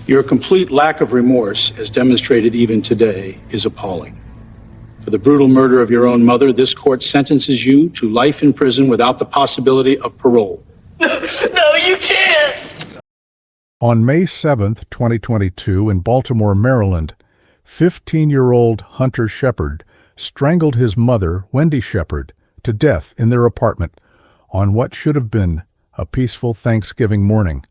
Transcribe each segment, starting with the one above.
Your complete lack of remorse, as demonstrated even today, is appalling. For the brutal murder of your own mother, this court sentences you to life in prison without the possibility of parole. No, you can't! On May 7, 2022, in Baltimore, Maryland, 15-year-old Hunter Shepard strangled his mother, Wendy Shepard, to death in their apartment on what should have been a peaceful Thanksgiving morning.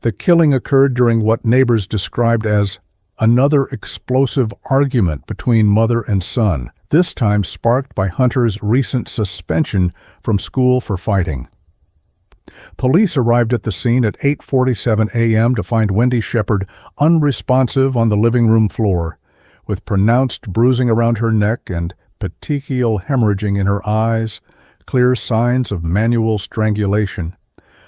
The killing occurred during what neighbors described as another explosive argument between mother and son, this time sparked by Hunter's recent suspension from school for fighting. Police arrived at the scene at 8:47 a.m. to find Wendy Shepard unresponsive on the living room floor, with pronounced bruising around her neck and petechial hemorrhaging in her eyes, clear signs of manual strangulation.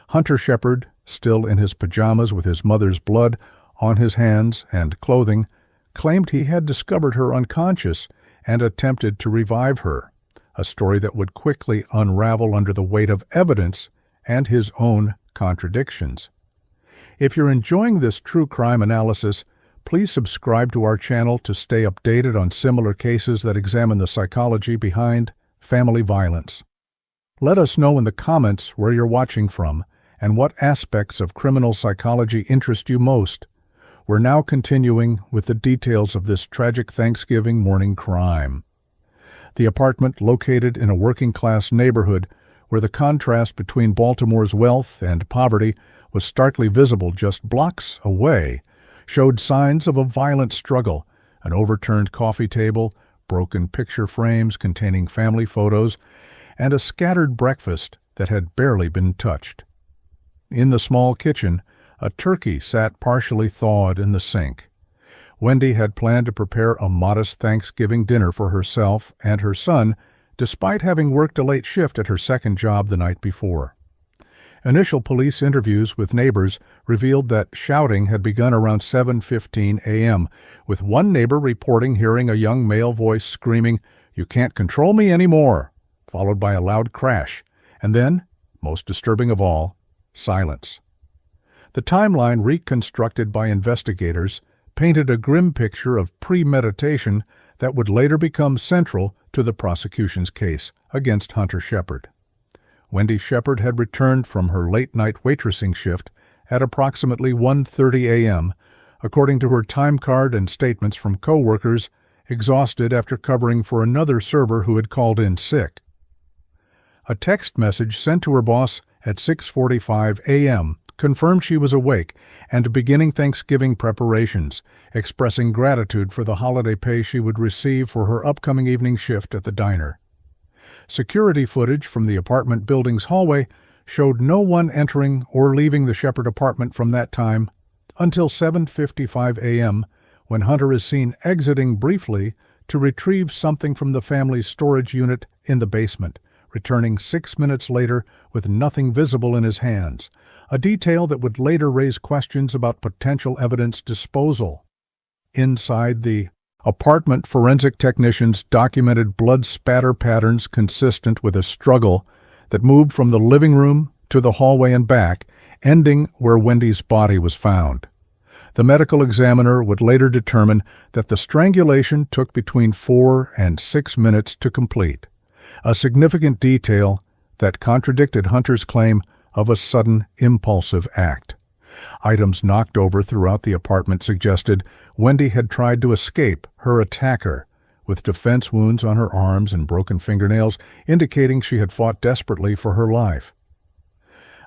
Hunter Shepard, still in his pajamas with his mother's blood on his hands and clothing, claimed he had discovered her unconscious and attempted to revive her, a story that would quickly unravel under the weight of evidence and his own contradictions. If you're enjoying this true crime analysis, please subscribe to our channel to stay updated on similar cases that examine the psychology behind family violence. Let us know in the comments where you're watching from and what aspects of criminal psychology interest you most. We're now continuing with the details of this tragic Thanksgiving morning crime. The apartment, located in a working-class neighborhood where the contrast between Baltimore's wealth and poverty was starkly visible just blocks away, showed signs of a violent struggle: an overturned coffee table, broken picture frames containing family photos, and a scattered breakfast that had barely been touched. In the small kitchen, a turkey sat partially thawed in the sink. Wendy had planned to prepare a modest Thanksgiving dinner for herself and her son, despite having worked a late shift at her second job the night before. Initial police interviews with neighbors revealed that shouting had begun around 7:15 a.m., with one neighbor reporting hearing a young male voice screaming, "You can't control me anymore," followed by a loud crash, and then, most disturbing of all, silence. The timeline reconstructed by investigators painted a grim picture of premeditation that would later become central to the prosecution's case against Hunter Shepard. Wendy Shepard had returned from her late-night waitressing shift at approximately 1:30 a.m., according to her time card and statements from co-workers, exhausted after covering for another server who had called in sick. A text message sent to her boss at 6:45 a.m. confirmed she was awake and beginning Thanksgiving preparations, expressing gratitude for the holiday pay she would receive for her upcoming evening shift at the diner. Security footage from the apartment building's hallway showed no one entering or leaving the Shepard apartment from that time until 7:55 a.m., when Hunter is seen exiting briefly to retrieve something from the family's storage unit in the basement, returning 6 minutes later with nothing visible in his hands, a detail that would later raise questions about potential evidence disposal. Inside the apartment, forensic technicians documented blood spatter patterns consistent with a struggle that moved from the living room to the hallway and back, ending where Wendy's body was found. The medical examiner would later determine that the strangulation took between 4 and 6 minutes to complete, a significant detail that contradicted Hunter's claim of a sudden, impulsive act. Items knocked over throughout the apartment suggested Wendy had tried to escape her attacker, with defense wounds on her arms and broken fingernails indicating she had fought desperately for her life.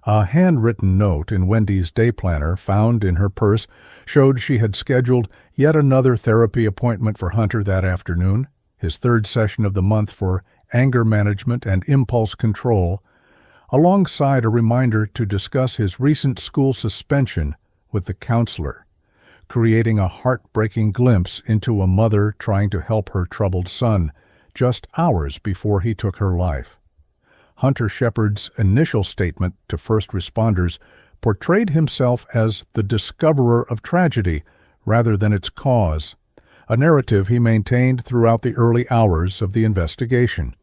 A handwritten note in Wendy's day planner found in her purse showed she had scheduled yet another therapy appointment for Hunter that afternoon, his third session of the month for anger management and impulse control, alongside a reminder to discuss his recent school suspension with the counselor, creating a heartbreaking glimpse into a mother trying to help her troubled son just hours before he took her life. Hunter Shepard's initial statement to first responders portrayed himself as the discoverer of tragedy rather than its cause, a narrative he maintained throughout the early hours of the investigation.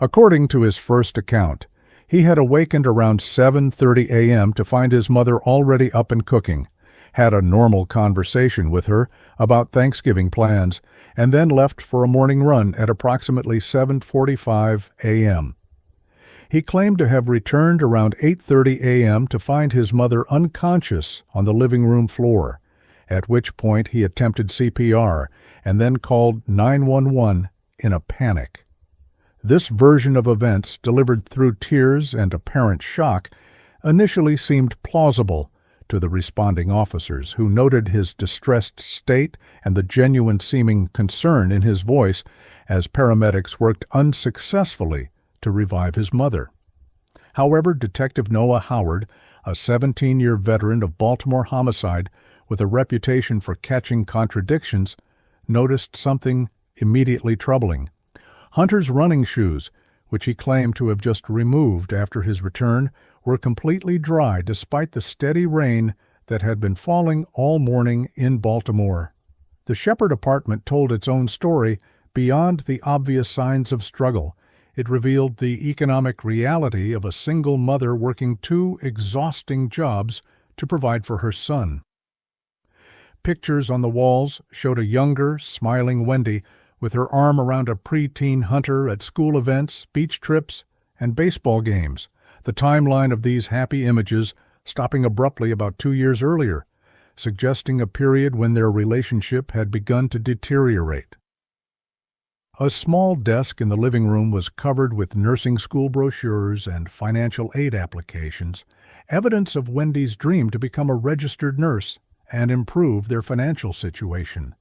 According to his first account, he had awakened around 7:30 a.m. to find his mother already up and cooking, had a normal conversation with her about Thanksgiving plans, and then left for a morning run at approximately 7:45 a.m. He claimed to have returned around 8:30 a.m. to find his mother unconscious on the living room floor, at which point he attempted CPR and then called 911 in a panic. This version of events, delivered through tears and apparent shock, initially seemed plausible to the responding officers, who noted his distressed state and the genuine seeming concern in his voice as paramedics worked unsuccessfully to revive his mother. However, Detective Noah Howard, a 17-year veteran of Baltimore homicide with a reputation for catching contradictions, noticed something immediately troubling. Hunter's running shoes, which he claimed to have just removed after his return, were completely dry despite the steady rain that had been falling all morning in Baltimore. The Shepherd apartment told its own story beyond the obvious signs of struggle. It revealed the economic reality of a single mother working 2 exhausting jobs to provide for her son. Pictures on the walls showed a younger, smiling Wendy with her arm around a preteen Hunter at school events, beach trips, and baseball games, the timeline of these happy images stopping abruptly about 2 years earlier, suggesting a period when their relationship had begun to deteriorate. A small desk in the living room was covered with nursing school brochures and financial aid applications, evidence of Wendy's dream to become a registered nurse and improve their financial situation.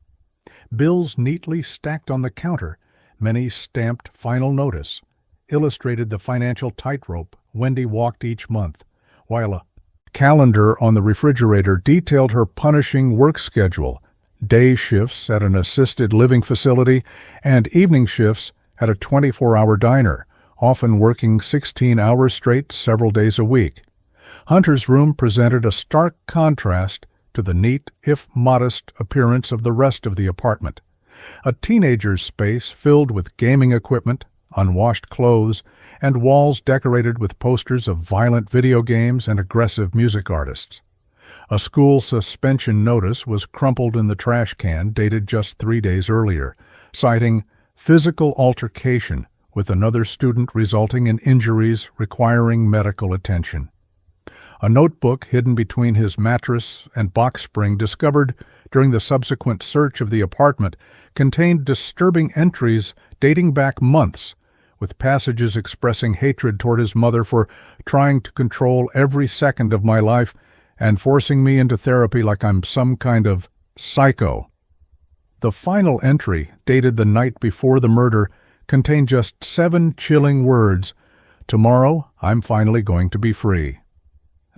Bills neatly stacked on the counter, many stamped final notice, illustrated the financial tightrope Wendy walked each month, while a calendar on the refrigerator detailed her punishing work schedule, day shifts at an assisted living facility and evening shifts at a 24-hour diner, often working 16 hours straight several days a week. Hunter's room presented a stark contrast to the neat, if modest, appearance of the rest of the apartment. A teenager's space filled with gaming equipment, unwashed clothes, and walls decorated with posters of violent video games and aggressive music artists. A school suspension notice was crumpled in the trash can dated just 3 days earlier, citing physical altercation with another student resulting in injuries requiring medical attention. A notebook hidden between his mattress and box spring discovered during the subsequent search of the apartment contained disturbing entries dating back months, with passages expressing hatred toward his mother for trying to control every second of my life and forcing me into therapy like I'm some kind of psycho. The final entry, dated the night before the murder, contained just 7 chilling words: "Tomorrow, I'm finally going to be free."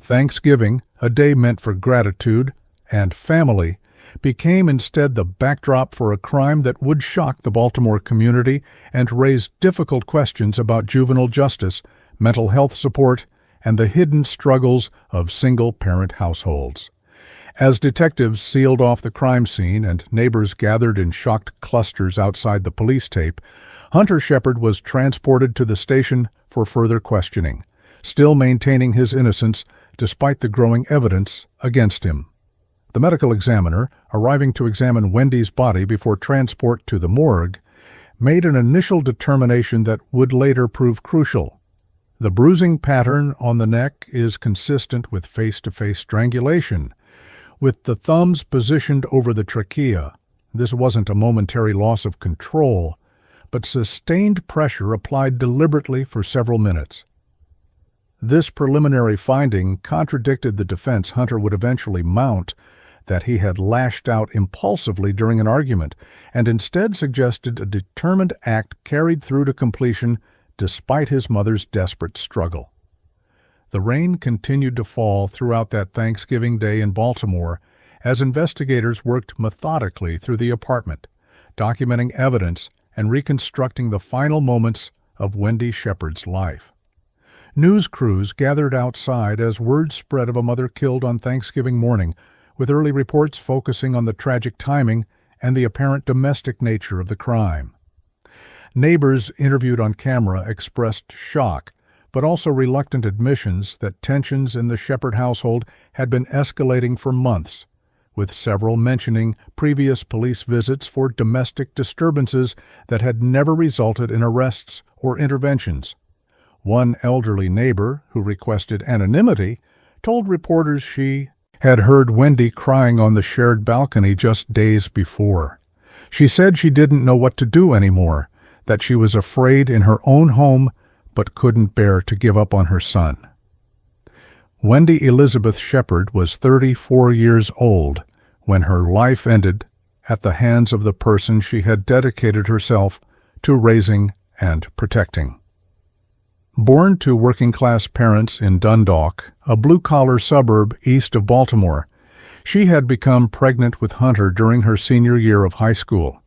Thanksgiving, a day meant for gratitude and family, became instead the backdrop for a crime that would shock the Baltimore community and raise difficult questions about juvenile justice, mental health support, and the hidden struggles of single-parent households. As detectives sealed off the crime scene and neighbors gathered in shocked clusters outside the police tape, Hunter Shepherd was transported to the station for further questioning, still maintaining his innocence despite the growing evidence against him. The medical examiner, arriving to examine Wendy's body before transport to the morgue, made an initial determination that would later prove crucial. The bruising pattern on the neck is consistent with face-to-face strangulation. With the thumbs positioned over the trachea, this wasn't a momentary loss of control, but sustained pressure applied deliberately for several minutes. This preliminary finding contradicted the defense Hunter would eventually mount, that he had lashed out impulsively during an argument, and instead suggested a determined act carried through to completion despite his mother's desperate struggle. The rain continued to fall throughout that Thanksgiving day in Baltimore as investigators worked methodically through the apartment, documenting evidence and reconstructing the final moments of Wendy Shepherd's life. News crews gathered outside as word spread of a mother killed on Thanksgiving morning, with early reports focusing on the tragic timing and the apparent domestic nature of the crime. Neighbors interviewed on camera expressed shock, but also reluctant admissions that tensions in the Shepherd household had been escalating for months, with several mentioning previous police visits for domestic disturbances that had never resulted in arrests or interventions. One elderly neighbor, who requested anonymity, told reporters she had heard Wendy crying on the shared balcony just days before. She said she didn't know what to do anymore, that she was afraid in her own home but couldn't bear to give up on her son. Wendy Elizabeth Shepherd was 34 years old when her life ended at the hands of the person she had dedicated herself to raising and protecting. Born to working-class parents in Dundalk, a blue-collar suburb east of Baltimore, she had become pregnant with Hunter during her senior year of high school,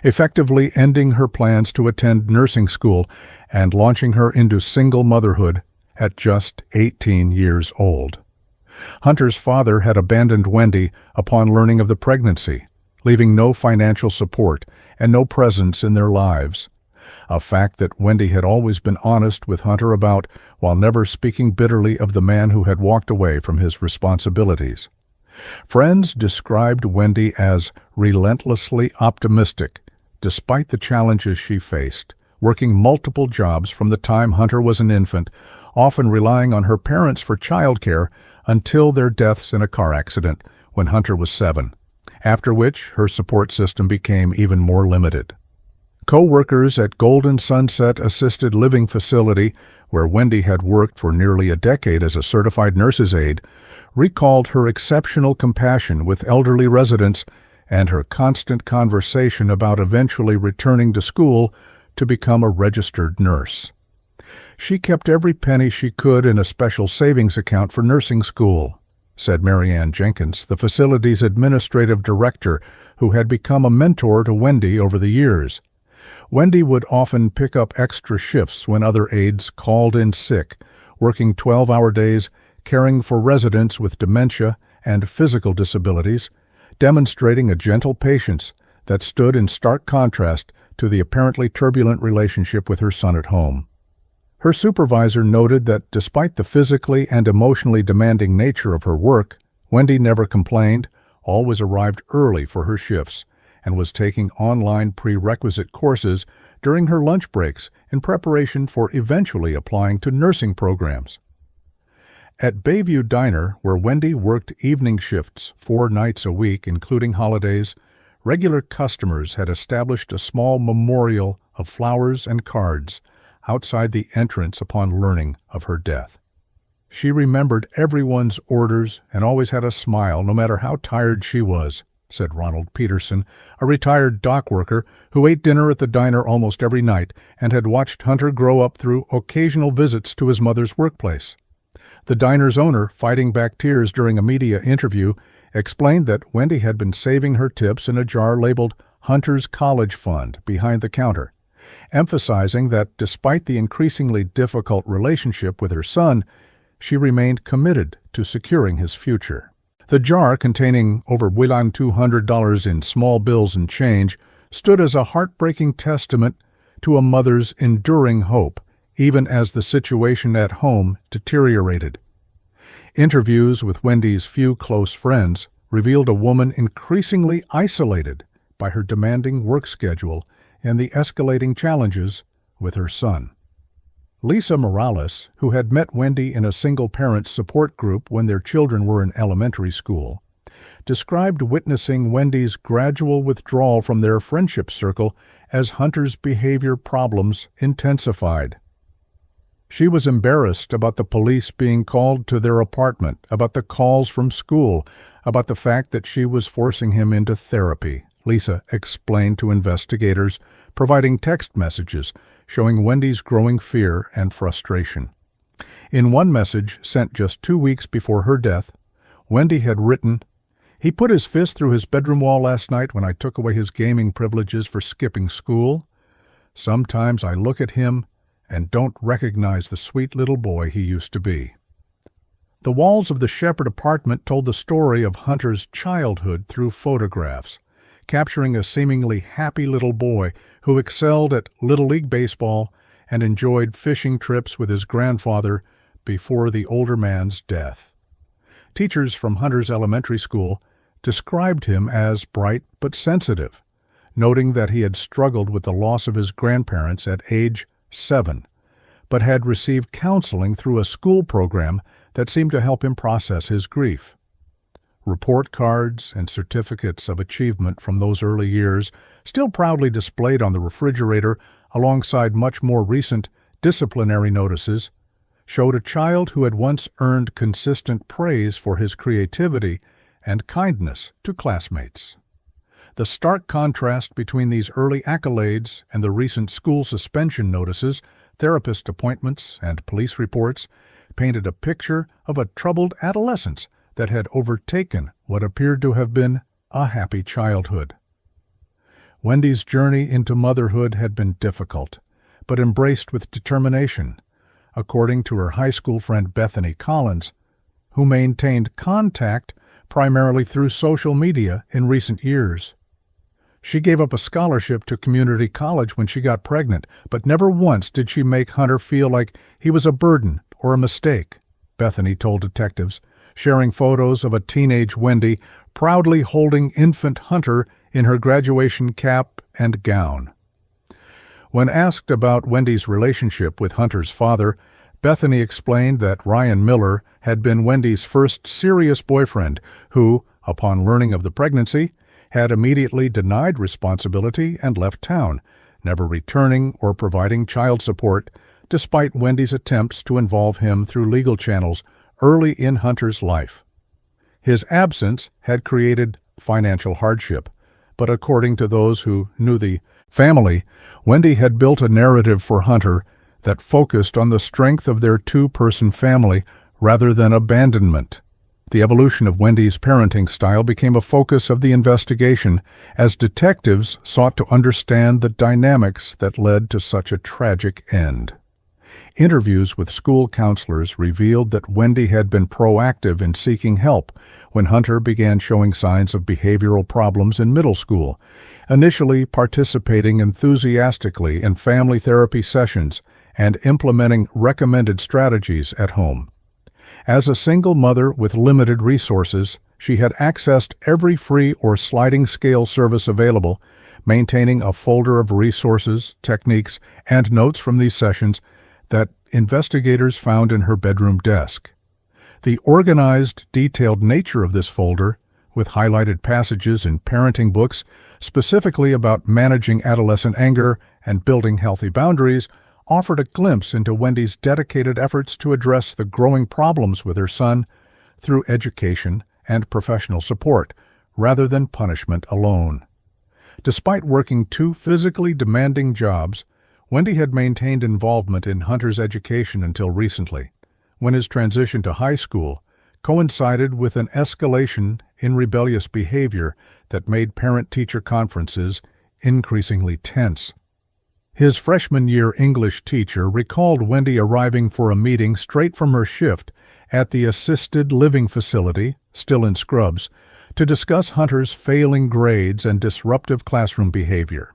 effectively ending her plans to attend nursing school and launching her into single motherhood at just 18 years old. Hunter's father had abandoned Wendy upon learning of the pregnancy, leaving no financial support and no presence in their lives, a fact that Wendy had always been honest with Hunter about while never speaking bitterly of the man who had walked away from his responsibilities. Friends described Wendy as relentlessly optimistic, despite the challenges she faced, working multiple jobs from the time Hunter was an infant, often relying on her parents for childcare until their deaths in a car accident when Hunter was 7, after which her support system became even more limited. Co-workers at Golden Sunset Assisted Living Facility, where Wendy had worked for nearly a decade as a certified nurse's aide, recalled her exceptional compassion with elderly residents and her constant conversation about eventually returning to school to become a registered nurse. She kept every penny she could in a special savings account for nursing school, said Marianne Jenkins, the facility's administrative director, who had become a mentor to Wendy over the years. Wendy would often pick up extra shifts when other aides called in sick, working 12-hour days, caring for residents with dementia and physical disabilities, demonstrating a gentle patience that stood in stark contrast to the apparently turbulent relationship with her son at home. Her supervisor noted that despite the physically and emotionally demanding nature of her work, Wendy never complained, always arrived early for her shifts, and was taking online prerequisite courses during her lunch breaks in preparation for eventually applying to nursing programs. At Bayview Diner, where Wendy worked evening shifts 4 nights a week, including holidays, regular customers had established a small memorial of flowers and cards outside the entrance upon learning of her death. She remembered everyone's orders and always had a smile no matter how tired she was, said Ronald Peterson, a retired dock worker who ate dinner at the diner almost every night and had watched Hunter grow up through occasional visits to his mother's workplace. The diner's owner, fighting back tears during a media interview, explained that Wendy had been saving her tips in a jar labeled Hunter's College Fund behind the counter, emphasizing that despite the increasingly difficult relationship with her son, she remained committed to securing his future. The jar, containing over $200 in small bills and change, stood as a heartbreaking testament to a mother's enduring hope, even as the situation at home deteriorated. Interviews with Wendy's few close friends revealed a woman increasingly isolated by her demanding work schedule and the escalating challenges with her son. Lisa Morales, who had met Wendy in a single-parent support group when their children were in elementary school, described witnessing Wendy's gradual withdrawal from their friendship circle as Hunter's behavior problems intensified. She was embarrassed about the police being called to their apartment, about the calls from school, about the fact that she was forcing him into therapy, Lisa explained to investigators, providing text messages showing Wendy's growing fear and frustration. In one message sent just 2 weeks before her death, Wendy had written, "He put his fist through his bedroom wall last night when I took away his gaming privileges for skipping school. Sometimes I look at him and don't recognize the sweet little boy he used to be." The walls of the Shepherd apartment told the story of Hunter's childhood through photographs, capturing a seemingly happy little boy who excelled at Little League baseball and enjoyed fishing trips with his grandfather before the older man's death. Teachers from Hunter's elementary school described him as bright but sensitive, noting that he had struggled with the loss of his grandparents at age 7, but had received counseling through a school program that seemed to help him process his grief. Report cards and certificates of achievement from those early years, still proudly displayed on the refrigerator alongside much more recent disciplinary notices, showed a child who had once earned consistent praise for his creativity and kindness to classmates. The stark contrast between these early accolades and the recent school suspension notices, therapist appointments, and police reports painted a picture of a troubled adolescence that had overtaken what appeared to have been a happy childhood. Wendy's journey into motherhood had been difficult, but embraced with determination, according to her high school friend Bethany Collins, who maintained contact primarily through social media in recent years. She gave up a scholarship to community college when she got pregnant, but never once did she make Hunter feel like he was a burden or a mistake, Bethany told detectives, sharing photos of a teenage Wendy proudly holding infant Hunter in her graduation cap and gown. When asked about Wendy's relationship with Hunter's father, Bethany explained that Ryan Miller had been Wendy's first serious boyfriend who, upon learning of the pregnancy, had immediately denied responsibility and left town, never returning or providing child support, despite Wendy's attempts to involve him through legal channels early in Hunter's life. His absence had created financial hardship, but according to those who knew the family, Wendy had built a narrative for Hunter that focused on the strength of their two-person family rather than abandonment. The evolution of Wendy's parenting style became a focus of the investigation as detectives sought to understand the dynamics that led to such a tragic end. Interviews with school counselors revealed that Wendy had been proactive in seeking help when Hunter began showing signs of behavioral problems in middle school, initially participating enthusiastically in family therapy sessions and implementing recommended strategies at home. As a single mother with limited resources, she had accessed every free or sliding scale service available, maintaining a folder of resources, techniques, and notes from these sessions that investigators found in her bedroom desk. The organized, detailed nature of this folder, with highlighted passages in parenting books specifically about managing adolescent anger and building healthy boundaries, offered a glimpse into Wendy's dedicated efforts to address the growing problems with her son through education and professional support, rather than punishment alone. Despite working two physically demanding jobs, Wendy had maintained involvement in Hunter's education until recently, when his transition to high school coincided with an escalation in rebellious behavior that made parent-teacher conferences increasingly tense. His freshman year English teacher recalled Wendy arriving for a meeting straight from her shift at the assisted living facility, still in Scrubs, to discuss Hunter's failing grades and disruptive classroom behavior.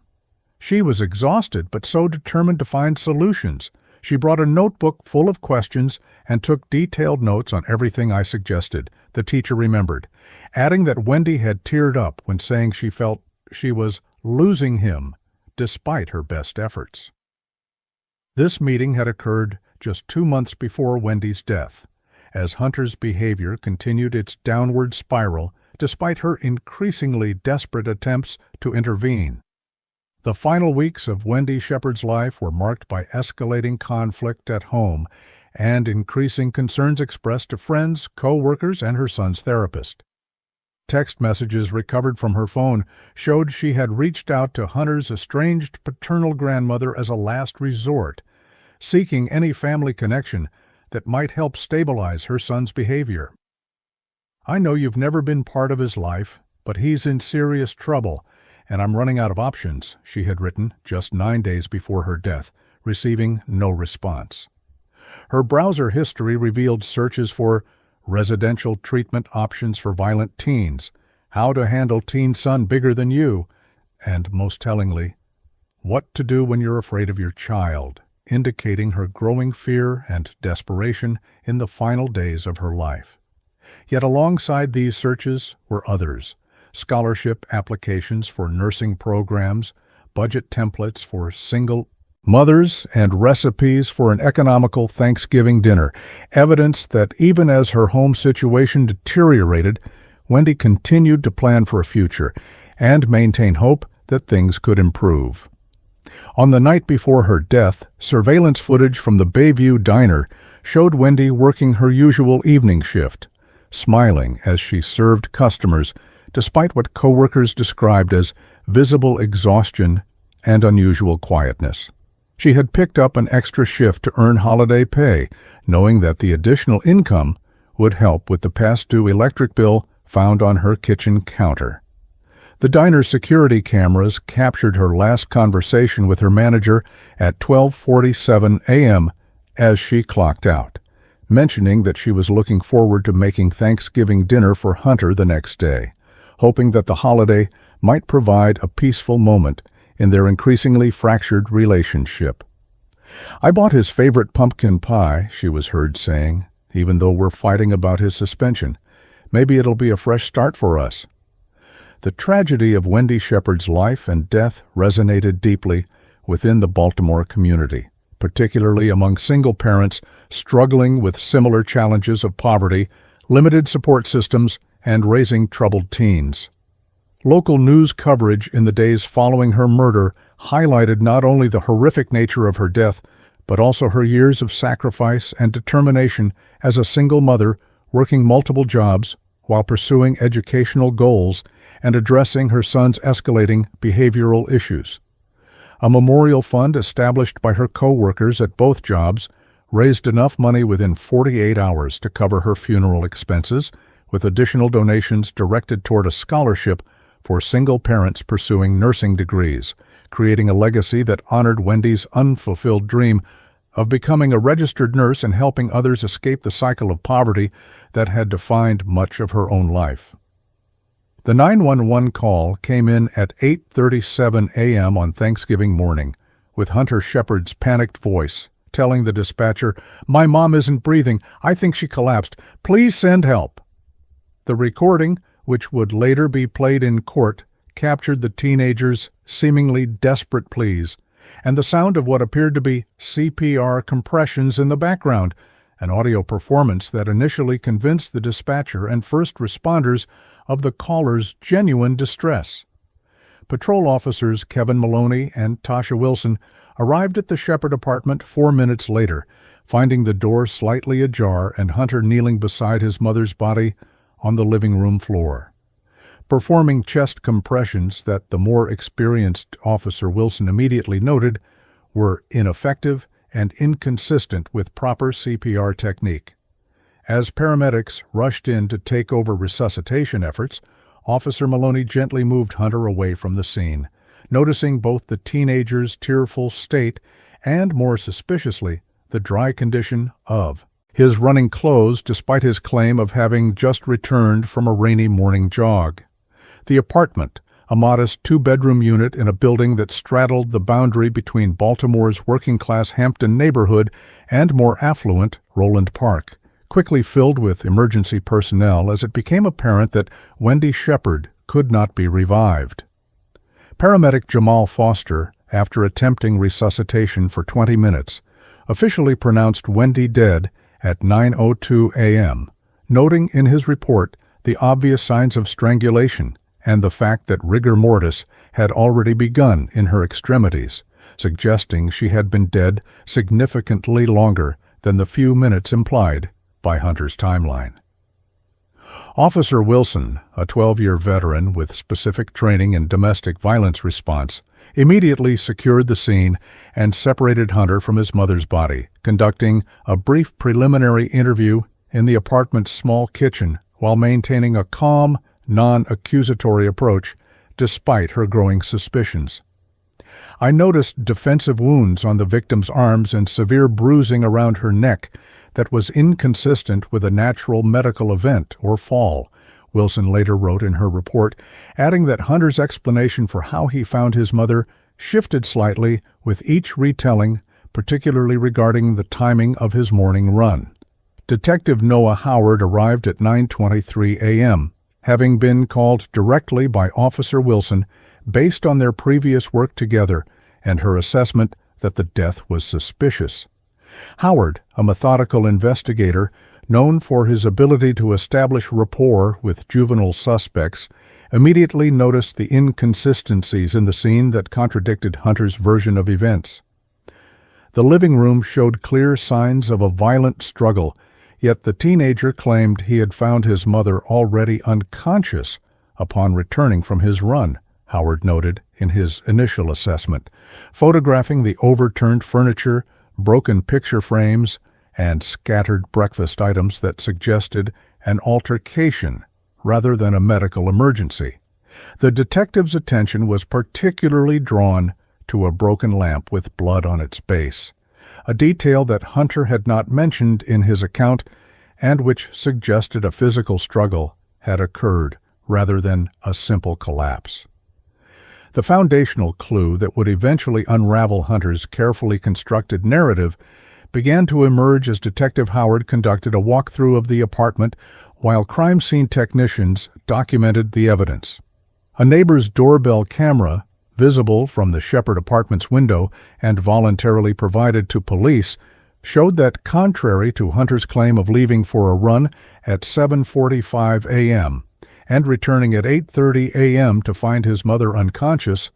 She was exhausted but so determined to find solutions. She brought a notebook full of questions and took detailed notes on everything I suggested, the teacher remembered, adding that Wendy had teared up when saying she felt she was losing him despite her best efforts. This meeting had occurred just 2 months before Wendy's death, as Hunter's behavior continued its downward spiral despite her increasingly desperate attempts to intervene. The final weeks of Wendy Shepard's life were marked by escalating conflict at home and increasing concerns expressed to friends, co-workers, and her son's therapist. Text messages recovered from her phone showed she had reached out to Hunter's estranged paternal grandmother as a last resort, seeking any family connection that might help stabilize her son's behavior. "I know you've never been part of his life, but he's in serious trouble, and I'm running out of options," she had written just 9 days before her death, receiving no response. Her browser history revealed searches for residential treatment options for violent teens, how to handle teen son bigger than you, and, most tellingly, what to do when you're afraid of your child, indicating her growing fear and desperation in the final days of her life. Yet alongside these searches were others, scholarship applications for nursing programs, budget templates for single mothers, and recipes for an economical Thanksgiving dinner, evidence that even as her home situation deteriorated, Wendy continued to plan for a future and maintain hope that things could improve. On the night before her death, surveillance footage from the Bayview Diner showed Wendy working her usual evening shift, smiling as she served customers despite what coworkers described as visible exhaustion and unusual quietness. She had picked up an extra shift to earn holiday pay, knowing that the additional income would help with the past-due electric bill found on her kitchen counter. The diner's security cameras captured her last conversation with her manager at 12:47 a.m. as she clocked out, mentioning that she was looking forward to making Thanksgiving dinner for Hunter the next day, hoping that the holiday might provide a peaceful moment in their increasingly fractured relationship. "I bought his favorite pumpkin pie," she was heard saying, "even though we're fighting about his suspension. Maybe it'll be a fresh start for us." The tragedy of Wendy Shepard's life and death resonated deeply within the Baltimore community, particularly among single parents struggling with similar challenges of poverty, limited support systems, and raising troubled teens. Local news coverage in the days following her murder highlighted not only the horrific nature of her death, but also her years of sacrifice and determination as a single mother working multiple jobs while pursuing educational goals and addressing her son's escalating behavioral issues. A memorial fund established by her co-workers at both jobs raised enough money within 48 hours to cover her funeral expenses, with additional donations directed toward a scholarship for single parents pursuing nursing degrees, creating a legacy that honored Wendy's unfulfilled dream of becoming a registered nurse and helping others escape the cycle of poverty that had defined much of her own life. The 911 call came in at 8:37 a.m. on Thanksgiving morning, with Hunter Shepard's panicked voice telling the dispatcher, "My mom isn't breathing. I think she collapsed. Please send help." The recording, which would later be played in court, captured the teenager's seemingly desperate pleas and the sound of what appeared to be CPR compressions in the background, an audio performance that initially convinced the dispatcher and first responders of the caller's genuine distress. Patrol officers Kevin Maloney and Tasha Wilson arrived at the Shepard apartment 4 minutes later, finding the door slightly ajar and Hunter kneeling beside his mother's body on the living room floor. Performing chest compressions that the more experienced Officer Wilson immediately noted were ineffective and inconsistent with proper CPR technique. As paramedics rushed in to take over resuscitation efforts, Officer Maloney gently moved Hunter away from the scene, noticing both the teenager's tearful state and, more suspiciously, the dry condition of his running clothes despite his claim of having just returned from a rainy morning jog. The apartment, a modest two-bedroom unit in a building that straddled the boundary between Baltimore's working-class Hampton neighborhood and more affluent Roland Park, quickly filled with emergency personnel as it became apparent that Wendy Shepard could not be revived. Paramedic Jamal Foster, after attempting resuscitation for 20 minutes, officially pronounced Wendy dead at 9:02 a.m., noting in his report the obvious signs of strangulation and the fact that rigor mortis had already begun in her extremities, suggesting she had been dead significantly longer than the few minutes implied by Hunter's timeline. Officer Wilson, a 12-year veteran with specific training in domestic violence response, immediately secured the scene and separated Hunter from his mother's body, conducting a brief preliminary interview in the apartment's small kitchen while maintaining a calm, non-accusatory approach despite her growing suspicions. "I noticed defensive wounds on the victim's arms and severe bruising around her neck that was inconsistent with a natural medical event or fall," Wilson later wrote in her report, adding that Hunter's explanation for how he found his mother shifted slightly with each retelling, particularly regarding the timing of his morning run. Detective Noah Howard arrived at 9:23 a.m., having been called directly by Officer Wilson based on their previous work together and her assessment that the death was suspicious. Howard, a methodical investigator known for his ability to establish rapport with juvenile suspects, immediately noticed the inconsistencies in the scene that contradicted Hunter's version of events. The living room showed clear signs of a violent struggle, yet the teenager claimed he had found his mother already unconscious upon returning from his run, Howard noted in his initial assessment, photographing the overturned furniture, broken picture frames, and scattered breakfast items that suggested an altercation rather than a medical emergency. The detective's attention was particularly drawn to a broken lamp with blood on its base, a detail that Hunter had not mentioned in his account and which suggested a physical struggle had occurred rather than a simple collapse. The foundational clue that would eventually unravel Hunter's carefully constructed narrative began to emerge as Detective Howard conducted a walkthrough of the apartment while crime scene technicians documented the evidence. A neighbor's doorbell camera, visible from the Shepherd Apartments window and voluntarily provided to police, showed that contrary to Hunter's claim of leaving for a run at 7:45 a.m. and returning at 8:30 a.m. to find his mother unconscious,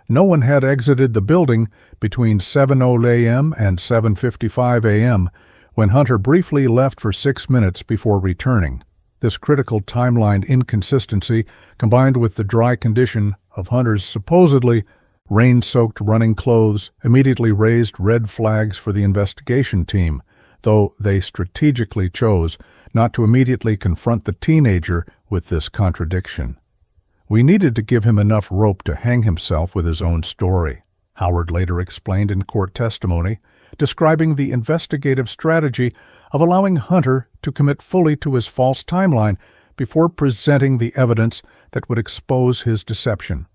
no one had exited the building between 7:00 a.m. and 7:55 a.m., when Hunter briefly left for 6 minutes before returning. This critical timeline inconsistency, combined with the dry condition of Hunter's supposedly rain-soaked running clothes, immediately raised red flags for the investigation team, though they strategically chose not to immediately confront the teenager with this contradiction. "We needed to give him enough rope to hang himself with his own story," Howard later explained in court testimony, describing the investigative strategy of allowing Hunter to commit fully to his false timeline before presenting the evidence that would expose his deception.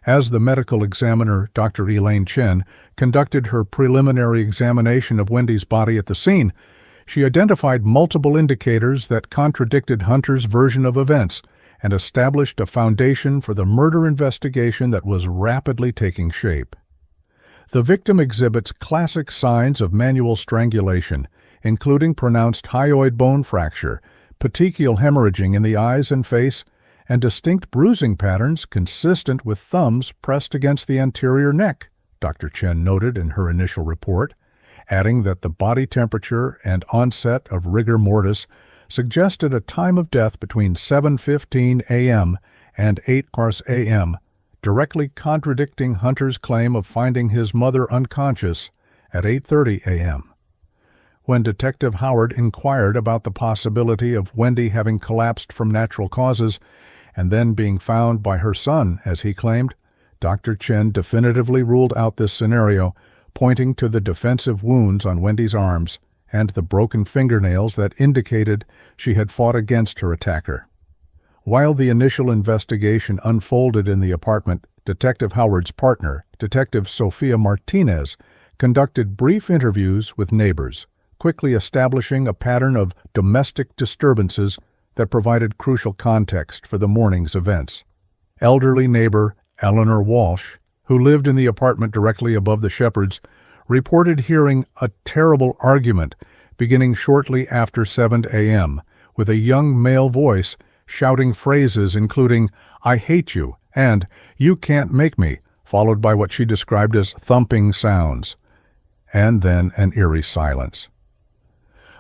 As the medical examiner, Dr. Elaine Chen, conducted her preliminary examination of Wendy's body at the scene, she identified multiple indicators that contradicted Hunter's version of events and established a foundation for the murder investigation that was rapidly taking shape. The victim exhibits classic signs of manual strangulation, including pronounced hyoid bone fracture, petechial hemorrhaging in the eyes and face, and distinct bruising patterns consistent with thumbs pressed against the anterior neck, Dr. Chen noted in her initial report, adding that the body temperature and onset of rigor mortis suggested a time of death between 7:15 a.m. and 8 a.m., directly contradicting Hunter's claim of finding his mother unconscious at 8:30 a.m. When Detective Howard inquired about the possibility of Wendy having collapsed from natural causes and then being found by her son, as he claimed, Dr. Chen definitively ruled out this scenario, pointing to the defensive wounds on Wendy's arms and the broken fingernails that indicated she had fought against her attacker. While the initial investigation unfolded in the apartment, Detective Howard's partner, Detective Sophia Martinez, conducted brief interviews with neighbors, quickly establishing a pattern of domestic disturbances that provided crucial context for the morning's events. Elderly neighbor Eleanor Walsh, who lived in the apartment directly above the Shepherds, reported hearing a terrible argument beginning shortly after 7 a.m., with a young male voice shouting phrases including, "I hate you," and "You can't make me," followed by what she described as thumping sounds, and then an eerie silence.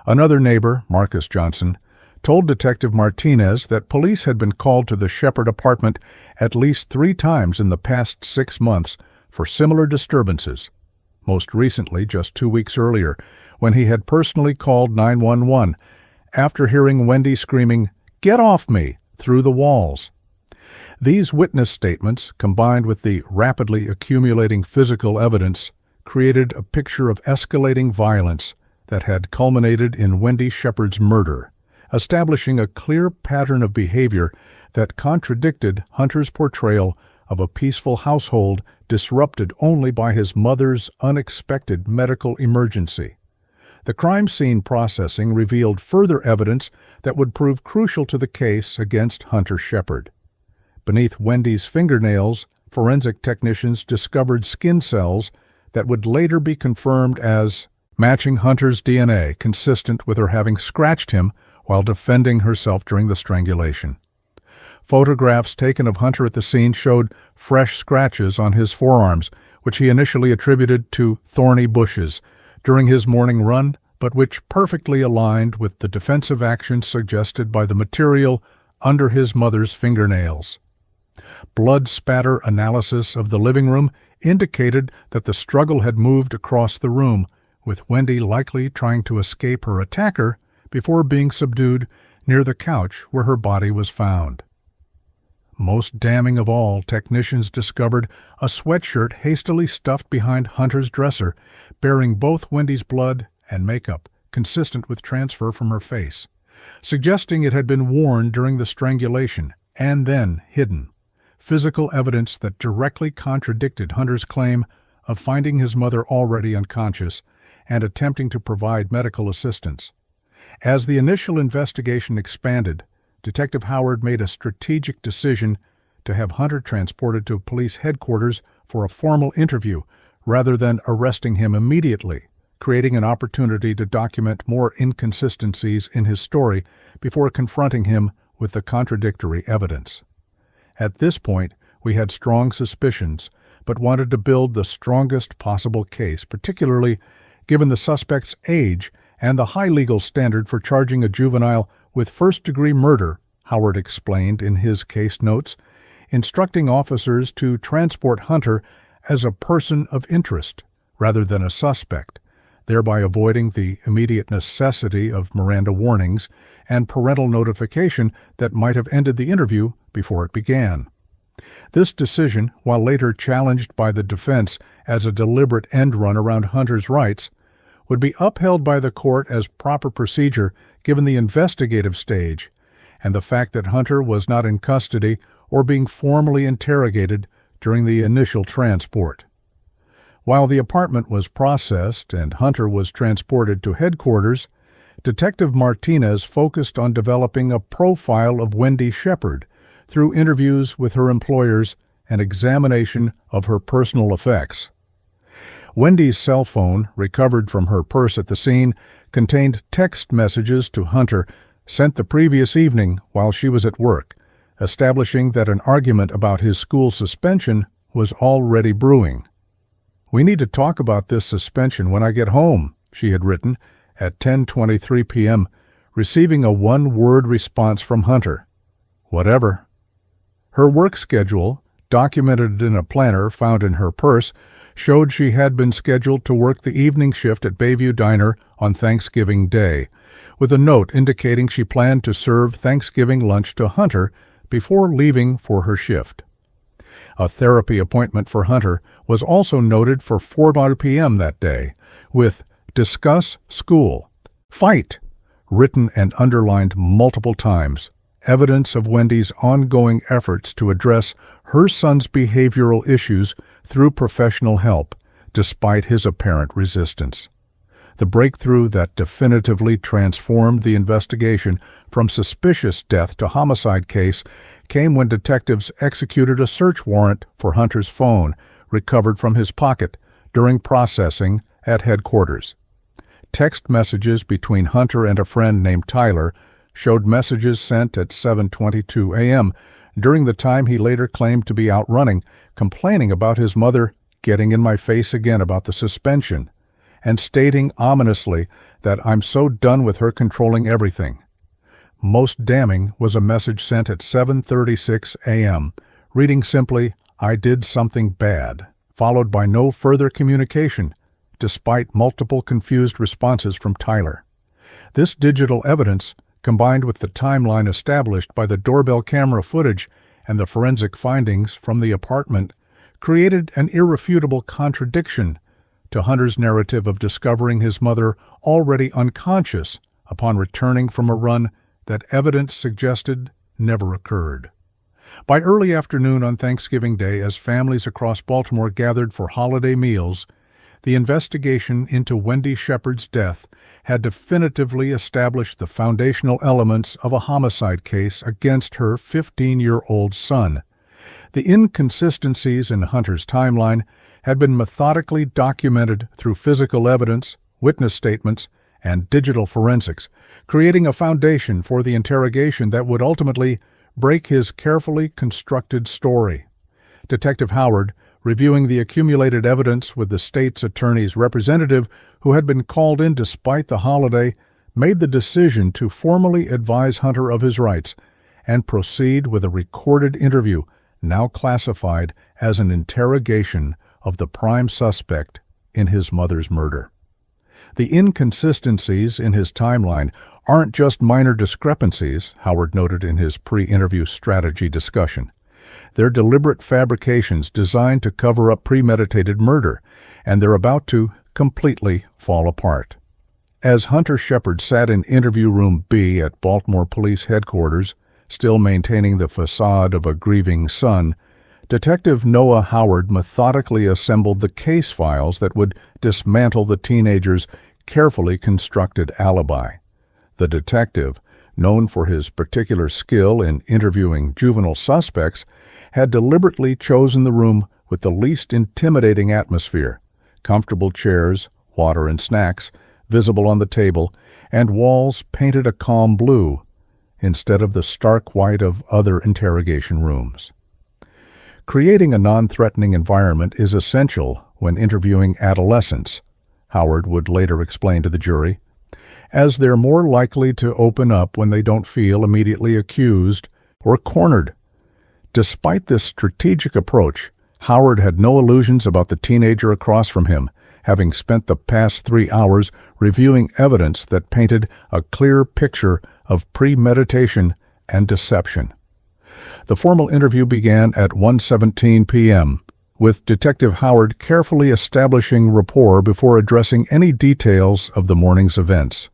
Another neighbor, Marcus Johnson, told Detective Martinez that police had been called to the Shepherd apartment at least 3 times in the past 6 months for similar disturbances, most recently just 2 weeks earlier, when he had personally called 911 after hearing Wendy screaming, "Get off me!" through the walls. These witness statements, combined with the rapidly accumulating physical evidence, created a picture of escalating violence that had culminated in Wendy Shepherd's murder, establishing a clear pattern of behavior that contradicted Hunter's portrayal of a peaceful household disrupted only by his mother's unexpected medical emergency. The crime scene processing revealed further evidence that would prove crucial to the case against Hunter Shepherd. Beneath Wendy's fingernails, forensic technicians discovered skin cells that would later be confirmed as matching Hunter's DNA, consistent with her having scratched him while defending herself during the strangulation. Photographs taken of Hunter at the scene showed fresh scratches on his forearms, which he initially attributed to thorny bushes during his morning run, but which perfectly aligned with the defensive action suggested by the material under his mother's fingernails. Blood spatter analysis of the living room indicated that the struggle had moved across the room, with Wendy likely trying to escape her attacker before being subdued near the couch where her body was found. Most damning of all, technicians discovered a sweatshirt hastily stuffed behind Hunter's dresser, bearing both Wendy's blood and makeup, consistent with transfer from her face, suggesting it had been worn during the strangulation and then hidden. Physical evidence that directly contradicted Hunter's claim of finding his mother already unconscious and attempting to provide medical assistance. As the initial investigation expanded, Detective Howard made a strategic decision to have Hunter transported to police headquarters for a formal interview rather than arresting him immediately, creating an opportunity to document more inconsistencies in his story before confronting him with the contradictory evidence. At this point, we had strong suspicions, but wanted to build the strongest possible case, particularly given the suspect's age and the high legal standard for charging a juvenile with first-degree murder, Howard explained in his case notes, instructing officers to transport Hunter as a person of interest rather than a suspect, thereby avoiding the immediate necessity of Miranda warnings and parental notification that might have ended the interview before it began. This decision, while later challenged by the defense as a deliberate end run around Hunter's rights, would be upheld by the court as proper procedure given the investigative stage and the fact that Hunter was not in custody or being formally interrogated during the initial transport. While the apartment was processed and Hunter was transported to headquarters, Detective Martinez focused on developing a profile of Wendy Shepherd through interviews with her employers and examination of her personal effects. Wendy's cell phone, recovered from her purse at the scene, contained text messages to Hunter sent the previous evening while she was at work, establishing that an argument about his school suspension was already brewing. "We need to talk about this suspension when I get home," she had written at 10:23 p.m., receiving a one-word response from Hunter: "Whatever." Her work schedule, documented in a planner found in her purse, showed she had been scheduled to work the evening shift at Bayview Diner on Thanksgiving Day, with a note indicating she planned to serve Thanksgiving lunch to Hunter before leaving for her shift. A therapy appointment for Hunter was also noted for 4 p.m. that day, with "discuss school," "fight," written and underlined multiple times, evidence of Wendy's ongoing efforts to address her son's behavioral issues through professional help, despite his apparent resistance. The breakthrough that definitively transformed the investigation from suspicious death to homicide case came when detectives executed a search warrant for Hunter's phone, recovered from his pocket during processing at headquarters. Text messages between Hunter and a friend named Tyler showed messages sent at 7:22 a.m. during the time he later claimed to be out running, complaining about his mother getting in my face again about the suspension, and stating ominously that "I'm so done with her controlling everything." Most damning was a message sent at 7:36 a.m., reading simply, "I did something bad," followed by no further communication, despite multiple confused responses from Tyler. This digital evidence, combined with the timeline established by the doorbell camera footage and the forensic findings from the apartment, created an irrefutable contradiction to Hunter's narrative of discovering his mother already unconscious upon returning from a run that evidence suggested never occurred. By early afternoon on Thanksgiving Day, as families across Baltimore gathered for holiday meals, the investigation into Wendy Shepard's death had definitively established the foundational elements of a homicide case against her 15-year-old son. The inconsistencies in Hunter's timeline had been methodically documented through physical evidence, witness statements, and digital forensics, creating a foundation for the interrogation that would ultimately break his carefully constructed story. Detective Howard, reviewing the accumulated evidence with the state's attorney's representative, who had been called in despite the holiday, made the decision to formally advise Hunter of his rights and proceed with a recorded interview, now classified as an interrogation of the prime suspect in his mother's murder. The inconsistencies in his timeline aren't just minor discrepancies, Howard noted in his pre-interview strategy discussion. They're deliberate fabrications designed to cover up premeditated murder, and they're about to completely fall apart. As Hunter Shepard sat in Interview Room B at Baltimore Police Headquarters, still maintaining the facade of a grieving son, Detective Noah Howard methodically assembled the case files that would dismantle the teenager's carefully constructed alibi. The detective, known for his particular skill in interviewing juvenile suspects, had deliberately chosen the room with the least intimidating atmosphere: comfortable chairs, water and snacks visible on the table, and walls painted a calm blue instead of the stark white of other interrogation rooms. Creating a non-threatening environment is essential when interviewing adolescents, Howard would later explain to the jury, as they're more likely to open up when they don't feel immediately accused or cornered. Despite this strategic approach, Howard had no illusions about the teenager across from him, having spent the past 3 hours reviewing evidence that painted a clear picture of premeditation and deception. The formal interview began at 1:17 p.m., with Detective Howard carefully establishing rapport before addressing any details of the morning's events,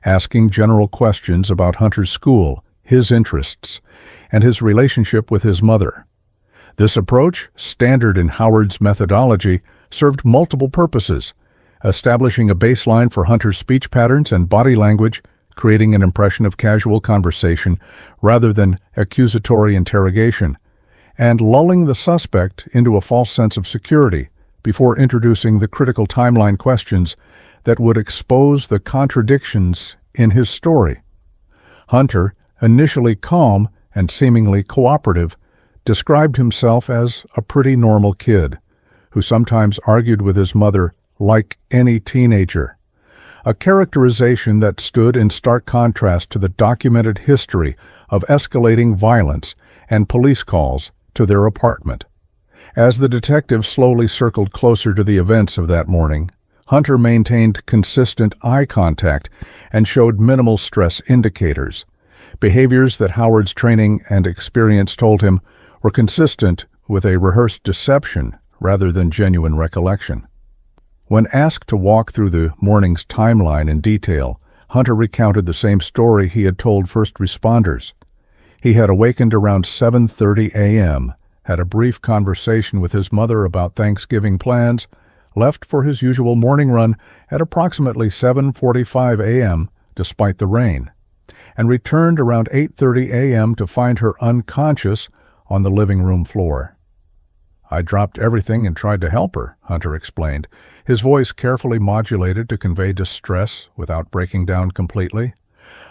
asking general questions about Hunter's school, his interests, and his relationship with his mother. This approach, standard in Howard's methodology, served multiple purposes: establishing a baseline for Hunter's speech patterns and body language, creating an impression of casual conversation rather than accusatory interrogation, and lulling the suspect into a false sense of security before introducing the critical timeline questions that would expose the contradictions in his story. Hunter, initially calm and seemingly cooperative, described himself as a pretty normal kid who sometimes argued with his mother like any teenager, a characterization that stood in stark contrast to the documented history of escalating violence and police calls to their apartment. As the detective slowly circled closer to the events of that morning, Hunter maintained consistent eye contact and showed minimal stress indicators, behaviors that Howard's training and experience told him were consistent with a rehearsed deception rather than genuine recollection. When asked to walk through the morning's timeline in detail, Hunter recounted the same story he had told first responders. He had awakened around 7:30 a.m., had a brief conversation with his mother about Thanksgiving plans, left for his usual morning run at approximately 7:45 a.m. despite the rain, and returned around 8:30 a.m. to find her unconscious on the living room floor. "I dropped everything and tried to help her," Hunter explained, his voice carefully modulated to convey distress without breaking down completely.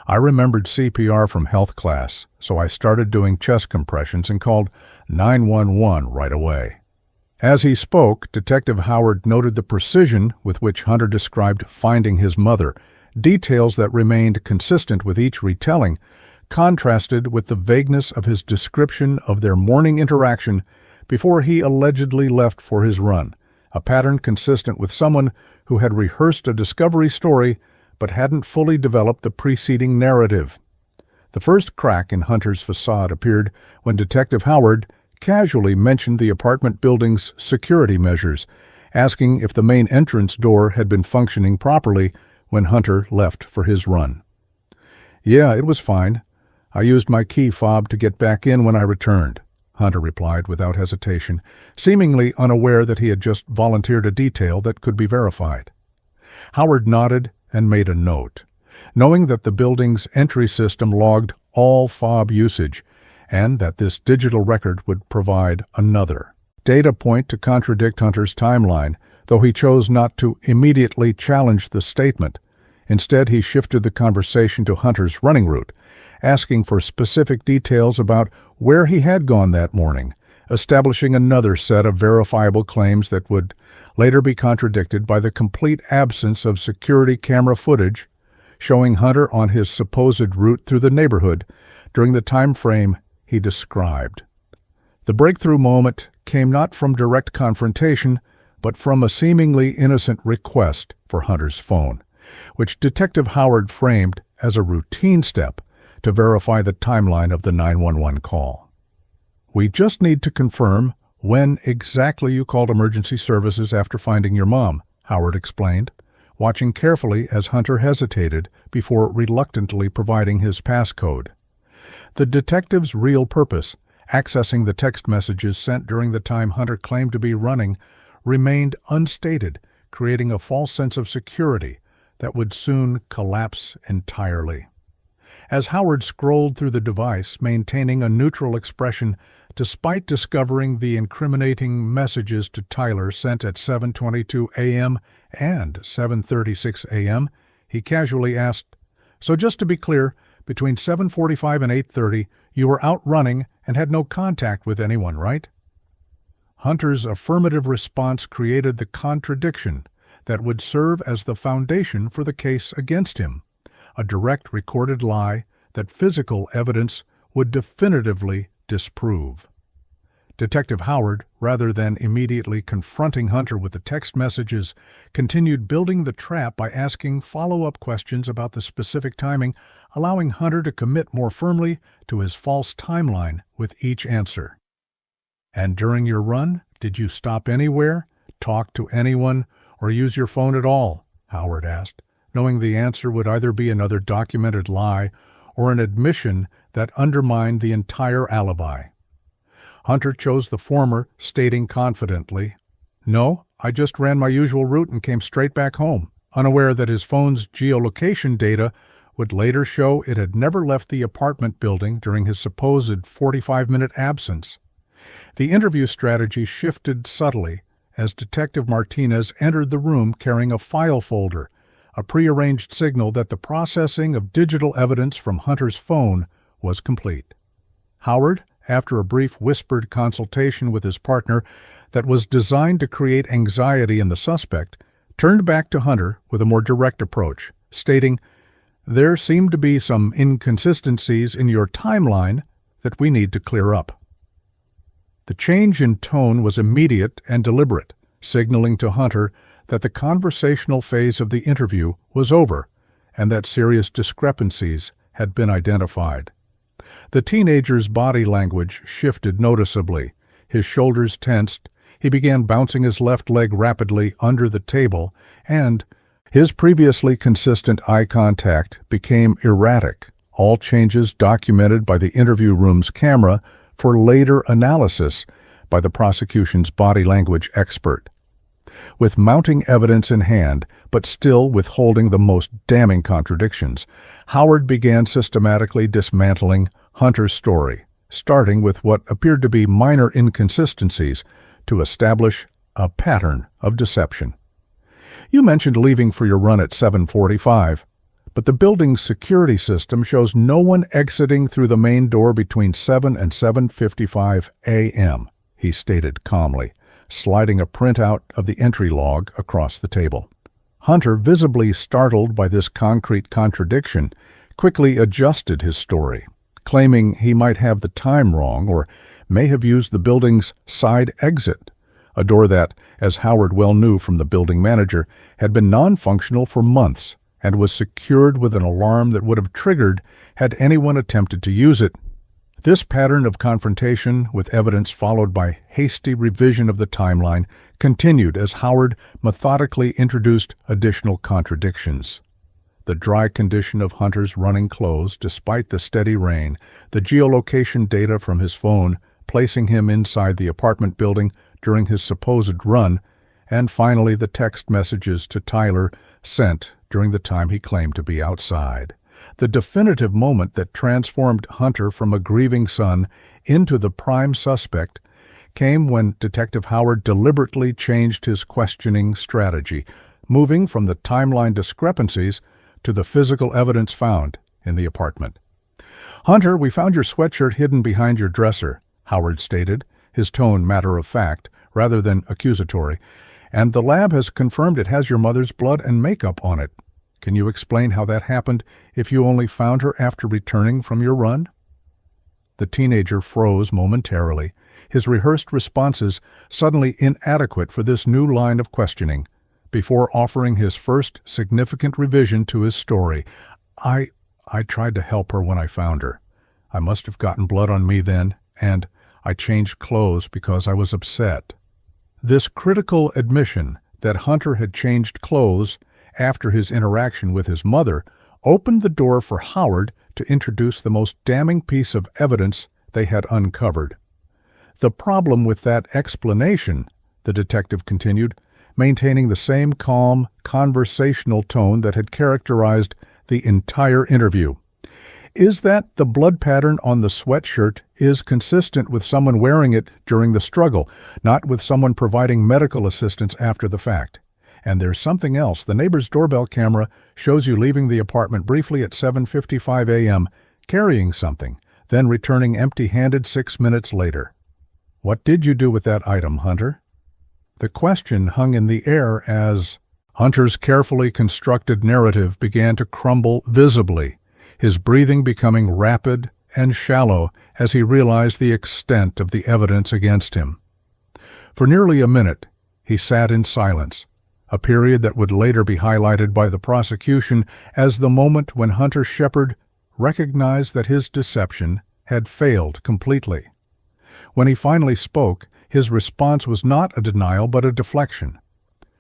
"I remembered CPR from health class, so I started doing chest compressions and called 911 right away." As he spoke, Detective Howard noted the precision with which Hunter described finding his mother, details that remained consistent with each retelling, contrasted with the vagueness of his description of their morning interaction before he allegedly left for his run, a pattern consistent with someone who had rehearsed a discovery story but hadn't fully developed the preceding narrative. The first crack in Hunter's facade appeared when Detective Howard casually mentioned the apartment building's security measures, asking if the main entrance door had been functioning properly when Hunter left for his run. "Yeah, it was fine. I used my key fob to get back in when I returned," Hunter replied without hesitation, seemingly unaware that he had just volunteered a detail that could be verified. Howard nodded and made a note, knowing that the building's entry system logged all fob usage and that this digital record would provide another data point to contradict Hunter's timeline, though he chose not to immediately challenge the statement. Instead, he shifted the conversation to Hunter's running route, asking for specific details about where he had gone that morning, establishing another set of verifiable claims that would later be contradicted by the complete absence of security camera footage showing Hunter on his supposed route through the neighborhood during the time frame he described. The breakthrough moment came not from direct confrontation, but from a seemingly innocent request for Hunter's phone, which Detective Howard framed as a routine step to verify the timeline of the 911 call. "We just need to confirm when exactly you called emergency services after finding your mom," Howard explained, watching carefully as Hunter hesitated before reluctantly providing his passcode. The detective's real purpose, accessing the text messages sent during the time Hunter claimed to be running, remained unstated, creating a false sense of security that would soon collapse entirely. As Howard scrolled through the device, maintaining a neutral expression despite discovering the incriminating messages to Tyler sent at 7:22 a.m. and 7:36 a.m., he casually asked, "So just to be clear, between 7:45 and 8:30, you were out running and had no contact with anyone, right?" Hunter's affirmative response created the contradiction that would serve as the foundation for the case against him, a direct recorded lie that physical evidence would definitively disprove. Detective Howard, rather than immediately confronting Hunter with the text messages, continued building the trap by asking follow-up questions about the specific timing, allowing Hunter to commit more firmly to his false timeline with each answer. "And during your run, did you stop anywhere, talk to anyone, or use your phone at all?" Howard asked, knowing the answer would either be another documented lie or an admission that undermined the entire alibi. Hunter chose the former, stating confidently, "No, I just ran my usual route and came straight back home," unaware that his phone's geolocation data would later show it had never left the apartment building during his supposed 45-minute absence. The interview strategy shifted subtly as Detective Martinez entered the room carrying a file folder, a prearranged signal that the processing of digital evidence from Hunter's phone was complete. Howard, after a brief whispered consultation with his partner that was designed to create anxiety in the suspect, turned back to Hunter with a more direct approach, stating, "There seem to be some inconsistencies in your timeline that we need to clear up." The change in tone was immediate and deliberate, signaling to Hunter that the conversational phase of the interview was over and that serious discrepancies had been identified. The teenager's body language shifted noticeably. His shoulders tensed, he began bouncing his left leg rapidly under the table, and his previously consistent eye contact became erratic, all changes documented by the interview room's camera for later analysis by the prosecution's body language expert. With mounting evidence in hand, but still withholding the most damning contradictions, Howard began systematically dismantling Hunter's story, starting with what appeared to be minor inconsistencies to establish a pattern of deception. "You mentioned leaving for your run at 7:45, but the building's security system shows no one exiting through the main door between 7 and 7:55 a.m., he stated calmly, sliding a printout of the entry log across the table. Hunter, visibly startled by this concrete contradiction, quickly adjusted his story, claiming he might have the time wrong or may have used the building's side exit, a door that, as Howard well knew from the building manager, had been non-functional for months and was secured with an alarm that would have triggered had anyone attempted to use it. This pattern of confrontation with evidence followed by hasty revision of the timeline continued as Howard methodically introduced additional contradictions. The dry condition of Hunter's running clothes despite the steady rain, the geolocation data from his phone, placing him inside the apartment building during his supposed run, and finally the text messages to Tyler sent during the time he claimed to be outside. The definitive moment that transformed Hunter from a grieving son into the prime suspect came when Detective Howard deliberately changed his questioning strategy, moving from the timeline discrepancies to the physical evidence found in the apartment. "Hunter, we found your sweatshirt hidden behind your dresser," Howard stated, his tone matter-of-fact rather than accusatory, "and the lab has confirmed it has your mother's blood and makeup on it. Can you explain how that happened if you only found her after returning from your run?" The teenager froze momentarily, his rehearsed responses suddenly inadequate for this new line of questioning, before offering his first significant revision to his story. I tried to help her when I found her. I must have gotten blood on me then, and I changed clothes because I was upset." This critical admission that Hunter had changed clothes after his interaction with his mother opened the door for Howard to introduce the most damning piece of evidence they had uncovered. "The problem with that explanation," the detective continued, maintaining the same calm, conversational tone that had characterized the entire interview, "is that the blood pattern on the sweatshirt is consistent with someone wearing it during the struggle, not with someone providing medical assistance after the fact. And there's something else. The neighbor's doorbell camera shows you leaving the apartment briefly at 7:55 a.m., carrying something, then returning empty-handed 6 minutes later. What did you do with that item, Hunter?" The question hung in the air as Hunter's carefully constructed narrative began to crumble visibly, his breathing becoming rapid and shallow as he realized the extent of the evidence against him. For nearly a minute, he sat in silence, a period that would later be highlighted by the prosecution as the moment when Hunter Shepard recognized that his deception had failed completely. When he finally spoke, his response was not a denial but a deflection.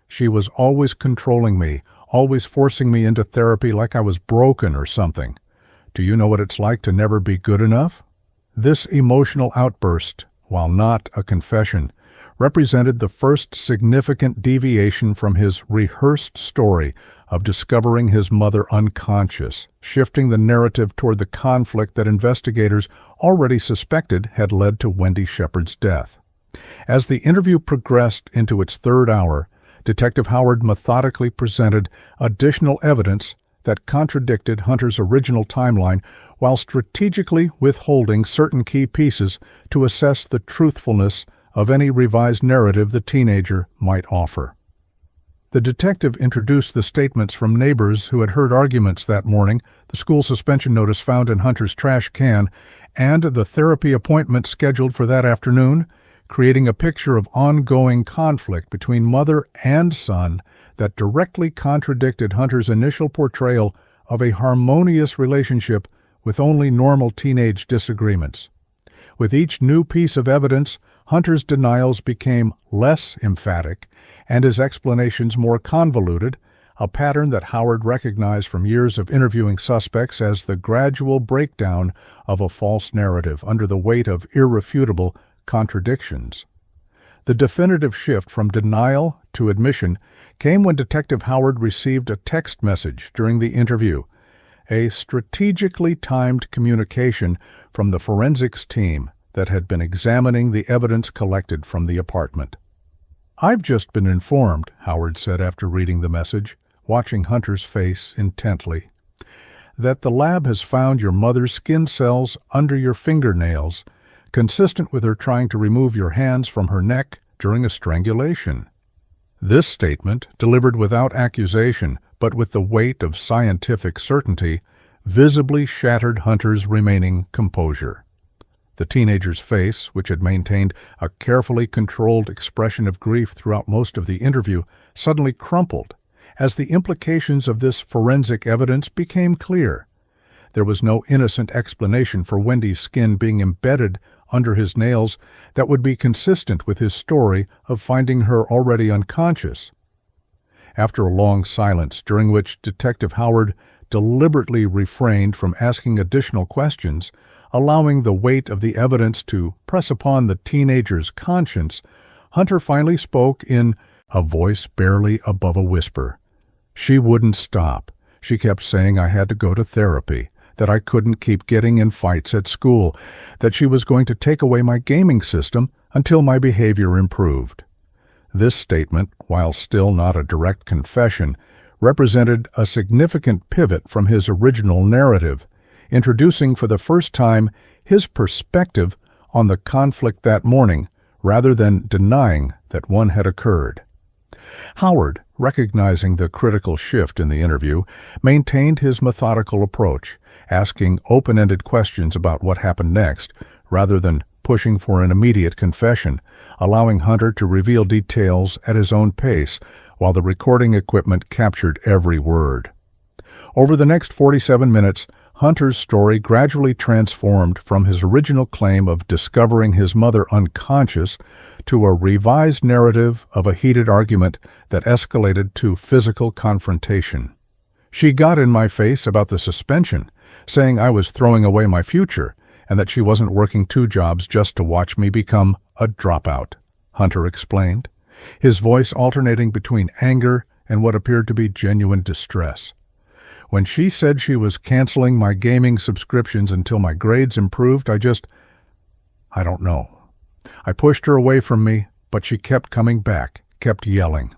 "She was always controlling me, always forcing me into therapy like I was broken or something. Do you know what it's like to never be good enough?" This emotional outburst, while not a confession, represented the first significant deviation from his rehearsed story of discovering his mother unconscious, shifting the narrative toward the conflict that investigators already suspected had led to Wendy Shepard's death. As the interview progressed into its third hour, Detective Howard methodically presented additional evidence that contradicted Hunter's original timeline while strategically withholding certain key pieces to assess the truthfulness of any revised narrative the teenager might offer. The detective introduced the statements from neighbors who had heard arguments that morning, the school suspension notice found in Hunter's trash can, and the therapy appointment scheduled for that afternoon, creating a picture of ongoing conflict between mother and son that directly contradicted Hunter's initial portrayal of a harmonious relationship with only normal teenage disagreements. With each new piece of evidence, Hunter's denials became less emphatic and his explanations more convoluted, a pattern that Howard recognized from years of interviewing suspects as the gradual breakdown of a false narrative under the weight of irrefutable contradictions. The definitive shift from denial to admission came when Detective Howard received a text message during the interview, a strategically timed communication from the forensics team that had been examining the evidence collected from the apartment. "I've just been informed," Howard said after reading the message, watching Hunter's face intently, "that the lab has found your mother's skin cells under your fingernails, consistent with her trying to remove your hands from her neck during a strangulation." This statement, delivered without accusation but with the weight of scientific certainty, visibly shattered Hunter's remaining composure. The teenager's face, which had maintained a carefully controlled expression of grief throughout most of the interview, suddenly crumpled as the implications of this forensic evidence became clear. There was no innocent explanation for Wendy's skin being embedded under his nails that would be consistent with his story of finding her already unconscious. After a long silence, during which Detective Howard deliberately refrained from asking additional questions, allowing the weight of the evidence to press upon the teenager's conscience, Hunter finally spoke in a voice barely above a whisper. She wouldn't stop. She kept saying I had to go to therapy, that I couldn't keep getting in fights at school, that she was going to take away my gaming system until my behavior improved. This statement, while still not a direct confession, represented a significant pivot from his original narrative, introducing for the first time his perspective on the conflict that morning, rather than denying that one had occurred. Howard, recognizing the critical shift in the interview, maintained his methodical approach, asking open-ended questions about what happened next, rather than pushing for an immediate confession, allowing Hunter to reveal details at his own pace, while the recording equipment captured every word. Over the next 47 minutes, Hunter's story gradually transformed from his original claim of discovering his mother unconscious to a revised narrative of a heated argument that escalated to physical confrontation. She got in my face about the suspension, saying I was throwing away my future and that she wasn't working 2 jobs just to watch me become a dropout, Hunter explained, his voice alternating between anger and what appeared to be genuine distress. When she said she was canceling my gaming subscriptions until my grades improved, I don't know. I pushed her away from me, but she kept coming back, kept yelling.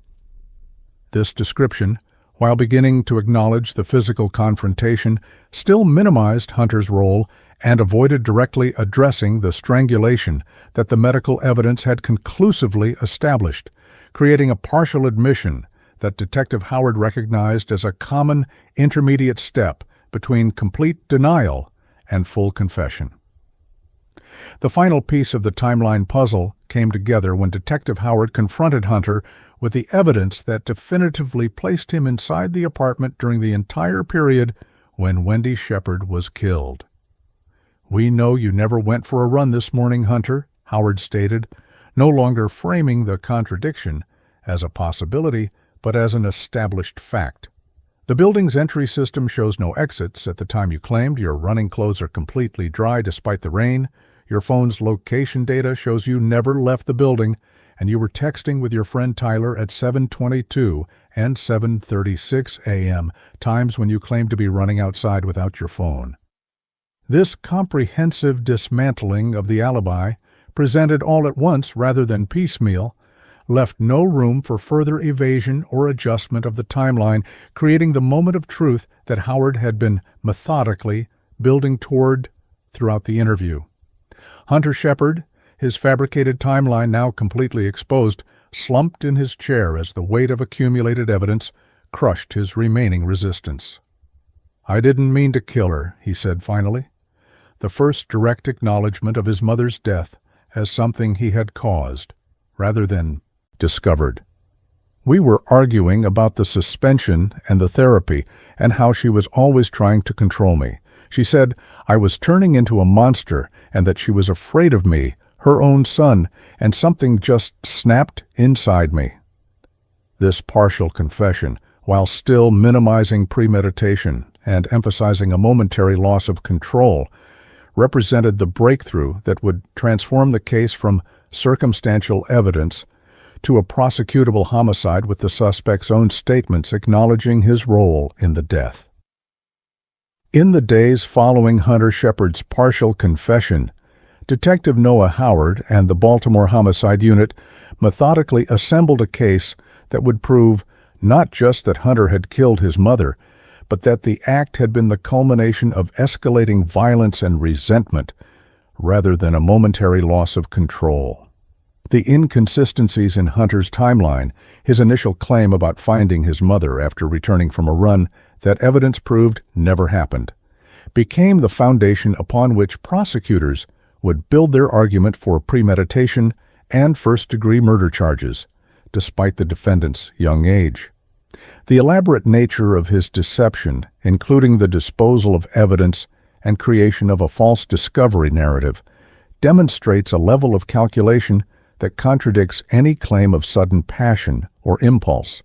This description, while beginning to acknowledge the physical confrontation, still minimized Hunter's role and avoided directly addressing the strangulation that the medical evidence had conclusively established, creating a partial admission that Detective Howard recognized as a common intermediate step between complete denial and full confession. The final piece of the timeline puzzle came together when Detective Howard confronted Hunter with the evidence that definitively placed him inside the apartment during the entire period when Wendy Shepard was killed. "We know you never went for a run this morning, Hunter," Howard stated, no longer framing the contradiction as a possibility, but as an established fact. "The building's entry system shows no exits at the time you claimed. Your running clothes are completely dry despite the rain. Your phone's location data shows you never left the building, and you were texting with your friend Tyler at 7:22 and 7:36 a.m., times when you claimed to be running outside without your phone." This comprehensive dismantling of the alibi, presented all at once rather than piecemeal, left no room for further evasion or adjustment of the timeline, creating the moment of truth that Howard had been methodically building toward throughout the interview. Hunter Shepard, his fabricated timeline now completely exposed, slumped in his chair as the weight of accumulated evidence crushed his remaining resistance. "I didn't mean to kill her," he said finally, the first direct acknowledgement of his mother's death as something he had caused, rather than discovered. "We were arguing about the suspension and the therapy and how she was always trying to control me. She said I was turning into a monster and that she was afraid of me, her own son, and something just snapped inside me." This partial confession, while still minimizing premeditation and emphasizing a momentary loss of control, represented the breakthrough that would transform the case from circumstantial evidence to a prosecutable homicide, with the suspect's own statements acknowledging his role in the death. In the days following Hunter Shepard's partial confession, Detective Noah Howard and the Baltimore Homicide Unit methodically assembled a case that would prove not just that Hunter had killed his mother, but that the act had been the culmination of escalating violence and resentment, rather than a momentary loss of control. The inconsistencies in Hunter's timeline, his initial claim about finding his mother after returning from a run that evidence proved never happened, became the foundation upon which prosecutors would build their argument for premeditation and first-degree murder charges, despite the defendant's young age. The elaborate nature of his deception, including the disposal of evidence and creation of a false discovery narrative, demonstrates a level of calculation that contradicts any claim of sudden passion or impulse,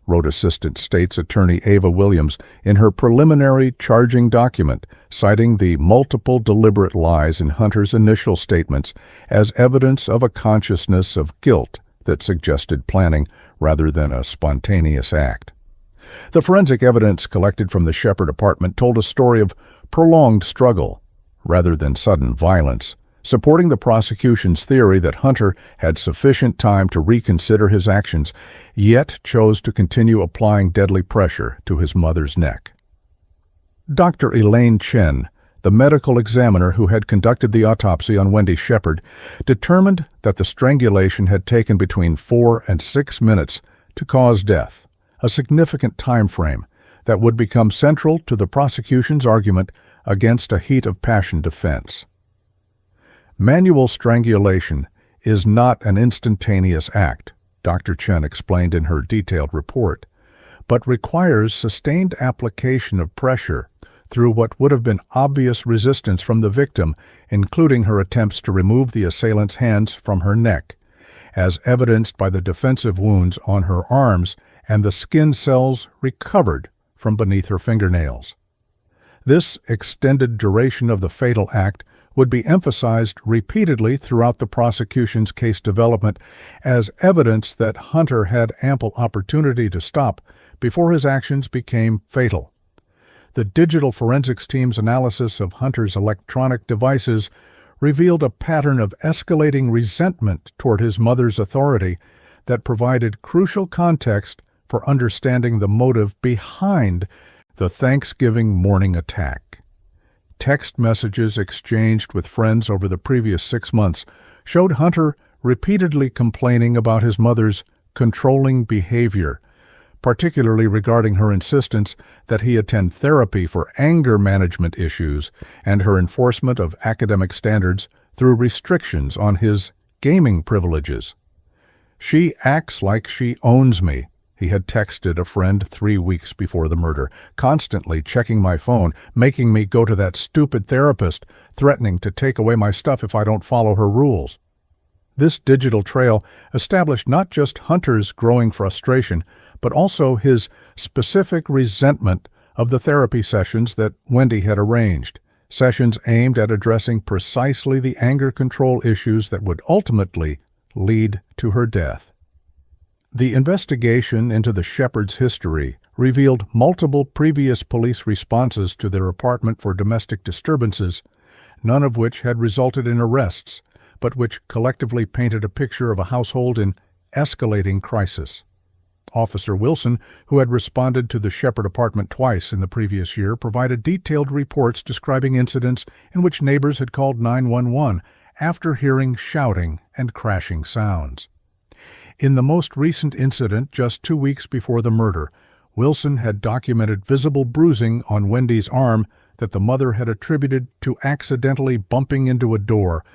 wrote Assistant State's Attorney Ava Williams in her preliminary charging document, citing the multiple deliberate lies in Hunter's initial statements as evidence of a consciousness of guilt that suggested planning rather than a spontaneous act. The forensic evidence collected from the Shepherd apartment told a story of prolonged struggle rather than sudden violence, supporting the prosecution's theory that Hunter had sufficient time to reconsider his actions, yet chose to continue applying deadly pressure to his mother's neck. Dr. Elaine Chen, the medical examiner who had conducted the autopsy on Wendy Shepherd, determined that the strangulation had taken between 4 and 6 minutes to cause death, a significant time frame that would become central to the prosecution's argument against a heat of passion defense. Manual strangulation is not an instantaneous act, Dr. Chen explained in her detailed report, but requires sustained application of pressure through what would have been obvious resistance from the victim, including her attempts to remove the assailant's hands from her neck, as evidenced by the defensive wounds on her arms and the skin cells recovered from beneath her fingernails. This extended duration of the fatal act would be emphasized repeatedly throughout the prosecution's case development as evidence that Hunter had ample opportunity to stop before his actions became fatal. The digital forensics team's analysis of Hunter's electronic devices revealed a pattern of escalating resentment toward his mother's authority that provided crucial context for understanding the motive behind the Thanksgiving morning attack. Text messages exchanged with friends over the previous 6 months showed Hunter repeatedly complaining about his mother's controlling behavior, particularly regarding her insistence that he attend therapy for anger management issues and her enforcement of academic standards through restrictions on his gaming privileges. "She acts like she owns me," he had texted a friend 3 weeks before the murder, "constantly checking my phone, making me go to that stupid therapist, threatening to take away my stuff if I don't follow her rules." This digital trail established not just Hunter's growing frustration, but also his specific resentment of the therapy sessions that Wendy had arranged, sessions aimed at addressing precisely the anger control issues that would ultimately lead to her death. The investigation into the Shepherd's history revealed multiple previous police responses to their apartment for domestic disturbances, none of which had resulted in arrests, but which collectively painted a picture of a household in escalating crisis. Officer Wilson, who had responded to the Shepherd apartment twice in the previous year, provided detailed reports describing incidents in which neighbors had called 911 after hearing shouting and crashing sounds. In the most recent incident, just 2 weeks before the murder, Wilson had documented visible bruising on Wendy's arm that the mother had attributed to accidentally bumping into a door,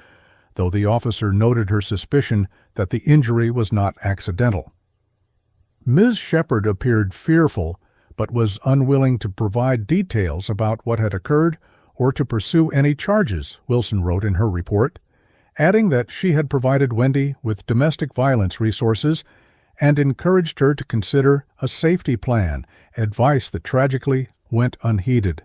though the officer noted her suspicion that the injury was not accidental. Ms. Shepherd appeared fearful, but was unwilling to provide details about what had occurred or to pursue any charges, Wilson wrote in her report, adding that she had provided Wendy with domestic violence resources and encouraged her to consider a safety plan, advice that tragically went unheeded.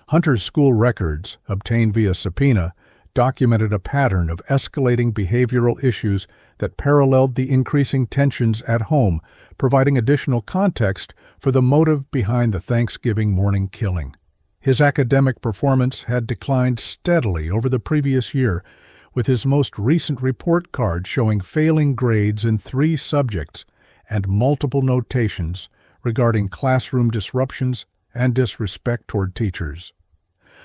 Hunter's school records, obtained via subpoena, documented a pattern of escalating behavioral issues that paralleled the increasing tensions at home, providing additional context for the motive behind the Thanksgiving morning killing. His academic performance had declined steadily over the previous year, with his most recent report card showing failing grades in 3 subjects and multiple notations regarding classroom disruptions and disrespect toward teachers.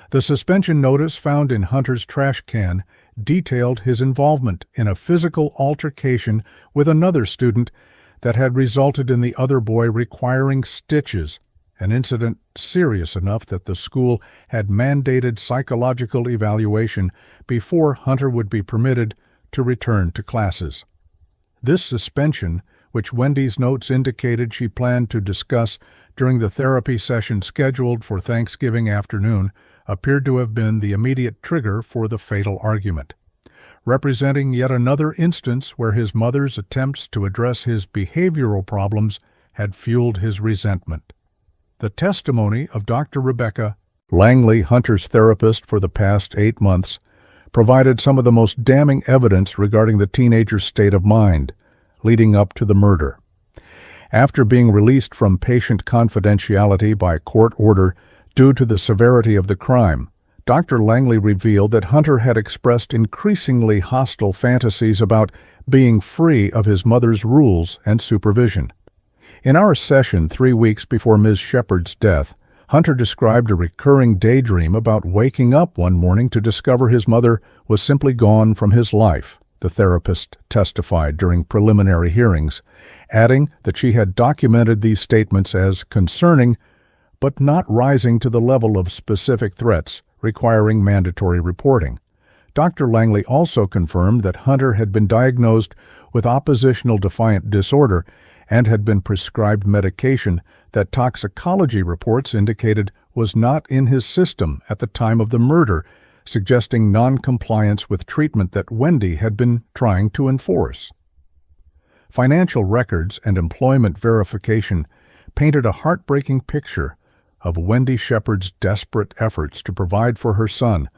The suspension notice found in Hunter's trash can detailed his involvement in a physical altercation with another student that had resulted in the other boy requiring stitches, an incident serious enough that the school had mandated psychological evaluation before Hunter would be permitted to return to classes. This suspension, which Wendy's notes indicated she planned to discuss during the therapy session scheduled for Thanksgiving afternoon, appeared to have been the immediate trigger for the fatal argument, representing yet another instance where his mother's attempts to address his behavioral problems had fueled his resentment. The testimony of Dr. Rebecca Langley, Hunter's therapist for the past 8 months, provided some of the most damning evidence regarding the teenager's state of mind leading up to the murder. After being released from patient confidentiality by court order due to the severity of the crime, Dr. Langley revealed that Hunter had expressed increasingly hostile fantasies about being free of his mother's rules and supervision. In our session 3 weeks before Ms. Shepard's death, Hunter described a recurring daydream about waking up one morning to discover his mother was simply gone from his life, the therapist testified during preliminary hearings, adding that she had documented these statements as concerning, but not rising to the level of specific threats requiring mandatory reporting. Dr. Langley also confirmed that Hunter had been diagnosed with oppositional defiant disorder and had been prescribed medication that toxicology reports indicated was not in his system at the time of the murder, suggesting non-compliance with treatment that Wendy had been trying to enforce. Financial records and employment verification painted a heartbreaking picture of Wendy Shepard's desperate efforts to provide for her son,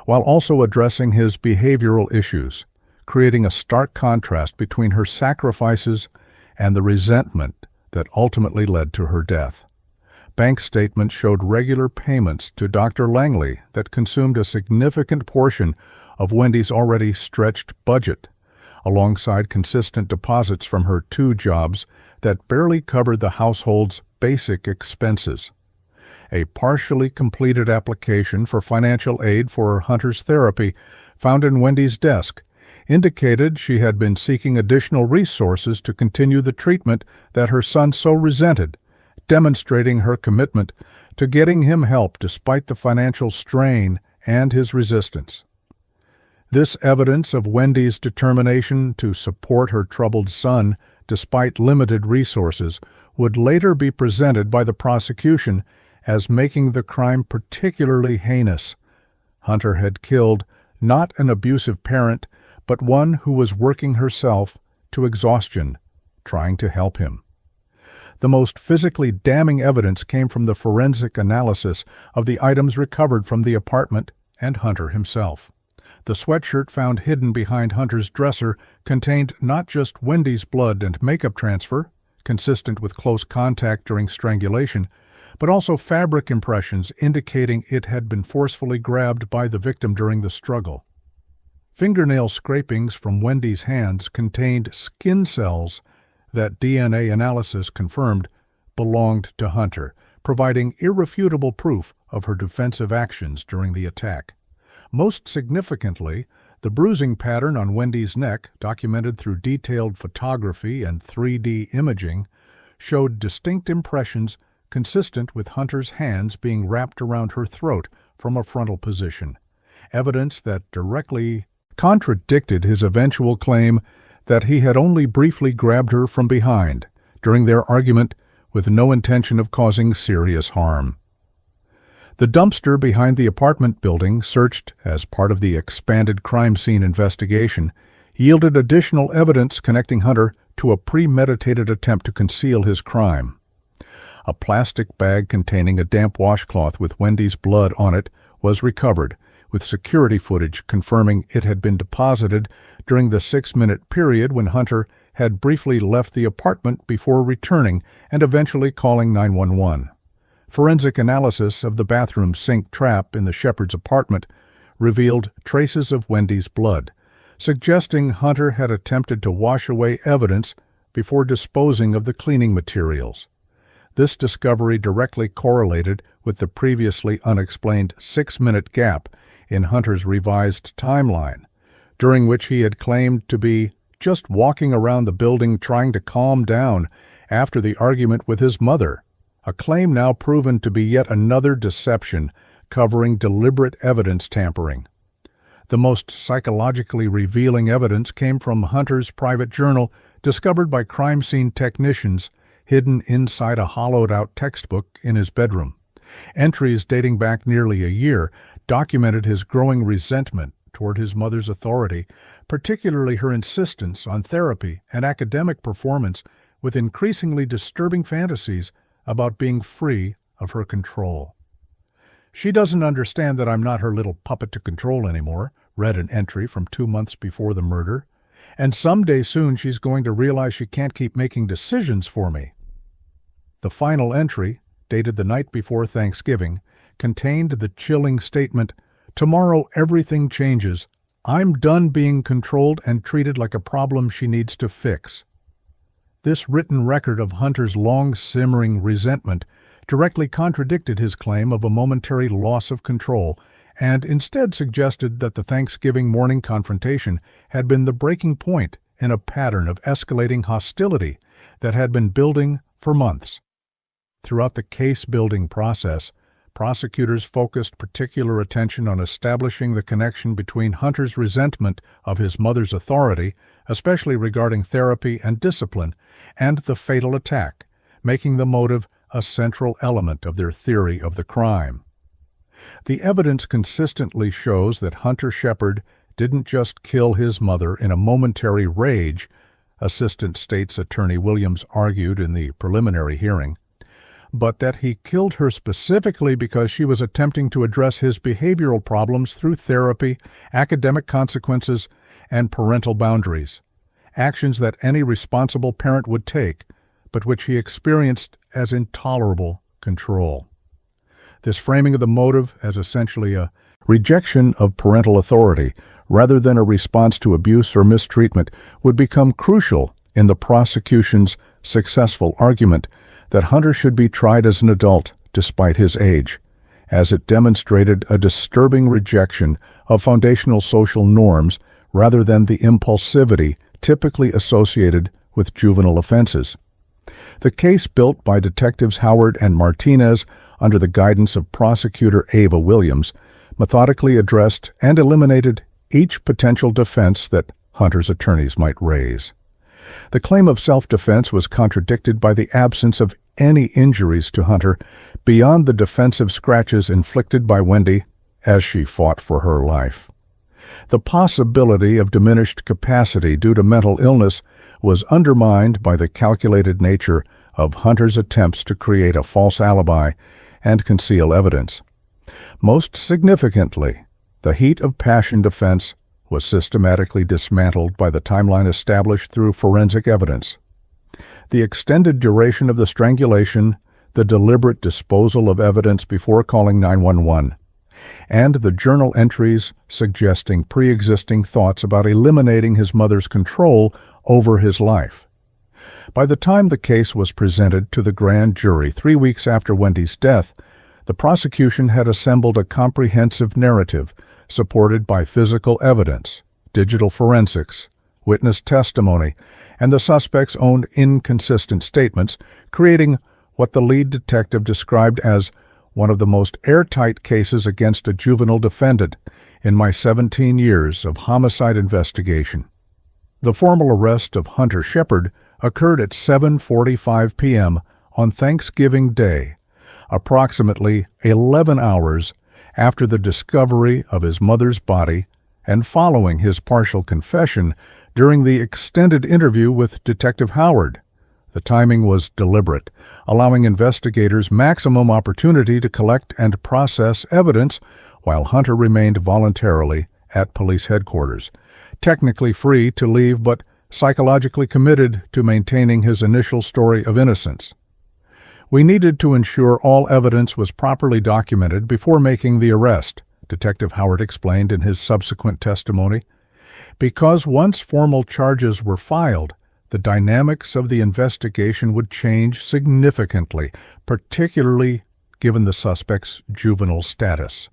while also addressing his behavioral issues, creating a stark contrast between her sacrifices and the resentment that ultimately led to her death. Bank statements showed regular payments to Dr. Langley that consumed a significant portion of Wendy's already stretched budget, alongside consistent deposits from her 2 jobs that barely covered the household's basic expenses. A partially completed application for financial aid for Hunter's therapy found in Wendy's desk indicated she had been seeking additional resources to continue the treatment that her son so resented, demonstrating her commitment to getting him help despite the financial strain and his resistance. This evidence of Wendy's determination to support her troubled son despite limited resources would later be presented by the prosecution as making the crime particularly heinous. Hunter had killed not an abusive parent, but one who was working herself to exhaustion, trying to help him. The most physically damning evidence came from the forensic analysis of the items recovered from the apartment and Hunter himself. The sweatshirt found hidden behind Hunter's dresser contained not just Wendy's blood and makeup transfer, consistent with close contact during strangulation, but also fabric impressions indicating it had been forcefully grabbed by the victim during the struggle. Fingernail scrapings from Wendy's hands contained skin cells that DNA analysis confirmed belonged to Hunter, providing irrefutable proof of her defensive actions during the attack. Most significantly, the bruising pattern on Wendy's neck, documented through detailed photography and 3D imaging, showed distinct impressions consistent with Hunter's hands being wrapped around her throat from a frontal position, evidence that directly contradicted his eventual claim that he had only briefly grabbed her from behind during their argument with no intention of causing serious harm. The dumpster behind the apartment building, searched as part of the expanded crime scene investigation, yielded additional evidence connecting Hunter to a premeditated attempt to conceal his crime. A plastic bag containing a damp washcloth with Wendy's blood on it was recovered, with security footage confirming it had been deposited during the 6-minute period when Hunter had briefly left the apartment before returning and eventually calling 911. Forensic analysis of the bathroom sink trap in the Shepard's apartment revealed traces of Wendy's blood, suggesting Hunter had attempted to wash away evidence before disposing of the cleaning materials. This discovery directly correlated with the previously unexplained 6-minute gap in Hunter's revised timeline, during which he had claimed to be just walking around the building trying to calm down after the argument with his mother, a claim now proven to be yet another deception covering deliberate evidence tampering. The most psychologically revealing evidence came from Hunter's private journal discovered by crime scene technicians hidden inside a hollowed-out textbook in his bedroom. Entries dating back nearly a year documented his growing resentment toward his mother's authority, particularly her insistence on therapy and academic performance with increasingly disturbing fantasies about being free of her control. "She doesn't understand that I'm not her little puppet to control anymore," read an entry from 2 months before the murder. "And someday soon she's going to realize she can't keep making decisions for me." The final entry, dated the night before Thanksgiving, contained the chilling statement, "Tomorrow everything changes. I'm done being controlled and treated like a problem she needs to fix." This written record of Hunter's long-simmering resentment directly contradicted his claim of a momentary loss of control, and instead suggested that the Thanksgiving morning confrontation had been the breaking point in a pattern of escalating hostility that had been building for months. Throughout the case-building process, prosecutors focused particular attention on establishing the connection between Hunter's resentment of his mother's authority, especially regarding therapy and discipline, and the fatal attack, making the motive a central element of their theory of the crime. The evidence consistently shows that Hunter Shepard didn't just kill his mother in a momentary rage, Assistant State's Attorney Williams argued in the preliminary hearing, but that he killed her specifically because she was attempting to address his behavioral problems through therapy, academic consequences, and parental boundaries, actions that any responsible parent would take, but which he experienced as intolerable control. This framing of the motive as essentially a rejection of parental authority rather than a response to abuse or mistreatment would become crucial in the prosecution's successful argument that Hunter should be tried as an adult despite his age, as it demonstrated a disturbing rejection of foundational social norms rather than the impulsivity typically associated with juvenile offenses. The case built by Detectives Howard and Martinez under the guidance of Prosecutor Ava Williams methodically addressed and eliminated each potential defense that Hunter's attorneys might raise. The claim of self-defense was contradicted by the absence of any injuries to Hunter beyond the defensive scratches inflicted by Wendy as she fought for her life. The possibility of diminished capacity due to mental illness was undermined by the calculated nature of Hunter's attempts to create a false alibi and conceal evidence. Most significantly, the heat of passion defense was systematically dismantled by the timeline established through forensic evidence. The extended duration of the strangulation, the deliberate disposal of evidence before calling 911, and the journal entries suggesting pre-existing thoughts about eliminating his mother's control over his life. By the time the case was presented to the grand jury 3 weeks after Wendy's death, the prosecution had assembled a comprehensive narrative supported by physical evidence, digital forensics, witness testimony, and the suspect's own inconsistent statements, creating what the lead detective described as one of the most airtight cases against a juvenile defendant in my 17 years of homicide investigation. The formal arrest of Hunter Shepard occurred at 7:45 p.m. on Thanksgiving Day, approximately 11 hours after the discovery of his mother's body and following his partial confession during the extended interview with Detective Howard. The timing was deliberate, allowing investigators maximum opportunity to collect and process evidence while Hunter remained voluntarily at police headquarters, technically free to leave but psychologically committed to maintaining his initial story of innocence. "We needed to ensure all evidence was properly documented before making the arrest," Detective Howard explained in his subsequent testimony, "because once formal charges were filed, the dynamics of the investigation would change significantly, particularly given the suspect's juvenile status."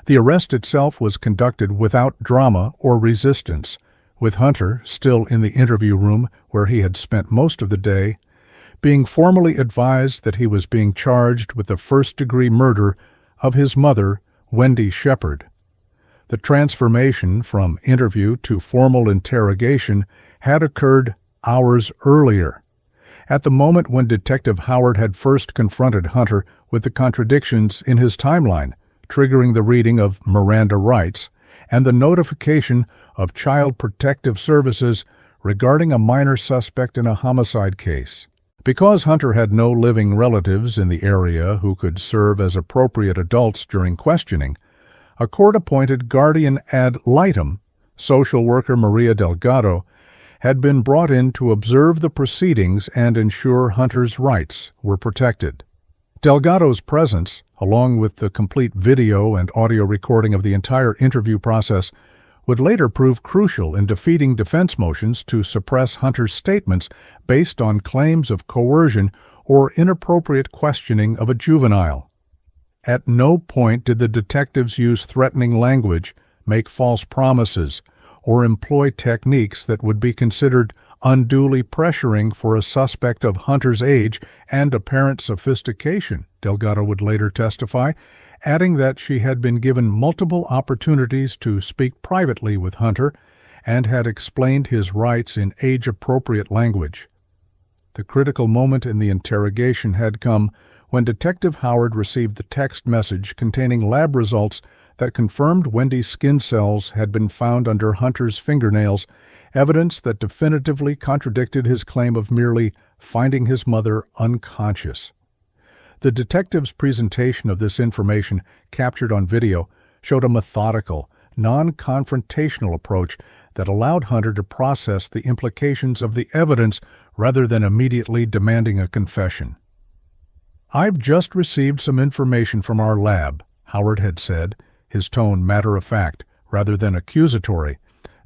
The arrest itself was conducted without drama or resistance, with Hunter, still in the interview room where he had spent most of the day, being formally advised that he was being charged with the first-degree murder of his mother, Wendy Shepard. The transformation from interview to formal interrogation had occurred hours earlier, at the moment when Detective Howard had first confronted Hunter with the contradictions in his timeline, triggering the reading of Miranda rights and the notification of Child Protective Services regarding a minor suspect in a homicide case. Because Hunter had no living relatives in the area who could serve as appropriate adults during questioning, a court-appointed guardian ad litem, social worker Maria Delgado, had been brought in to observe the proceedings and ensure Hunter's rights were protected. Delgado's presence, along with the complete video and audio recording of the entire interview process, would later prove crucial in defeating defense motions to suppress Hunter's statements based on claims of coercion or inappropriate questioning of a juvenile. At no point did the detectives use threatening language, make false promises, or employ techniques that would be considered unduly pressuring for a suspect of Hunter's age and apparent sophistication, Delgado would later testify, adding that she had been given multiple opportunities to speak privately with Hunter and had explained his rights in age-appropriate language. The critical moment in the interrogation had come when Detective Howard received the text message containing lab results that confirmed Wendy's skin cells had been found under Hunter's fingernails, evidence that definitively contradicted his claim of merely finding his mother unconscious. The detective's presentation of this information, captured on video, showed a methodical, non-confrontational approach that allowed Hunter to process the implications of the evidence rather than immediately demanding a confession. "I've just received some information from our lab," Howard had said, his tone matter-of-fact rather than accusatory,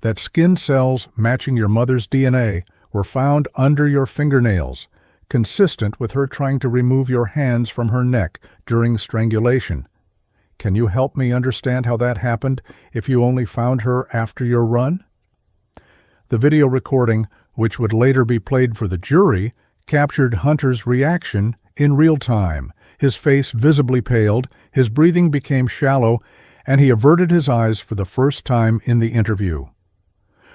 "that skin cells matching your mother's DNA were found under your fingernails, consistent with her trying to remove your hands from her neck during strangulation. Can you help me understand how that happened if you only found her after your run?" The video recording, which would later be played for the jury, captured Hunter's reaction in real time. His face visibly paled, his breathing became shallow, and he averted his eyes for the first time in the interview.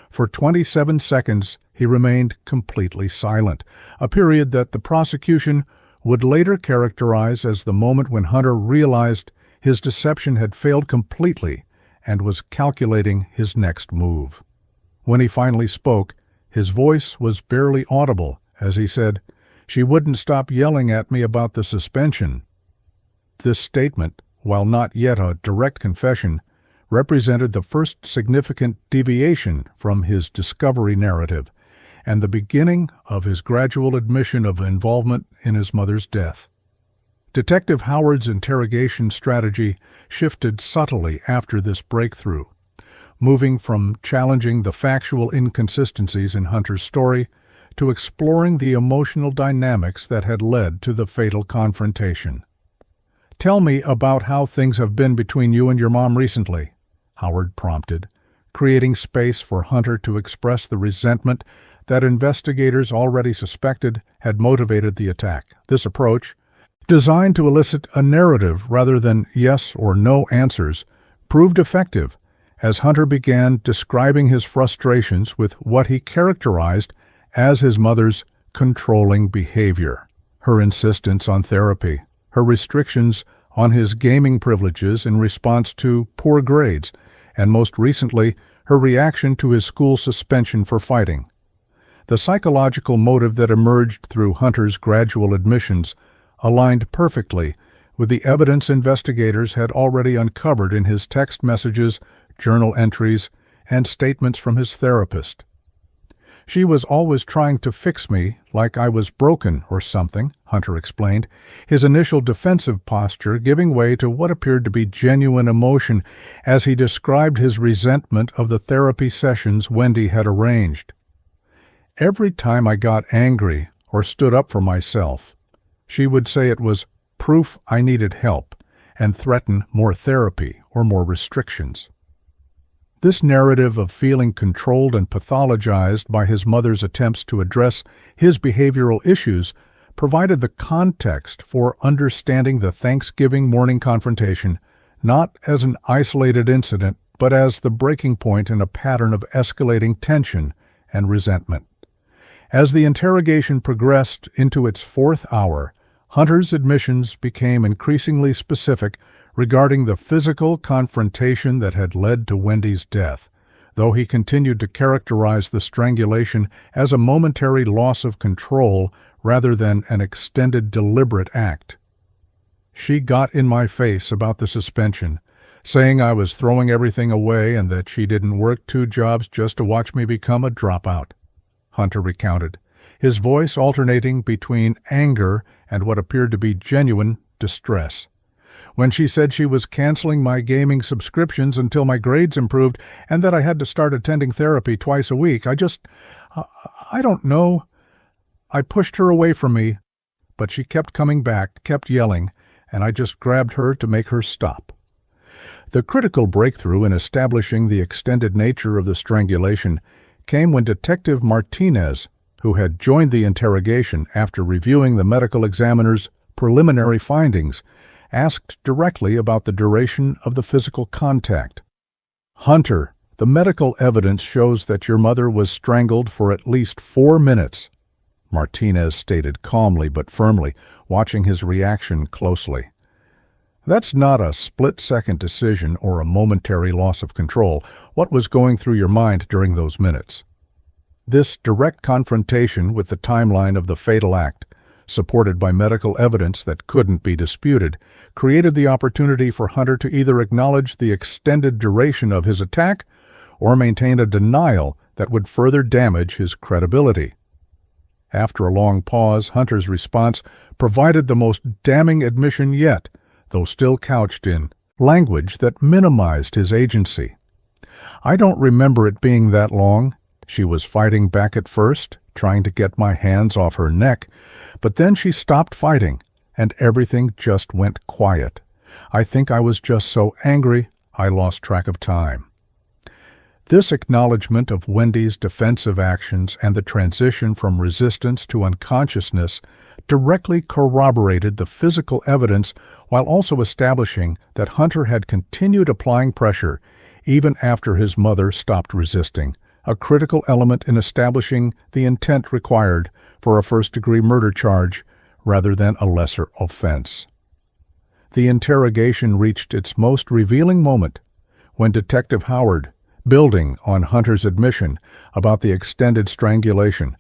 For 27 seconds, he remained completely silent, a period that the prosecution would later characterize as the moment when Hunter realized his deception had failed completely and was calculating his next move. When he finally spoke, his voice was barely audible as he said, "She wouldn't stop yelling at me about the suspension." This statement, while not yet a direct confession, represented the first significant deviation from his discovery narrative and the beginning of his gradual admission of involvement in his mother's death. Detective Howard's interrogation strategy shifted subtly after this breakthrough, moving from challenging the factual inconsistencies in Hunter's story to exploring the emotional dynamics that had led to the fatal confrontation. "Tell me about how things have been between you and your mom recently," Howard prompted, creating space for Hunter to express the resentment that investigators already suspected had motivated the attack. This approach, designed to elicit a narrative rather than yes or no answers, proved effective as Hunter began describing his frustrations with what he characterized as his mother's controlling behavior, her insistence on therapy, her restrictions on his gaming privileges in response to poor grades, and most recently, her reaction to his school suspension for fighting. The psychological motive that emerged through Hunter's gradual admissions aligned perfectly with the evidence investigators had already uncovered in his text messages, journal entries, and statements from his therapist. "She was always trying to fix me like I was broken or something," Hunter explained, his initial defensive posture giving way to what appeared to be genuine emotion as he described his resentment of the therapy sessions Wendy had arranged. "Every time I got angry or stood up for myself, she would say it was proof I needed help and threaten more therapy or more restrictions." This narrative of feeling controlled and pathologized by his mother's attempts to address his behavioral issues provided the context for understanding the Thanksgiving morning confrontation not as an isolated incident, but as the breaking point in a pattern of escalating tension and resentment. As the interrogation progressed into its fourth hour, Hunter's admissions became increasingly specific regarding the physical confrontation that had led to Wendy's death, though he continued to characterize the strangulation as a momentary loss of control rather than an extended deliberate act. She got in my face about the suspension, saying I was throwing everything away and that she didn't work 2 jobs just to watch me become a dropout, Hunter recounted, his voice alternating between anger and what appeared to be genuine distress. When she said she was canceling my gaming subscriptions until my grades improved and that I had to start attending therapy twice a week, I don't know. I pushed her away from me, but she kept coming back, kept yelling, and I just grabbed her to make her stop. The critical breakthrough in establishing the extended nature of the strangulation came when Detective Martinez, who had joined the interrogation after reviewing the medical examiner's preliminary findings, asked directly about the duration of the physical contact. "Hunter, the medical evidence shows that your mother was strangled for at least 4 minutes," Martinez stated calmly but firmly, watching his reaction closely. "That's not a split-second decision or a momentary loss of control. What was going through your mind during those minutes?" This direct confrontation with the timeline of the fatal act, supported by medical evidence that couldn't be disputed, created the opportunity for Hunter to either acknowledge the extended duration of his attack or maintain a denial that would further damage his credibility. After a long pause, Hunter's response provided the most damning admission yet, though still couched in language that minimized his agency. "I don't remember it being that long. She was fighting back at first, trying to get my hands off her neck, but then she stopped fighting, and everything just went quiet. I think I was just so angry I lost track of time." This acknowledgement of Wendy's defensive actions and the transition from resistance to unconsciousness directly corroborated the physical evidence while also establishing that Hunter had continued applying pressure even after his mother stopped resisting, a critical element in establishing the intent required for a first-degree murder charge rather than a lesser offense. The interrogation reached its most revealing moment when Detective Howard, building on Hunter's admission about the extended strangulation,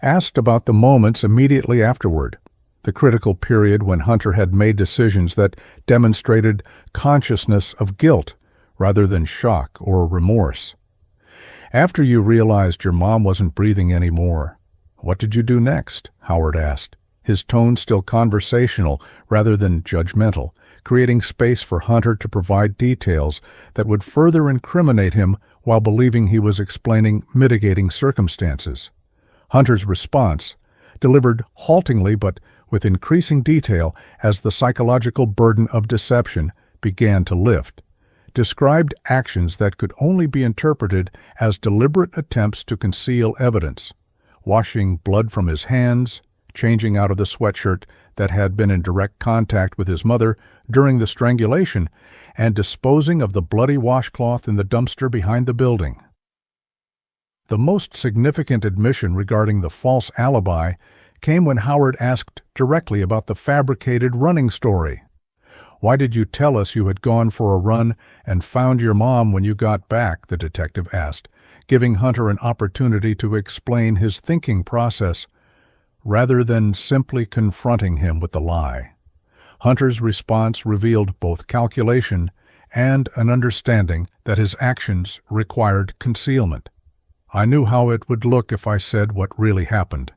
asked about the moments immediately afterward, the critical period when Hunter had made decisions that demonstrated consciousness of guilt rather than shock or remorse. "After you realized your mom wasn't breathing anymore, what did you do next?" Howard asked, his tone still conversational rather than judgmental, creating space for Hunter to provide details that would further incriminate him while believing he was explaining mitigating circumstances. Hunter's response, delivered haltingly but with increasing detail as the psychological burden of deception began to lift, described actions that could only be interpreted as deliberate attempts to conceal evidence, washing blood from his hands, changing out of the sweatshirt that had been in direct contact with his mother during the strangulation, and disposing of the bloody washcloth in the dumpster behind the building. The most significant admission regarding the false alibi came when Howard asked directly about the fabricated running story. "Why did you tell us you had gone for a run and found your mom when you got back?" the detective asked, giving Hunter an opportunity to explain his thinking process rather than simply confronting him with the lie. Hunter's response revealed both calculation and an understanding that his actions required concealment. "I knew how it would look if I said what really happened.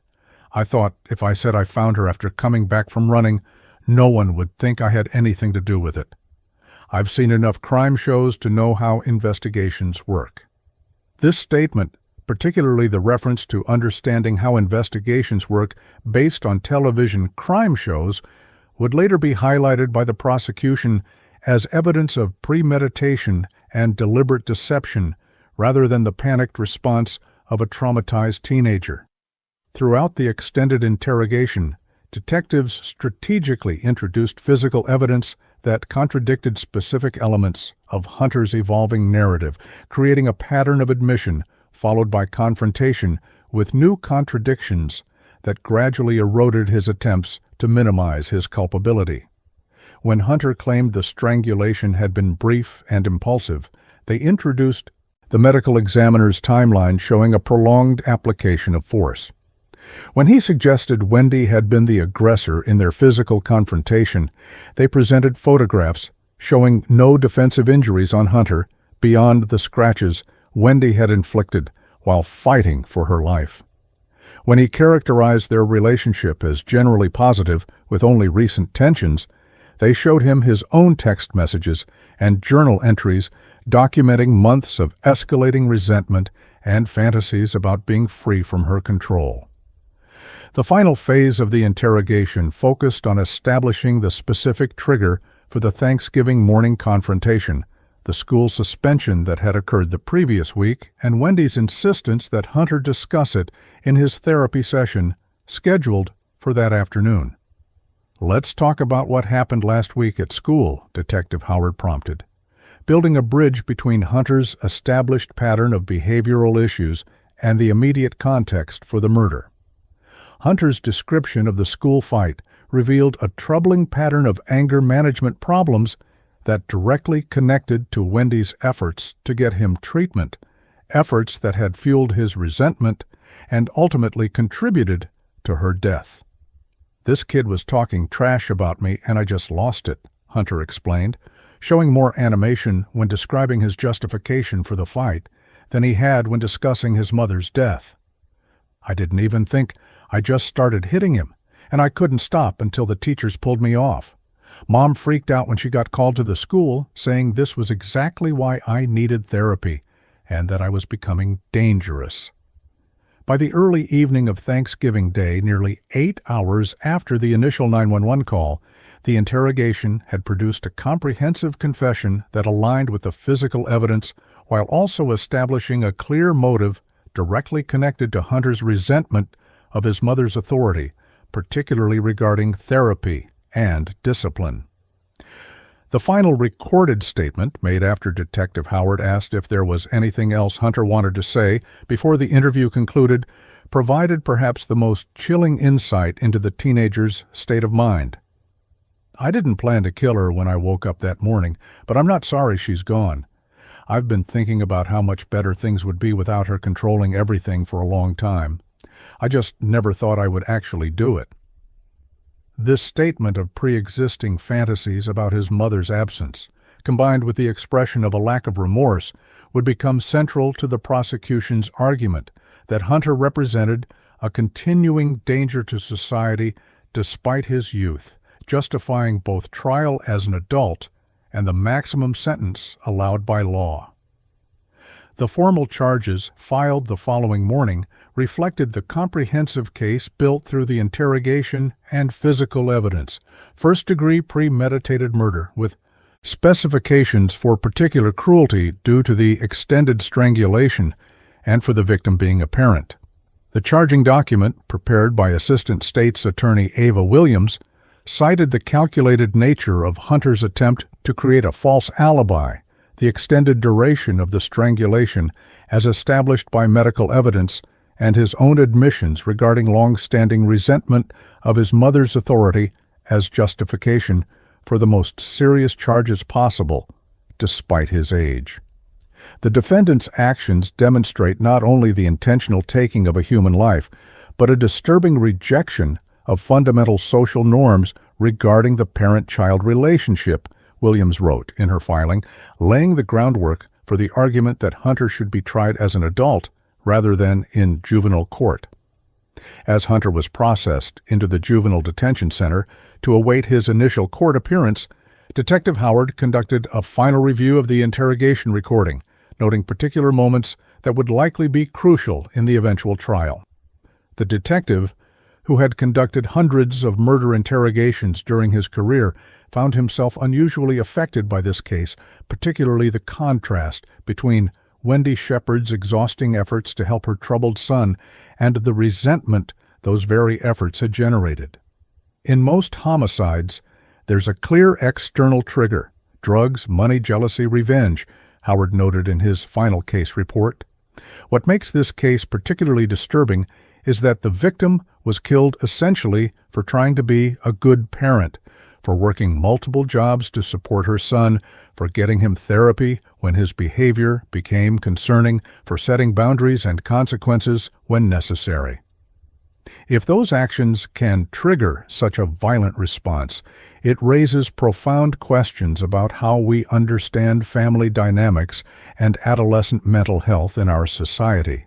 I thought if I said I found her after coming back from running, no one would think I had anything to do with it. I've seen enough crime shows to know how investigations work." This statement, particularly the reference to understanding how investigations work based on television crime shows, would later be highlighted by the prosecution as evidence of premeditation and deliberate deception rather than the panicked response of a traumatized teenager. Throughout the extended interrogation, detectives strategically introduced physical evidence that contradicted specific elements of Hunter's evolving narrative, creating a pattern of admission followed by confrontation with new contradictions that gradually eroded his attempts to minimize his culpability. When Hunter claimed the strangulation had been brief and impulsive, they introduced the medical examiner's timeline showing a prolonged application of force. When he suggested Wendy had been the aggressor in their physical confrontation, they presented photographs showing no defensive injuries on Hunter beyond the scratches Wendy had inflicted while fighting for her life. When he characterized their relationship as generally positive with only recent tensions, they showed him his own text messages and journal entries documenting months of escalating resentment and fantasies about being free from her control. The final phase of the interrogation focused on establishing the specific trigger for the Thanksgiving morning confrontation, the school suspension that had occurred the previous week, and Wendy's insistence that Hunter discuss it in his therapy session scheduled for that afternoon. "Let's talk about what happened last week at school," Detective Howard prompted, building a bridge between Hunter's established pattern of behavioral issues and the immediate context for the murder. Hunter's description of the school fight revealed a troubling pattern of anger management problems that directly connected to Wendy's efforts to get him treatment, efforts that had fueled his resentment and ultimately contributed to her death. "This kid was talking trash about me and I just lost it," Hunter explained, showing more animation when describing his justification for the fight than he had when discussing his mother's death. "I didn't even think. I just started hitting him, and I couldn't stop until the teachers pulled me off. Mom freaked out when she got called to the school, saying this was exactly why I needed therapy, and that I was becoming dangerous." By the early evening of Thanksgiving Day, nearly 8 hours after the initial 911 call, the interrogation had produced a comprehensive confession that aligned with the physical evidence while also establishing a clear motive directly connected to Hunter's resentment of his mother's authority, particularly regarding therapy and discipline. The final recorded statement, made after Detective Howard asked if there was anything else Hunter wanted to say before the interview concluded, provided perhaps the most chilling insight into the teenager's state of mind. "I didn't plan to kill her when I woke up that morning, but I'm not sorry she's gone. I've been thinking about how much better things would be without her controlling everything for a long time. I just never thought I would actually do it." This statement of pre-existing fantasies about his mother's absence, combined with the expression of a lack of remorse, would become central to the prosecution's argument that Hunter represented a continuing danger to society despite his youth, justifying both trial as an adult and the maximum sentence allowed by law. The formal charges filed the following morning reflected the comprehensive case built through the interrogation and physical evidence, first-degree premeditated murder with specifications for particular cruelty due to the extended strangulation and for the victim being a parent. The charging document, prepared by Assistant State's Attorney Ava Williams, cited the calculated nature of Hunter's attempt to create a false alibi, the extended duration of the strangulation as established by medical evidence, and his own admissions regarding long-standing resentment of his mother's authority as justification for the most serious charges possible, despite his age. The defendant's actions demonstrate not only the intentional taking of a human life, but a disturbing rejection of fundamental social norms regarding the parent-child relationship, Williams wrote in her filing, laying the groundwork for the argument that Hunter should be tried as an adult rather than in juvenile court. As Hunter was processed into the Juvenile Detention Center to await his initial court appearance, Detective Howard conducted a final review of the interrogation recording, noting particular moments that would likely be crucial in the eventual trial. The detective, who had conducted hundreds of murder interrogations during his career, found himself unusually affected by this case, particularly the contrast between Wendy Shepard's exhausting efforts to help her troubled son and the resentment those very efforts had generated. In most homicides, there's a clear external trigger: drugs, money, jealousy, revenge, Howard noted in his final case report. What makes this case particularly disturbing is that the victim was killed essentially for trying to be a good parent, for working multiple jobs to support her son, for getting him therapy when his behavior became concerning, for setting boundaries and consequences when necessary. If those actions can trigger such a violent response, it raises profound questions about how we understand family dynamics and adolescent mental health in our society.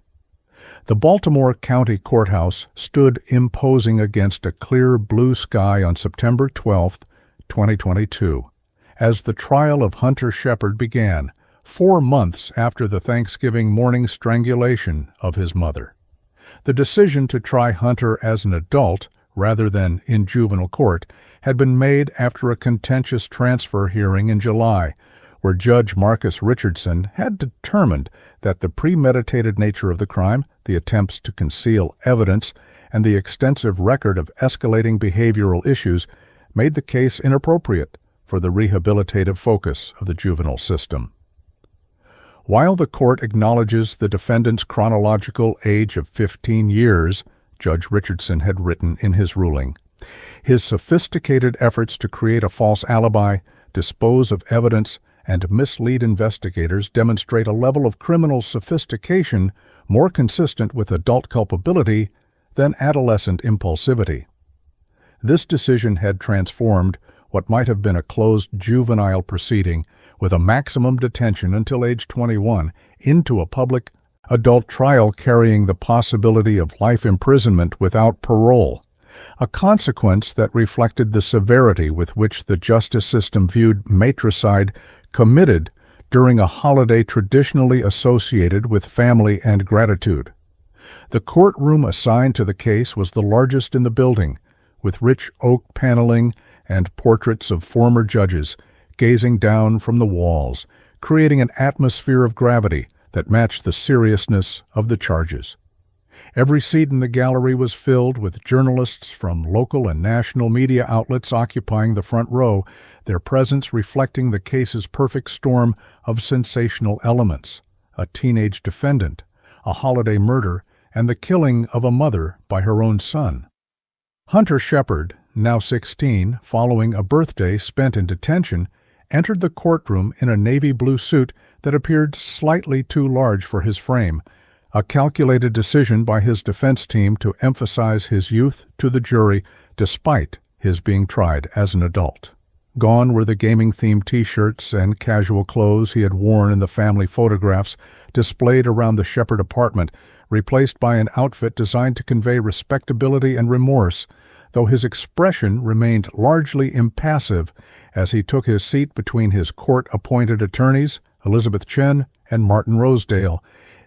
The Baltimore County Courthouse stood imposing against a clear blue sky on September 12, 2022, as the trial of Hunter Shepard began, 4 months after the Thanksgiving morning strangulation of his mother. The decision to try Hunter as an adult rather than in juvenile court had been made after a contentious transfer hearing in July, where Judge Marcus Richardson had determined that the premeditated nature of the crime, the attempts to conceal evidence, and the extensive record of escalating behavioral issues made the case inappropriate for the rehabilitative focus of the juvenile system. While the court acknowledges the defendant's chronological age of 15 years, Judge Richardson had written in his ruling, his sophisticated efforts to create a false alibi, dispose of evidence, and mislead investigators demonstrate a level of criminal sophistication more consistent with adult culpability than adolescent impulsivity. This decision had transformed what might have been a closed juvenile proceeding with a maximum detention until age 21 into a public adult trial carrying the possibility of life imprisonment without parole, a consequence that reflected the severity with which the justice system viewed matricide committed during a holiday traditionally associated with family and gratitude. The courtroom assigned to the case was the largest in the building, with rich oak paneling and portraits of former judges gazing down from the walls, creating an atmosphere of gravity that matched the seriousness of the charges. Every seat in the gallery was filled with journalists from local and national media outlets occupying the front row, their presence reflecting the case's perfect storm of sensational elements: a teenage defendant, a holiday murder, and the killing of a mother by her own son. Hunter Shepard, now 16, following a birthday spent in detention, entered the courtroom in a navy blue suit that appeared slightly too large for his frame, a calculated decision by his defense team to emphasize his youth to the jury despite his being tried as an adult. Gone were the gaming-themed T-shirts and casual clothes he had worn in the family photographs displayed around the Shepard apartment, replaced by an outfit designed to convey respectability and remorse, though his expression remained largely impassive as he took his seat between his court-appointed attorneys, Elizabeth Chen and Martin Rosedale,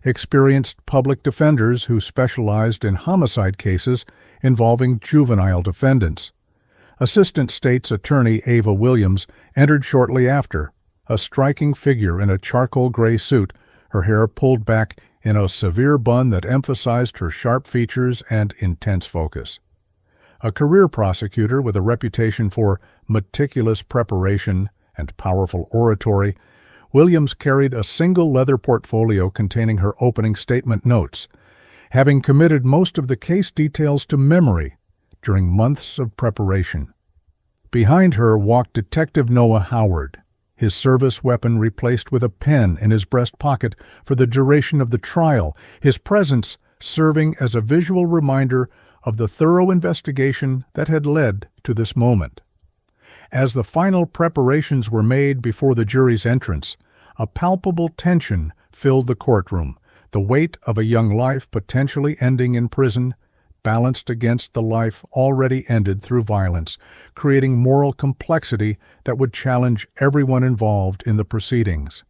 experienced public defenders who specialized in homicide cases involving juvenile defendants. Assistant State's Attorney Ava Williams entered shortly after, a striking figure in a charcoal gray suit, her hair pulled back in a severe bun that emphasized her sharp features and intense focus. A career prosecutor with a reputation for meticulous preparation and powerful oratory, Williams carried a single leather portfolio containing her opening statement notes, having committed most of the case details to memory during months of preparation. Behind her walked Detective Noah Howard, his service weapon replaced with a pen in his breast pocket for the duration of the trial, his presence serving as a visual reminder of the thorough investigation that had led to this moment. As the final preparations were made before the jury's entrance, a palpable tension filled the courtroom, the weight of a young life potentially ending in prison, balanced against the life already ended through violence, creating moral complexity that would challenge everyone involved in the proceedings.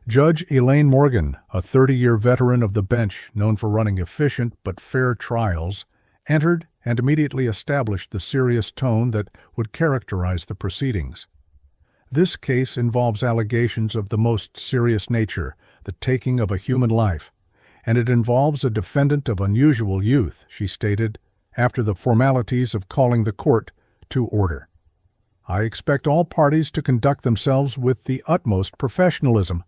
Judge Elaine Morgan, a 30-year veteran of the bench known for running efficient but fair trials, entered and immediately established the serious tone that would characterize the proceedings. This case involves allegations of the most serious nature, the taking of a human life, and it involves a defendant of unusual youth, she stated, after the formalities of calling the court to order. I expect all parties to conduct themselves with the utmost professionalism,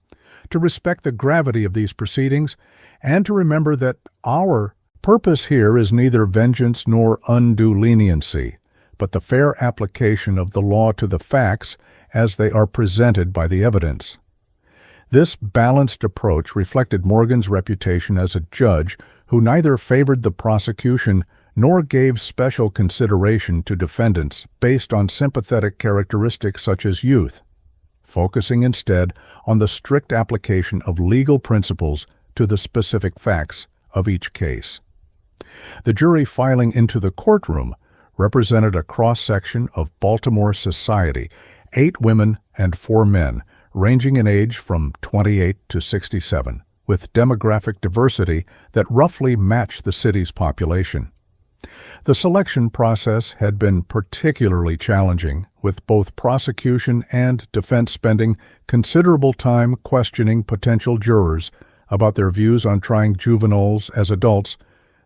to respect the gravity of these proceedings, and to remember that our purpose here is neither vengeance nor undue leniency, but the fair application of the law to the facts as they are presented by the evidence. This balanced approach reflected Morgan's reputation as a judge who neither favored the prosecution nor gave special consideration to defendants based on sympathetic characteristics such as youth, focusing instead on the strict application of legal principles to the specific facts of each case. The jury filing into the courtroom represented a cross-section of Baltimore society, 8 women and 4 men, ranging in age from 28 to 67, with demographic diversity that roughly matched the city's population. The selection process had been particularly challenging, with both prosecution and defense spending considerable time questioning potential jurors about their views on trying juveniles as adults,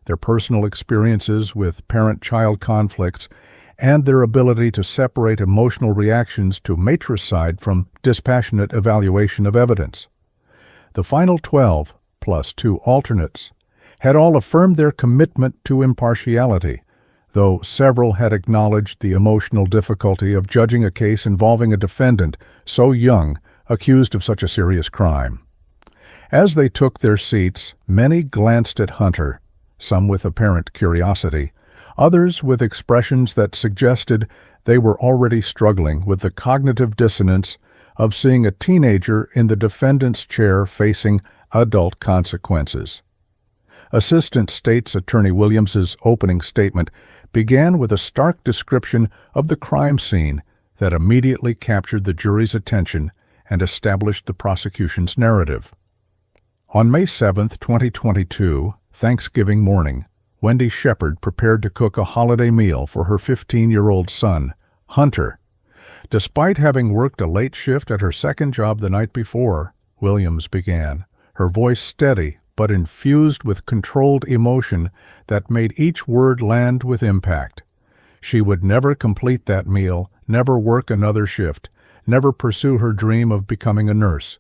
their personal experiences with parent-child conflicts, and their ability to separate emotional reactions to matricide from dispassionate evaluation of evidence. The final 12, plus 2 alternates, had all affirmed their commitment to impartiality, though several had acknowledged the emotional difficulty of judging a case involving a defendant so young accused of such a serious crime. As they took their seats, many glanced at Hunter, some with apparent curiosity, others with expressions that suggested they were already struggling with the cognitive dissonance of seeing a teenager in the defendant's chair facing adult consequences. Assistant State's Attorney Williams's opening statement began with a stark description of the crime scene that immediately captured the jury's attention and established the prosecution's narrative. On May 7, 2022, Thanksgiving morning, Wendy Shepard prepared to cook a holiday meal for her 15-year-old son, Hunter. Despite having worked a late shift at her second job the night before, Williams began, her voice steady but infused with controlled emotion that made each word land with impact. She would never complete that meal, never work another shift, never pursue her dream of becoming a nurse.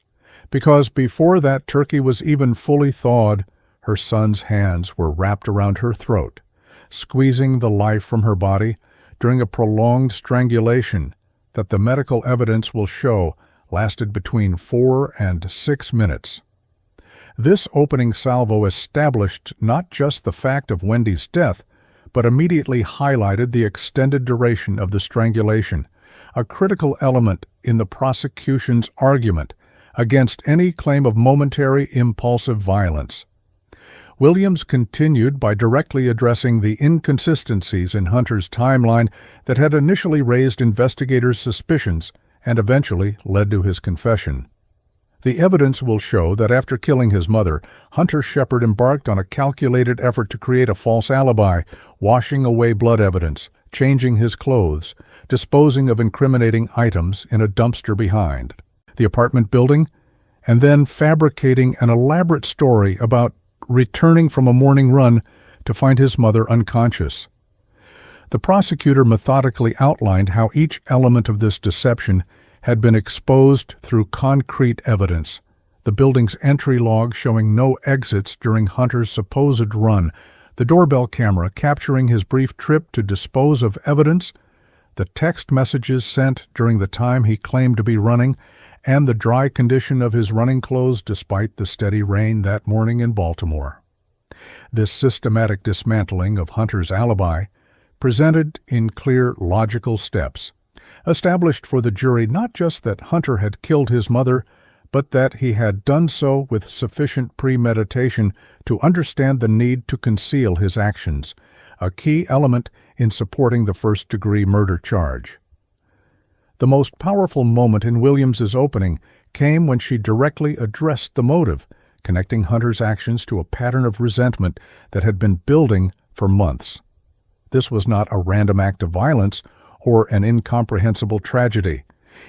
Because before that turkey was even fully thawed, her son's hands were wrapped around her throat, squeezing the life from her body during a prolonged strangulation that the medical evidence will show lasted between 4 and 6 minutes. This opening salvo established not just the fact of Wendy's death, but immediately highlighted the extended duration of the strangulation, a critical element in the prosecution's argument against any claim of momentary impulsive violence. Williams continued by directly addressing the inconsistencies in Hunter's timeline that had initially raised investigators' suspicions and eventually led to his confession. The evidence will show that after killing his mother, Hunter Shepard embarked on a calculated effort to create a false alibi, washing away blood evidence, changing his clothes, disposing of incriminating items in a dumpster behind the apartment building, and then fabricating an elaborate story about returning from a morning run to find his mother unconscious. The prosecutor methodically outlined how each element of this deception had been exposed through concrete evidence: the building's entry log showing no exits during Hunter's supposed run, the doorbell camera capturing his brief trip to dispose of evidence, the text messages sent during the time he claimed to be running, and the dry condition of his running clothes despite the steady rain that morning in Baltimore. This systematic dismantling of Hunter's alibi, presented in clear, logical steps, established for the jury not just that Hunter had killed his mother, but that he had done so with sufficient premeditation to understand the need to conceal his actions, a key element in supporting the first-degree murder charge. The most powerful moment in Williams's opening came when she directly addressed the motive, connecting Hunter's actions to a pattern of resentment that had been building for months. This was not a random act of violence or an incomprehensible tragedy.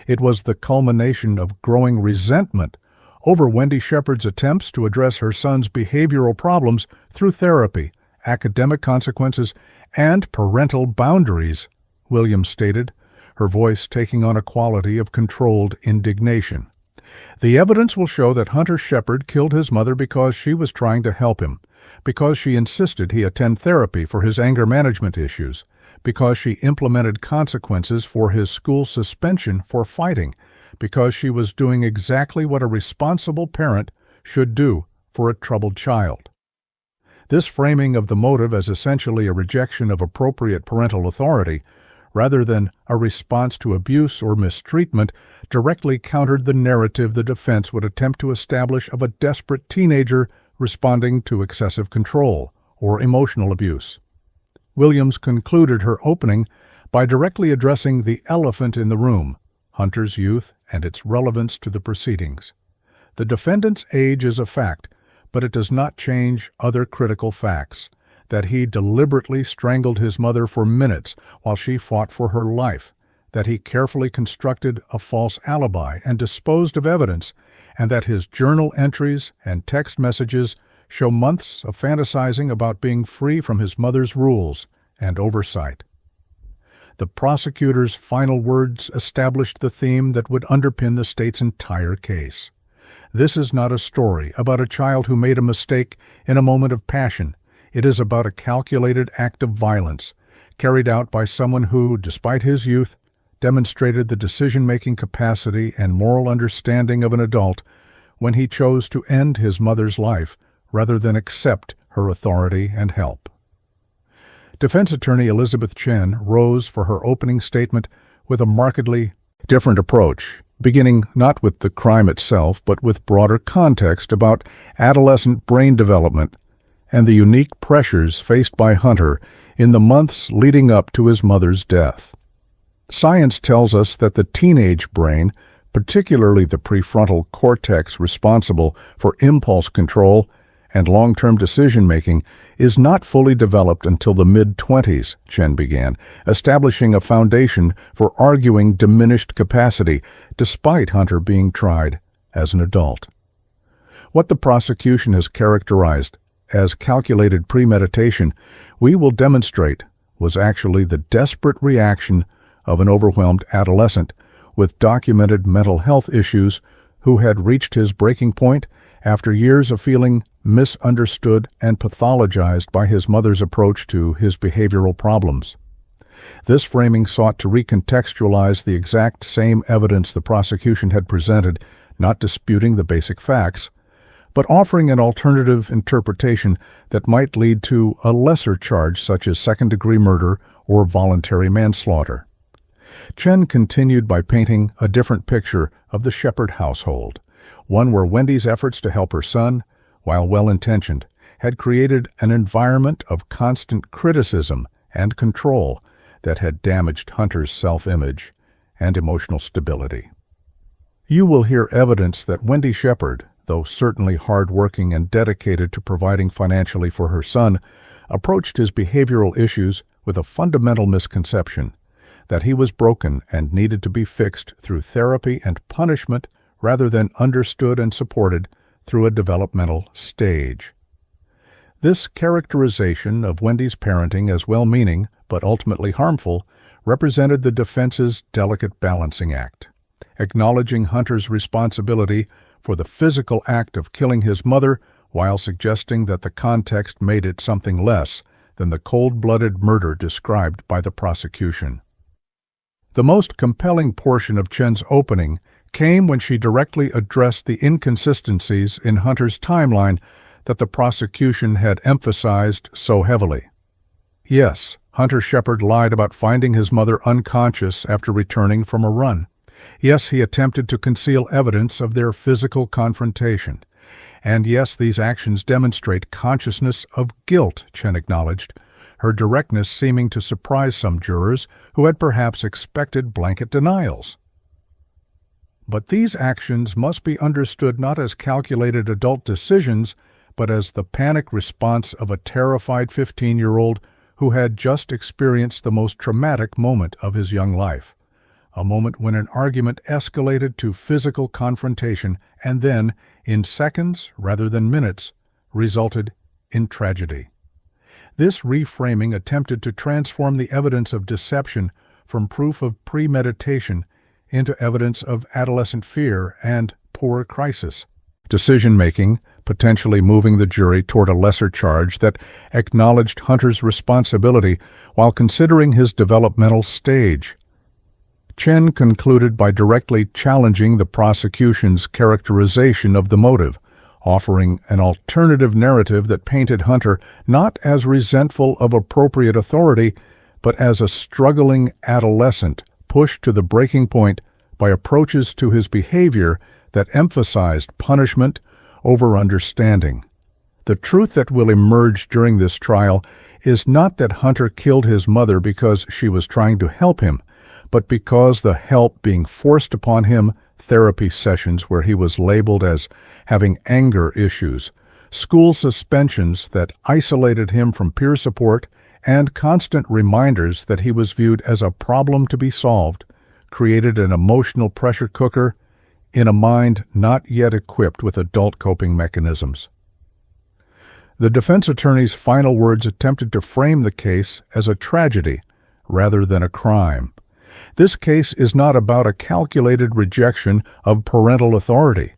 It was the culmination of growing resentment over Wendy Shepard's attempts to address her son's behavioral problems through therapy, academic consequences, and parental boundaries, Williams stated, her voice taking on a quality of controlled indignation. The evidence will show that Hunter Shepard killed his mother because she was trying to help him, because she insisted he attend therapy for his anger management issues, because she implemented consequences for his school suspension for fighting, because she was doing exactly what a responsible parent should do for a troubled child. This framing of the motive as essentially a rejection of appropriate parental authority, rather than a response to abuse or mistreatment, directly countered the narrative the defense would attempt to establish of a desperate teenager responding to excessive control or emotional abuse. Williams concluded her opening by directly addressing the elephant in the room, Hunter's youth and its relevance to the proceedings. The defendant's age is a fact, but it does not change other critical facts: that he deliberately strangled his mother for minutes while she fought for her life, that he carefully constructed a false alibi and disposed of evidence, and that his journal entries and text messages show months of fantasizing about being free from his mother's rules and oversight. The prosecutor's final words established the theme that would underpin the state's entire case. This is not a story about a child who made a mistake in a moment of passion. It is about a calculated act of violence, carried out by someone who, despite his youth, demonstrated the decision-making capacity and moral understanding of an adult when he chose to end his mother's life rather than accept her authority and help. Defense attorney Elizabeth Chen rose for her opening statement with a markedly different approach, beginning not with the crime itself, but with broader context about adolescent brain development and the unique pressures faced by Hunter in the months leading up to his mother's death. Science tells us that the teenage brain, particularly the prefrontal cortex responsible for impulse control and long-term decision-making, is not fully developed until the mid-20s, Chen began, establishing a foundation for arguing diminished capacity, despite Hunter being tried as an adult. What the prosecution has characterized as calculated premeditation, we will demonstrate was actually the desperate reaction of an overwhelmed adolescent with documented mental health issues who had reached his breaking point after years of feeling misunderstood and pathologized by his mother's approach to his behavioral problems. This framing sought to recontextualize the exact same evidence the prosecution had presented, not disputing the basic facts, but offering an alternative interpretation that might lead to a lesser charge such as second-degree murder or voluntary manslaughter. Chen continued by painting a different picture of the Shepard household, one where Wendy's efforts to help her son, while well-intentioned, had created an environment of constant criticism and control that had damaged Hunter's self-image and emotional stability. You will hear evidence that Wendy Shepard, though certainly hard-working and dedicated to providing financially for her son, approached his behavioral issues with a fundamental misconception that he was broken and needed to be fixed through therapy and punishment rather than understood and supported through a developmental stage. This characterization of Wendy's parenting as well-meaning but ultimately harmful represented the defense's delicate balancing act, acknowledging Hunter's responsibility for the physical act of killing his mother while suggesting that the context made it something less than the cold-blooded murder described by the prosecution. The most compelling portion of Chen's opening came when she directly addressed the inconsistencies in Hunter's timeline that the prosecution had emphasized so heavily. Yes, Hunter Shepard lied about finding his mother unconscious after returning from a run. Yes, he attempted to conceal evidence of their physical confrontation. And yes, these actions demonstrate consciousness of guilt, Chen acknowledged, her directness seeming to surprise some jurors who had perhaps expected blanket denials. But these actions must be understood not as calculated adult decisions, but as the panic response of a terrified 15-year-old who had just experienced the most traumatic moment of his young life, a moment when an argument escalated to physical confrontation and then, in seconds rather than minutes, resulted in tragedy. This reframing attempted to transform the evidence of deception from proof of premeditation into evidence of adolescent fear and poor crisis. Decision-making, potentially moving the jury toward a lesser charge that acknowledged Hunter's responsibility while considering his developmental stage. Chen concluded by directly challenging the prosecution's characterization of the motive, offering an alternative narrative that painted Hunter not as resentful of appropriate authority, but as a struggling adolescent pushed to the breaking point by approaches to his behavior that emphasized punishment over understanding. The truth that will emerge during this trial is not that Hunter killed his mother because she was trying to help him, but because the help being forced upon him, therapy sessions where he was labeled as having anger issues, school suspensions that isolated him from peer support, and constant reminders that he was viewed as a problem to be solved, created an emotional pressure cooker in a mind not yet equipped with adult coping mechanisms. The defense attorney's final words attempted to frame the case as a tragedy rather than a crime. This case is not about a calculated rejection of parental authority.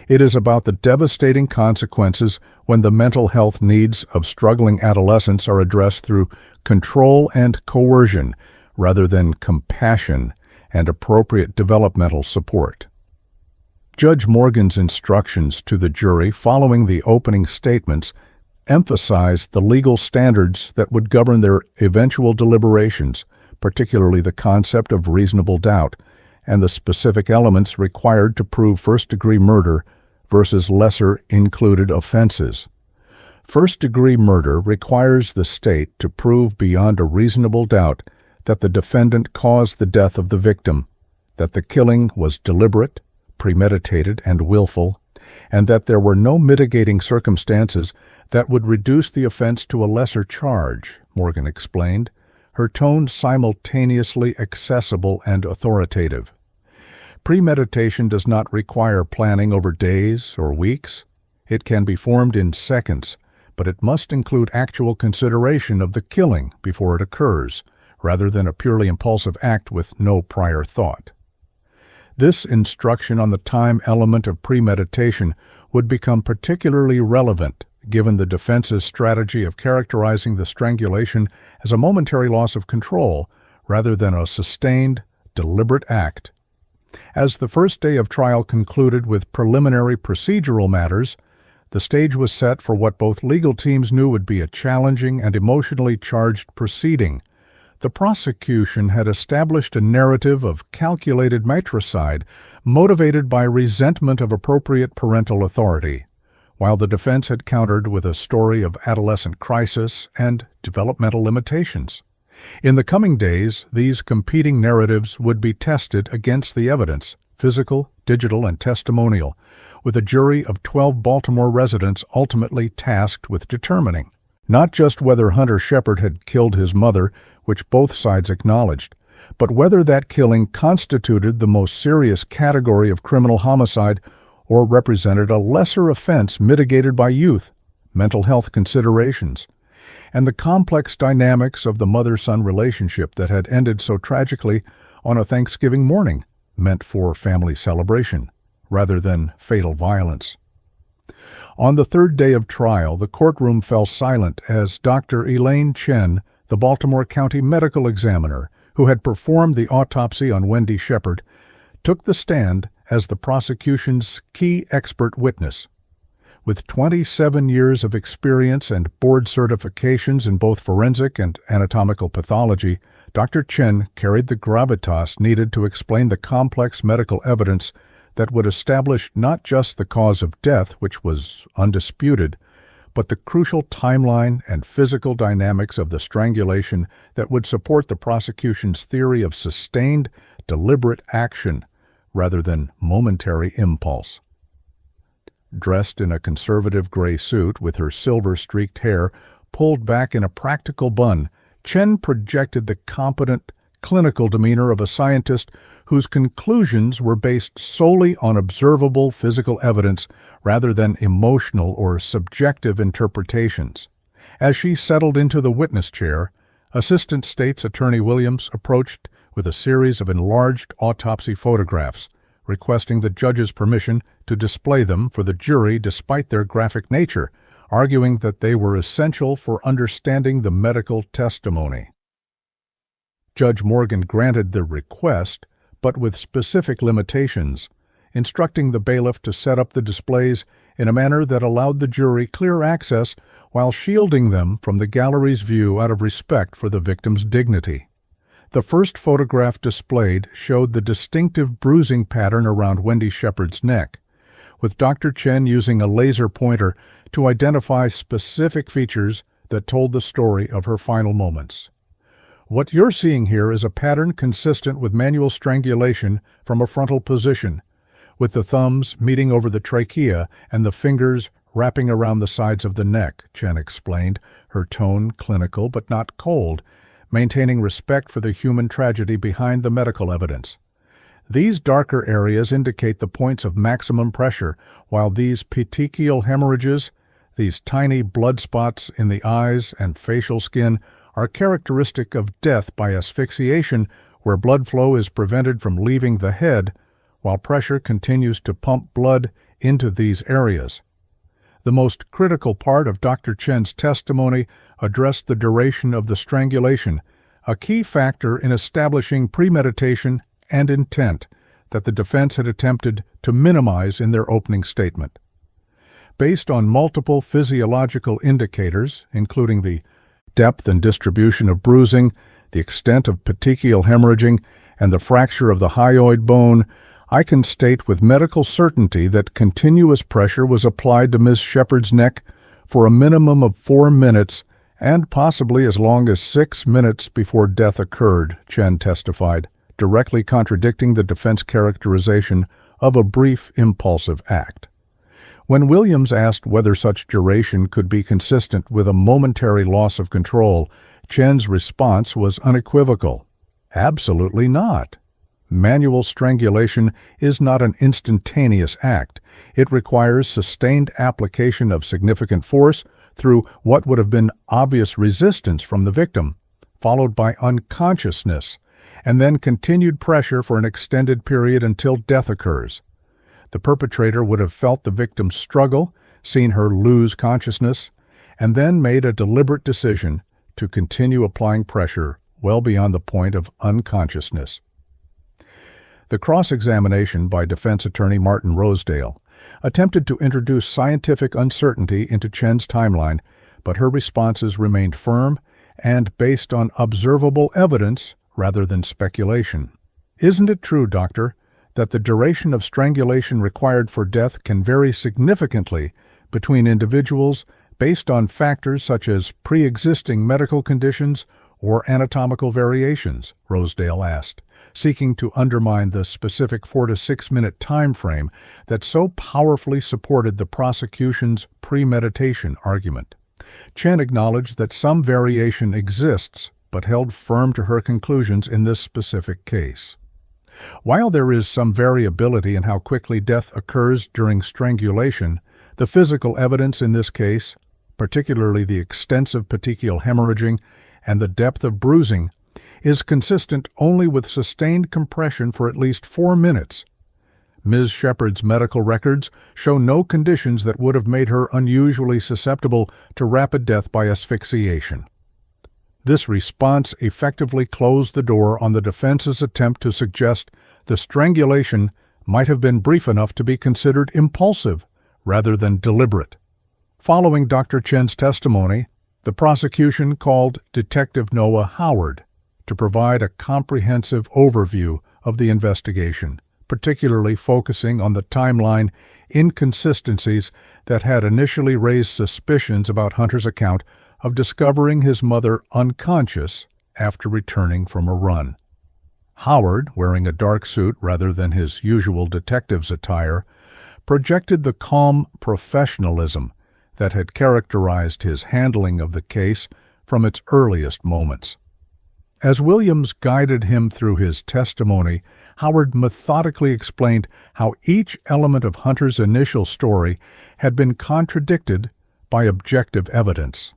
It is about the devastating consequences when the mental health needs of struggling adolescents are addressed through control and coercion rather than compassion and appropriate developmental support. Judge Morgan's instructions to the jury following the opening statements emphasized the legal standards that would govern their eventual deliberations, particularly the concept of reasonable doubt and the specific elements required to prove first-degree murder versus lesser included offenses. First-degree murder requires the state to prove beyond a reasonable doubt that the defendant caused the death of the victim, that the killing was deliberate, premeditated, and willful, and that there were no mitigating circumstances that would reduce the offense to a lesser charge, Morgan explained, her tone simultaneously accessible and authoritative. Premeditation does not require planning over days or weeks. It can be formed in seconds, but it must include actual consideration of the killing before it occurs, rather than a purely impulsive act with no prior thought. This instruction on the time element of premeditation would become particularly relevant given the defense's strategy of characterizing the strangulation as a momentary loss of control rather than a sustained, deliberate act. As the first day of trial concluded with preliminary procedural matters, the stage was set for what both legal teams knew would be a challenging and emotionally charged proceeding. The prosecution had established a narrative of calculated matricide motivated by resentment of appropriate parental authority, while the defense had countered with a story of adolescent crisis and developmental limitations. In the coming days, these competing narratives would be tested against the evidence, physical, digital, and testimonial, with a jury of 12 Baltimore residents ultimately tasked with determining not just whether Hunter Shepard had killed his mother, which both sides acknowledged, but whether that killing constituted the most serious category of criminal homicide or represented a lesser offense mitigated by youth, mental health considerations, and the complex dynamics of the mother-son relationship that had ended so tragically on a Thanksgiving morning meant for family celebration, rather than fatal violence. On the third day of trial, the courtroom fell silent as Dr. Elaine Chen, the Baltimore County medical examiner who had performed the autopsy on Wendy Shepard, took the stand as the prosecution's key expert witness. With 27 years of experience and board certifications in both forensic and anatomical pathology, Dr. Chen carried the gravitas needed to explain the complex medical evidence that would establish not just the cause of death, which was undisputed, but the crucial timeline and physical dynamics of the strangulation that would support the prosecution's theory of sustained, deliberate action rather than momentary impulse. Dressed in a conservative gray suit with her silver-streaked hair pulled back in a practical bun, Chen projected the competent, clinical demeanor of a scientist whose conclusions were based solely on observable physical evidence rather than emotional or subjective interpretations. As she settled into the witness chair, Assistant State's Attorney Williams approached with a series of enlarged autopsy photographs, requesting the judge's permission to display them for the jury despite their graphic nature, arguing that they were essential for understanding the medical testimony. Judge Morgan granted the request, but with specific limitations, instructing the bailiff to set up the displays in a manner that allowed the jury clear access while shielding them from the gallery's view out of respect for the victim's dignity. The first photograph displayed showed the distinctive bruising pattern around Wendy Shepard's neck, with Dr. Chen using a laser pointer to identify specific features that told the story of her final moments. What you're seeing here is a pattern consistent with manual strangulation from a frontal position, with the thumbs meeting over the trachea and the fingers wrapping around the sides of the neck, Chen explained, her tone clinical but not cold, maintaining respect for the human tragedy behind the medical evidence. These darker areas indicate the points of maximum pressure, while these petechial hemorrhages, these tiny blood spots in the eyes and facial skin, are characteristic of death by asphyxiation, where blood flow is prevented from leaving the head, while pressure continues to pump blood into these areas. The most critical part of Dr. Chen's testimony addressed the duration of the strangulation, a key factor in establishing premeditation and intent that the defense had attempted to minimize in their opening statement. Based on multiple physiological indicators, including the depth and distribution of bruising, the extent of petechial hemorrhaging, and the fracture of the hyoid bone, I can state with medical certainty that continuous pressure was applied to Ms. Shepard's neck for a minimum of 4 minutes and possibly as long as 6 minutes before death occurred, Chen testified, directly contradicting the defense characterization of a brief, impulsive act. When Williams asked whether such duration could be consistent with a momentary loss of control, Chen's response was unequivocal. Absolutely not. Manual strangulation is not an instantaneous act. It requires sustained application of significant force through what would have been obvious resistance from the victim, followed by unconsciousness, and then continued pressure for an extended period until death occurs. The perpetrator would have felt the victim's struggle, seen her lose consciousness, and then made a deliberate decision to continue applying pressure well beyond the point of unconsciousness. The cross-examination by defense attorney Martin Rosedale attempted to introduce scientific uncertainty into Chen's timeline, but her responses remained firm and based on observable evidence rather than speculation. Isn't it true, doctor, that the duration of strangulation required for death can vary significantly between individuals based on factors such as pre-existing medical conditions or anatomical variations? Rosedale asked, seeking to undermine the specific 4 to 6 minute time frame that so powerfully supported the prosecution's premeditation argument. Chen acknowledged that some variation exists, but held firm to her conclusions in this specific case. While there is some variability in how quickly death occurs during strangulation, the physical evidence in this case, particularly the extensive petechial hemorrhaging and the depth of bruising, is consistent only with sustained compression for at least 4 minutes. Ms. Shepard's medical records show no conditions that would have made her unusually susceptible to rapid death by asphyxiation. This response effectively closed the door on the defense's attempt to suggest the strangulation might have been brief enough to be considered impulsive rather than deliberate. Following Dr. Chen's testimony, the prosecution called Detective Noah Howard to provide a comprehensive overview of the investigation, particularly focusing on the timeline inconsistencies that had initially raised suspicions about Hunter's account of discovering his mother unconscious after returning from a run. Howard, wearing a dark suit rather than his usual detective's attire, projected the calm professionalism that had characterized his handling of the case from its earliest moments. As Williams guided him through his testimony, Howard methodically explained how each element of Hunter's initial story had been contradicted by objective evidence.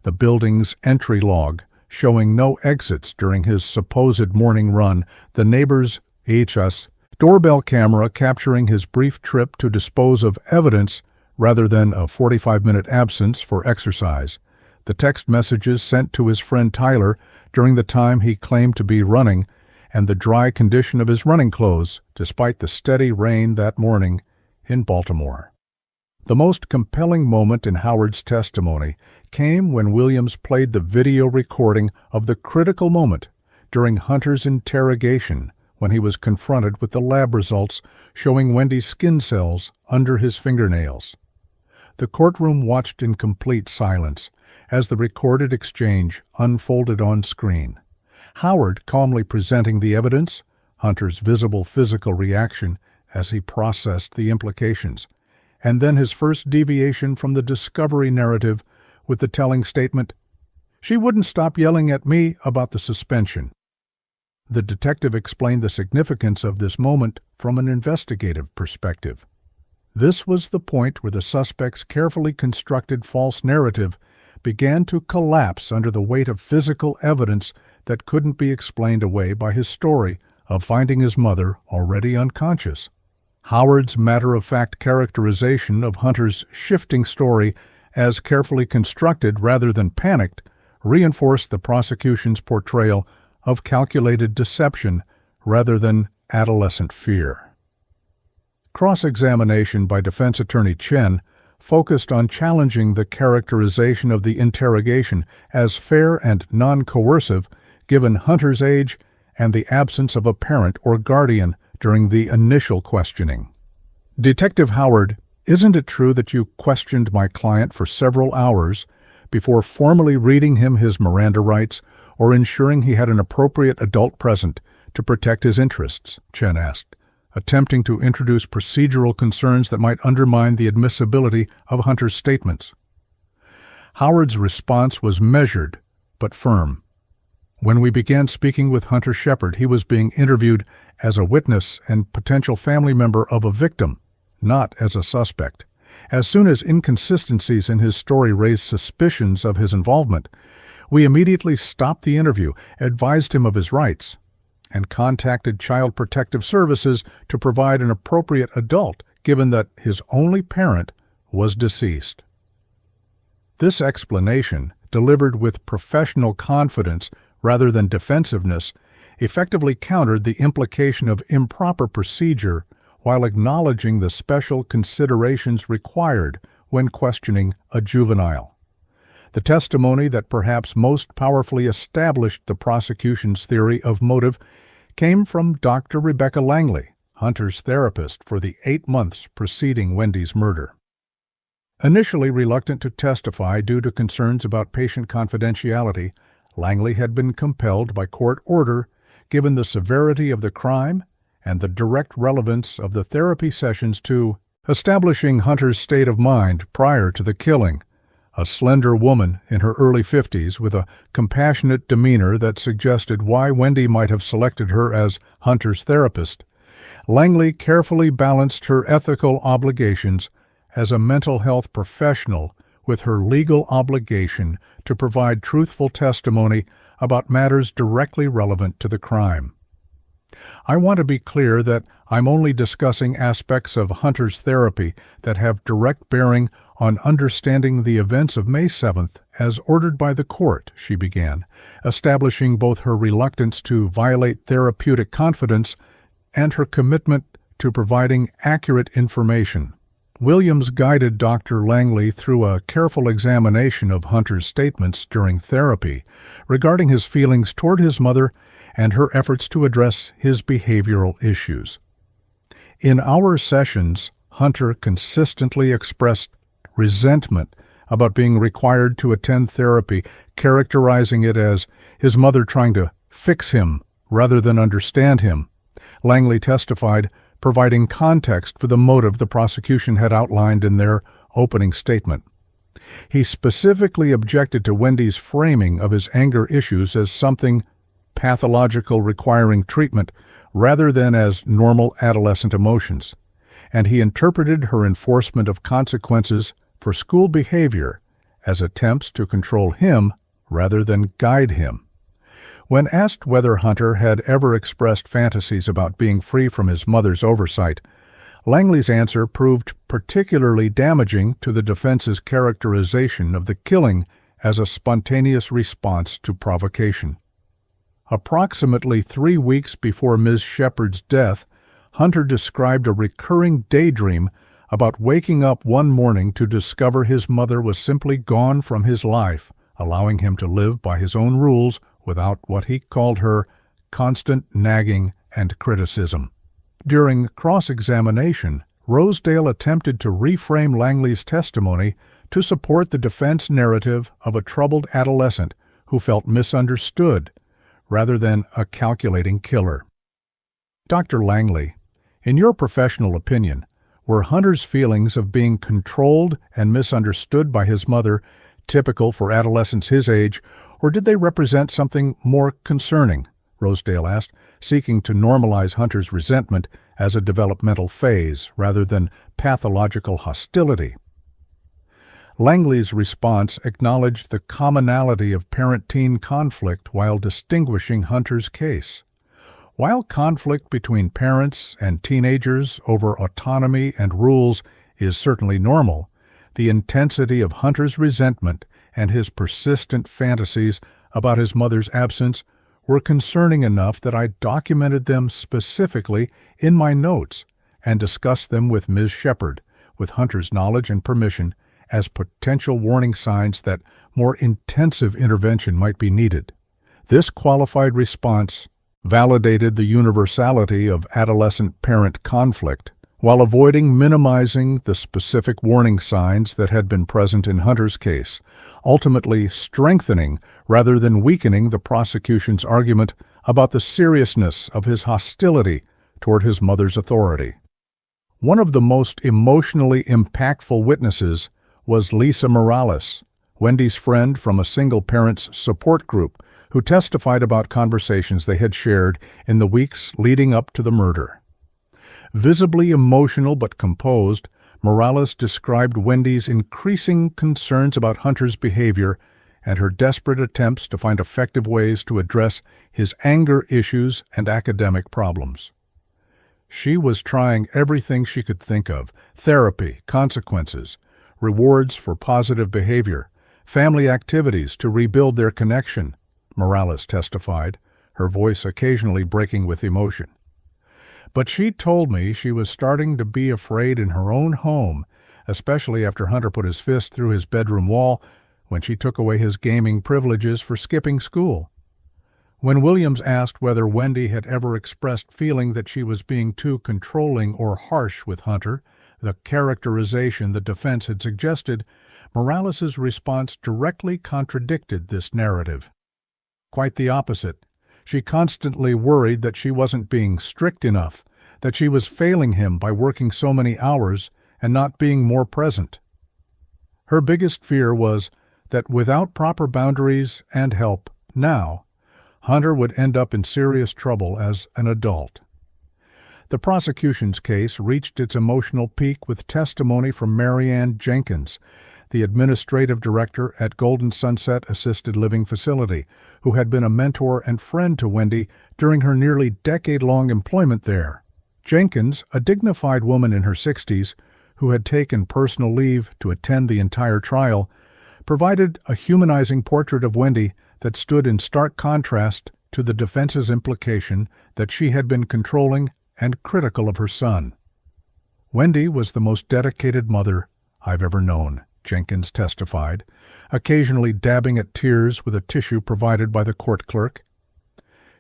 The building's entry log, showing no exits during his supposed morning run, the neighbor's HS Doorbell camera capturing his brief trip to dispose of evidence rather than a 45-minute absence for exercise. The text messages sent to his friend Tyler during the time he claimed to be running, and the dry condition of his running clothes despite the steady rain that morning in Baltimore. The most compelling moment in Howard's testimony came when Williams played the video recording of the critical moment during Hunter's interrogation when he was confronted with the lab results showing Wendy's skin cells under his fingernails. The courtroom watched in complete silence as the recorded exchange unfolded on screen. Howard calmly presenting the evidence, Hunter's visible physical reaction as he processed the implications, and then his first deviation from the discovery narrative with the telling statement, "She wouldn't stop yelling at me about the suspension." The detective explained the significance of this moment from an investigative perspective. This was the point where the suspect's carefully constructed false narrative began to collapse under the weight of physical evidence that couldn't be explained away by his story of finding his mother already unconscious. Howard's matter-of-fact characterization of Hunter's shifting story as carefully constructed rather than panicked reinforced the prosecution's portrayal of calculated deception rather than adolescent fear. Cross-examination by defense attorney Chen focused on challenging the characterization of the interrogation as fair and non-coercive given Hunter's age and the absence of a parent or guardian during the initial questioning. "Detective Howard, isn't it true that you questioned my client for several hours before formally reading him his Miranda rights or ensuring he had an appropriate adult present to protect his interests?" Chen asked, attempting to introduce procedural concerns that might undermine the admissibility of Hunter's statements. Howard's response was measured but firm. "When we began speaking with Hunter Shepard, he was being interviewed as a witness and potential family member of a victim, not as a suspect. As soon as inconsistencies in his story raised suspicions of his involvement, we immediately stopped the interview, advised him of his rights, and contacted Child Protective Services to provide an appropriate adult, given that his only parent was deceased." This explanation, delivered with professional confidence rather than defensiveness, effectively countered the implication of improper procedure while acknowledging the special considerations required when questioning a juvenile. The testimony that perhaps most powerfully established the prosecution's theory of motive came from Dr. Rebecca Langley, Hunter's therapist for the 8 months preceding Wendy's murder. Initially reluctant to testify due to concerns about patient confidentiality, Langley had been compelled by court order, given the severity of the crime and the direct relevance of the therapy sessions to establishing Hunter's state of mind prior to the killing. A slender woman in her early 50s with a compassionate demeanor that suggested why Wendy might have selected her as Hunter's therapist, Langley carefully balanced her ethical obligations as a mental health professional with her legal obligation to provide truthful testimony about matters directly relevant to the crime. "I want to be clear that I'm only discussing aspects of Hunter's therapy that have direct bearing on understanding the events of May 7th as ordered by the court," she began, establishing both her reluctance to violate therapeutic confidence and her commitment to providing accurate information. Williams guided Dr. Langley through a careful examination of Hunter's statements during therapy regarding his feelings toward his mother and her efforts to address his behavioral issues. In our sessions, Hunter consistently expressed resentment about being required to attend therapy, characterizing it as his mother trying to fix him rather than understand him. Langley testified, providing context for the motive the prosecution had outlined in their opening statement. He specifically objected to Wendy's framing of his anger issues as something pathological requiring treatment rather than as normal adolescent emotions, and he interpreted her enforcement of consequences for school behavior as attempts to control him rather than guide him. When asked whether Hunter had ever expressed fantasies about being free from his mother's oversight, Langley's answer proved particularly damaging to the defense's characterization of the killing as a spontaneous response to provocation. Approximately 3 weeks before Ms. Shepard's death, Hunter described a recurring daydream about waking up one morning to discover his mother was simply gone from his life, allowing him to live by his own rules without what he called her constant nagging and criticism. During cross-examination, Rosedale attempted to reframe Langley's testimony to support the defense narrative of a troubled adolescent who felt misunderstood, rather than a calculating killer. Dr. Langley, in your professional opinion, were Hunter's feelings of being controlled and misunderstood by his mother typical for adolescents his age, or did they represent something more concerning? Rosedale asked, seeking to normalize Hunter's resentment as a developmental phase rather than pathological hostility. Langley's response acknowledged the commonality of parent-teen conflict while distinguishing Hunter's case. While conflict between parents and teenagers over autonomy and rules is certainly normal, the intensity of Hunter's resentment and his persistent fantasies about his mother's absence were concerning enough that I documented them specifically in my notes and discussed them with Ms. Shepard, with Hunter's knowledge and permission, as potential warning signs that more intensive intervention might be needed. This qualified response validated the universality of adolescent parent conflict, while avoiding minimizing the specific warning signs that had been present in Hunter's case, ultimately strengthening rather than weakening the prosecution's argument about the seriousness of his hostility toward his mother's authority. One of the most emotionally impactful witnesses was Lisa Morales, Wendy's friend from a single-parents support group, who testified about conversations they had shared in the weeks leading up to the murder. Visibly emotional but composed, Morales described Wendy's increasing concerns about Hunter's behavior and her desperate attempts to find effective ways to address his anger issues and academic problems. She was trying everything she could think of: therapy, consequences, rewards for positive behavior, family activities to rebuild their connection, Morales testified, her voice occasionally breaking with emotion. But she told me she was starting to be afraid in her own home, especially after Hunter put his fist through his bedroom wall when she took away his gaming privileges for skipping school. When Williams asked whether Wendy had ever expressed feeling that she was being too controlling or harsh with Hunter, the characterization the defense had suggested, Morales's response directly contradicted this narrative. Quite the opposite. She constantly worried that she wasn't being strict enough, that she was failing him by working so many hours and not being more present. Her biggest fear was that without proper boundaries and help now, Hunter would end up in serious trouble as an adult. The prosecution's case reached its emotional peak with testimony from Marianne Jenkins, the administrative director at Golden Sunset Assisted Living Facility, who had been a mentor and friend to Wendy during her nearly decade-long employment there. Jenkins, a dignified woman in her 60s, who had taken personal leave to attend the entire trial, provided a humanizing portrait of Wendy that stood in stark contrast to the defense's implication that she had been controlling and critical of her son. Wendy was the most dedicated mother I've ever known, Jenkins testified, occasionally dabbing at tears with a tissue provided by the court clerk.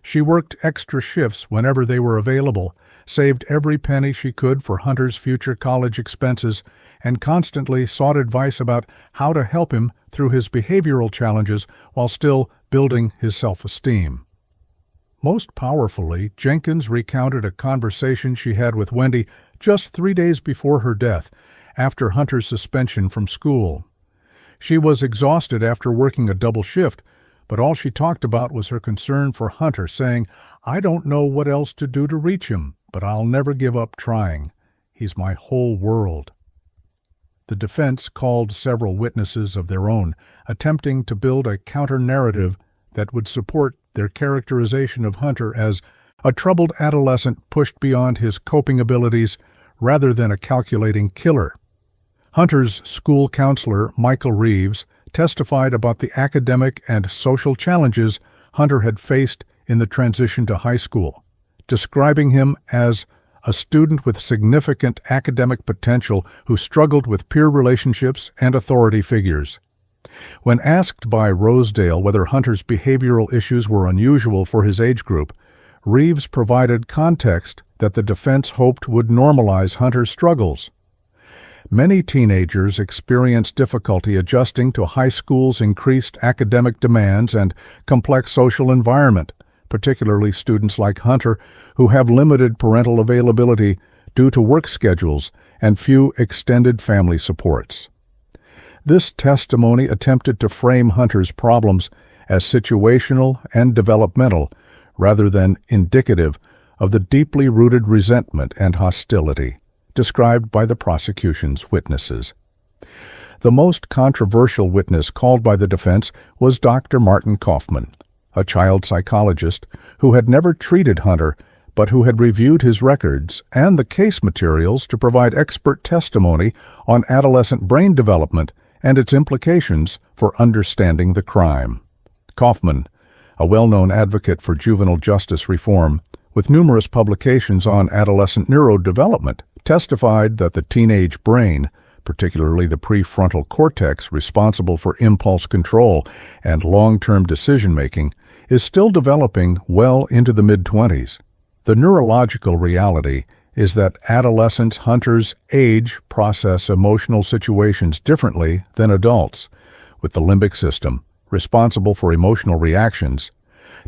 She worked extra shifts whenever they were available, saved every penny she could for Hunter's future college expenses, and constantly sought advice about how to help him through his behavioral challenges while still building his self-esteem. Most powerfully, Jenkins recounted a conversation she had with Wendy just 3 days before her death, after Hunter's suspension from school. She was exhausted after working a double shift, but all she talked about was her concern for Hunter, saying, "I don't know what else to do to reach him, but I'll never give up trying. He's my whole world." The defense called several witnesses of their own, attempting to build a counter-narrative that would support their characterization of Hunter as a troubled adolescent pushed beyond his coping abilities rather than a calculating killer. Hunter's school counselor, Michael Reeves, testified about the academic and social challenges Hunter had faced in the transition to high school, describing him as a student with significant academic potential who struggled with peer relationships and authority figures. When asked by Rosedale whether Hunter's behavioral issues were unusual for his age group, Reeves provided context that the defense hoped would normalize Hunter's struggles. Many teenagers experience difficulty adjusting to high school's increased academic demands and complex social environment, particularly students like Hunter who have limited parental availability due to work schedules and few extended family supports. This testimony attempted to frame Hunter's problems as situational and developmental rather than indicative of the deeply rooted resentment and hostility described by the prosecution's witnesses. The most controversial witness called by the defense was Dr. Martin Kaufman, a child psychologist who had never treated Hunter but who had reviewed his records and the case materials to provide expert testimony on adolescent brain development and its implications for understanding the crime. Kaufman, a well-known advocate for juvenile justice reform, with numerous publications on adolescent neurodevelopment, testified that the teenage brain, particularly the prefrontal cortex responsible for impulse control and long-term decision-making, is still developing well into the mid-20s. The neurological reality is that adolescents Hunters age process emotional situations differently than adults, with the limbic system, responsible for emotional reactions,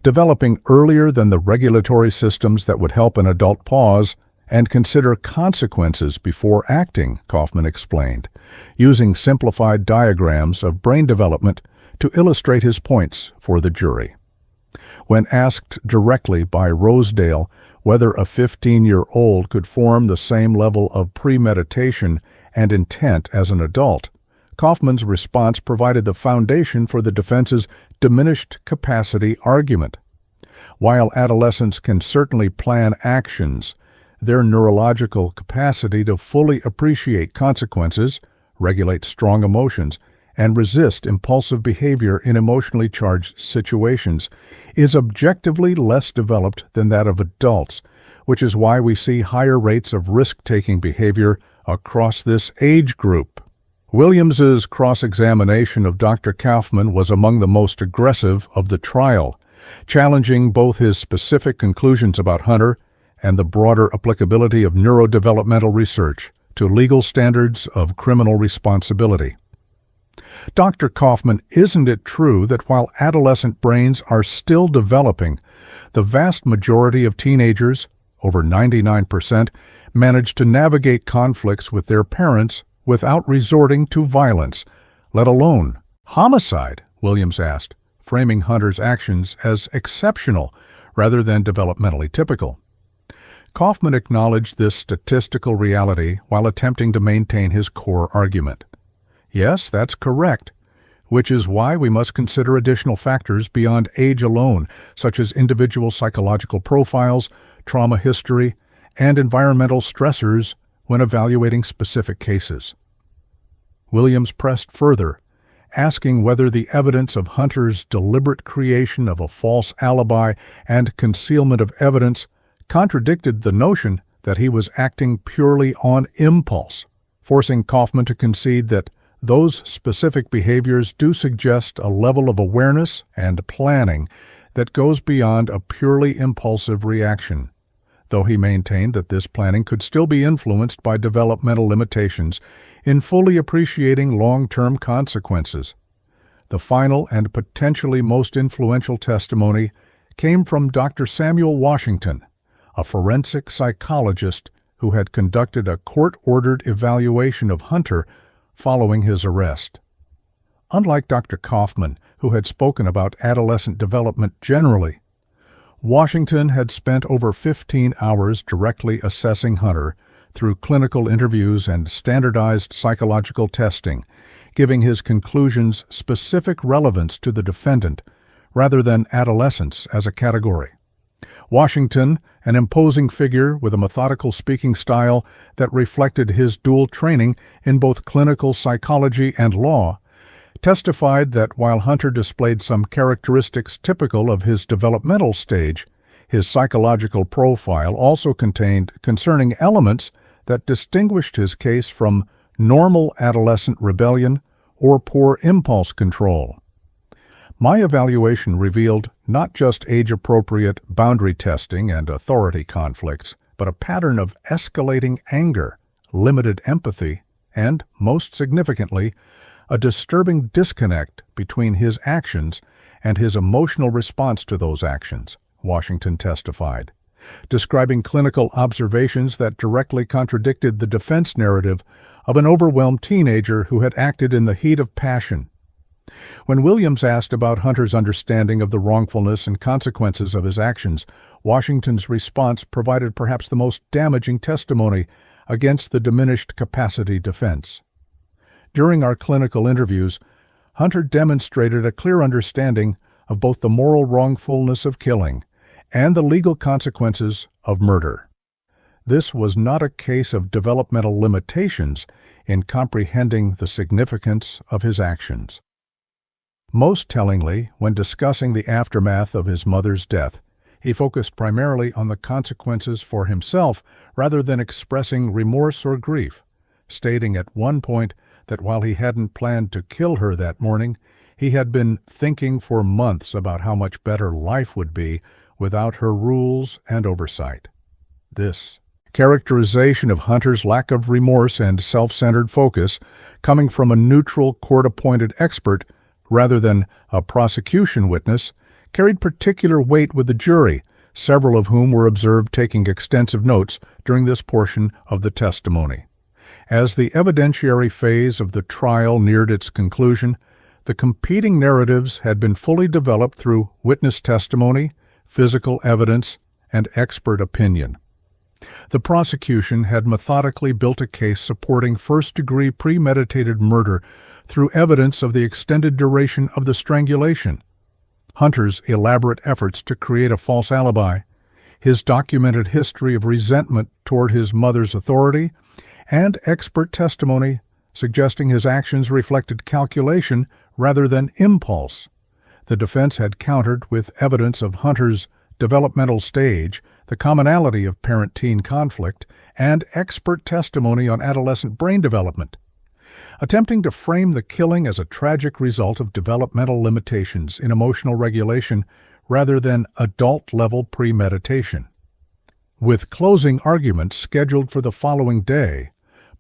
developing earlier than the regulatory systems that would help an adult pause and consider consequences before acting, Kaufman explained, using simplified diagrams of brain development to illustrate his points for the jury. When asked directly by Rosedale whether a 15-year-old could form the same level of premeditation and intent as an adult, Kaufman's response provided the foundation for the defense's diminished capacity argument. While adolescents can certainly plan actions, their neurological capacity to fully appreciate consequences, regulate strong emotions, and resist impulsive behavior in emotionally charged situations is objectively less developed than that of adults, which is why we see higher rates of risk-taking behavior across this age group. Williams's cross-examination of Dr. Kaufman was among the most aggressive of the trial, challenging both his specific conclusions about Hunter and the broader applicability of neurodevelopmental research to legal standards of criminal responsibility. Dr. Kaufman, isn't it true that while adolescent brains are still developing, the vast majority of teenagers, over 99%, manage to navigate conflicts with their parents without resorting to violence, let alone homicide? Williams asked, framing Hunter's actions as exceptional rather than developmentally typical. Kaufman acknowledged this statistical reality while attempting to maintain his core argument. Yes, that's correct, which is why we must consider additional factors beyond age alone, such as individual psychological profiles, trauma history, and environmental stressors when evaluating specific cases. Williams pressed further, asking whether the evidence of Hunter's deliberate creation of a false alibi and concealment of evidence contradicted the notion that he was acting purely on impulse, forcing Kaufman to concede that those specific behaviors do suggest a level of awareness and planning that goes beyond a purely impulsive reaction, though he maintained that this planning could still be influenced by developmental limitations in fully appreciating long-term consequences. The final and potentially most influential testimony came from Dr. Samuel Washington, a forensic psychologist who had conducted a court-ordered evaluation of Hunter following his arrest. Unlike Dr. Kaufman, who had spoken about adolescent development generally, Washington had spent over 15 hours directly assessing Hunter through clinical interviews and standardized psychological testing, giving his conclusions specific relevance to the defendant rather than adolescence as a category. Washington, an imposing figure with a methodical speaking style that reflected his dual training in both clinical psychology and law, testified that while Hunter displayed some characteristics typical of his developmental stage, his psychological profile also contained concerning elements that distinguished his case from normal adolescent rebellion or poor impulse control. My evaluation revealed not just age-appropriate boundary testing and authority conflicts, but a pattern of escalating anger, limited empathy, and, most significantly, a disturbing disconnect between his actions and his emotional response to those actions, Washington testified, describing clinical observations that directly contradicted the defense narrative of an overwhelmed teenager who had acted in the heat of passion. When Williams asked about Hunter's understanding of the wrongfulness and consequences of his actions, Washington's response provided perhaps the most damaging testimony against the diminished capacity defense. During our clinical interviews, Hunter demonstrated a clear understanding of both the moral wrongfulness of killing and the legal consequences of murder. This was not a case of developmental limitations in comprehending the significance of his actions. Most tellingly, when discussing the aftermath of his mother's death, he focused primarily on the consequences for himself rather than expressing remorse or grief, stating at one point that while he hadn't planned to kill her that morning, he had been thinking for months about how much better life would be without her rules and oversight. This characterization of Hunter's lack of remorse and self-centered focus, coming from a neutral court-appointed expert rather than a prosecution witness, carried particular weight with the jury, several of whom were observed taking extensive notes during this portion of the testimony. As the evidentiary phase of the trial neared its conclusion, the competing narratives had been fully developed through witness testimony, physical evidence, and expert opinion. The prosecution had methodically built a case supporting first-degree premeditated murder through evidence of the extended duration of the strangulation, Hunter's elaborate efforts to create a false alibi, his documented history of resentment toward his mother's authority, and expert testimony suggesting his actions reflected calculation rather than impulse. The defense had countered with evidence of Hunter's developmental stage, the commonality of parent-teen conflict, and expert testimony on adolescent brain development, attempting to frame the killing as a tragic result of developmental limitations in emotional regulation rather than adult-level premeditation. With closing arguments scheduled for the following day,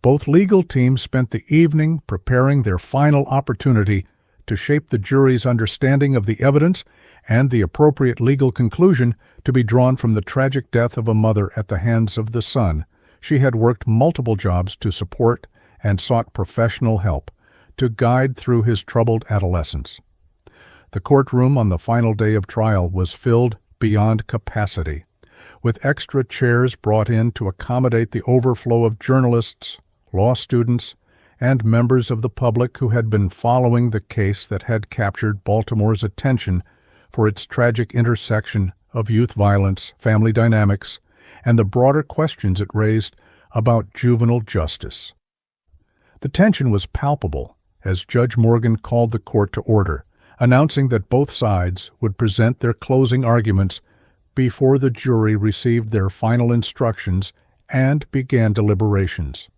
both legal teams spent the evening preparing their final opportunity to shape the jury's understanding of the evidence and the appropriate legal conclusion to be drawn from the tragic death of a mother at the hands of the son she had worked multiple jobs to support and sought professional help to guide through his troubled adolescence. The courtroom on the final day of trial was filled beyond capacity, with extra chairs brought in to accommodate the overflow of journalists, law students, and members of the public who had been following the case that had captured Baltimore's attention for its tragic intersection of youth violence, family dynamics, and the broader questions it raised about juvenile justice. The tension was palpable as Judge Morgan called the court to order, announcing that both sides would present their closing arguments before the jury received their final instructions and began deliberations.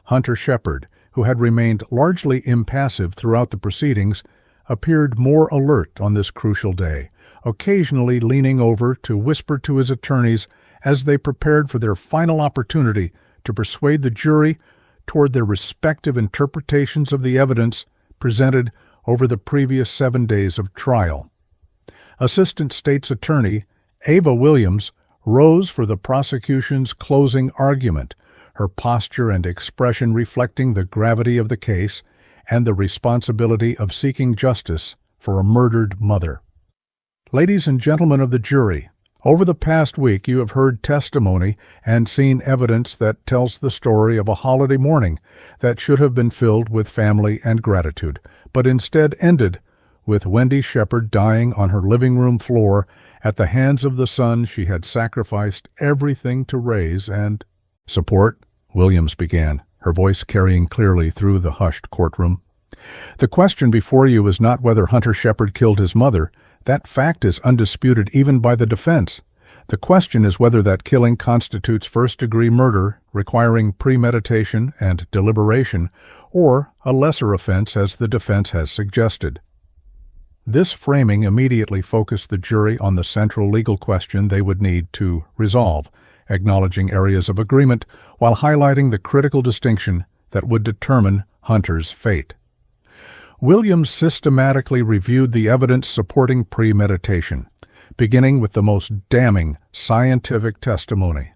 Hunter Shepard, who had remained largely impassive throughout the proceedings, appeared more alert on this crucial day, occasionally leaning over to whisper to his attorneys as they prepared for their final opportunity to persuade the jury toward their respective interpretations of the evidence presented over the previous 7 days of trial. Assistant State's Attorney Ava Williams rose for the prosecution's closing argument, her posture and expression reflecting the gravity of the case and the responsibility of seeking justice for a murdered mother. Ladies and gentlemen of the jury, over the past week you have heard testimony and seen evidence that tells the story of a holiday morning that should have been filled with family and gratitude, but instead ended with Wendy Shepherd dying on her living room floor at the hands of the son she had sacrificed everything to raise and support, Williams began, her voice carrying clearly through the hushed courtroom. The question before you is not whether Hunter Shepherd killed his mother. That fact is undisputed even by the defense. The question is whether that killing constitutes first-degree murder requiring premeditation and deliberation, or a lesser offense as the defense has suggested. This framing immediately focused the jury on the central legal question they would need to resolve, acknowledging areas of agreement while highlighting the critical distinction that would determine Hunter's fate. Williams systematically reviewed the evidence supporting premeditation, beginning with the most damning scientific testimony.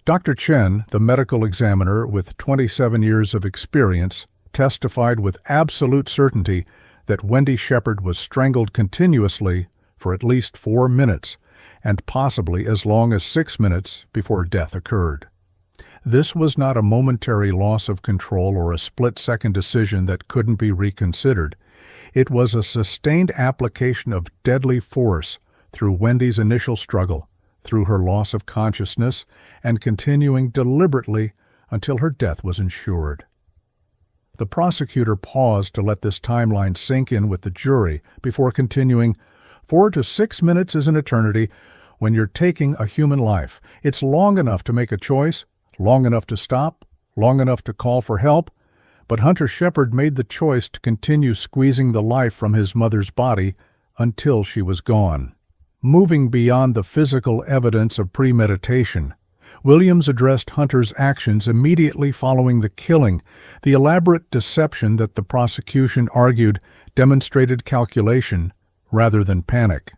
Dr. Chen, the medical examiner with 27 years of experience, testified with absolute certainty that Wendy Shepherd was strangled continuously for at least 4 minutes, and possibly as long as 6 minutes before death occurred. This was not a momentary loss of control or a split-second decision that couldn't be reconsidered. It was a sustained application of deadly force through Wendy's initial struggle, through her loss of consciousness, and continuing deliberately until her death was ensured. The prosecutor paused to let this timeline sink in with the jury before continuing, 4 to 6 minutes is an eternity when you're taking a human life. It's long enough to make a choice, long enough to stop, long enough to call for help, but Hunter Shepherd made the choice to continue squeezing the life from his mother's body until she was gone. Moving beyond the physical evidence of premeditation, Williams addressed Hunter's actions immediately following the killing. The elaborate deception that the prosecution argued demonstrated calculation rather than panic.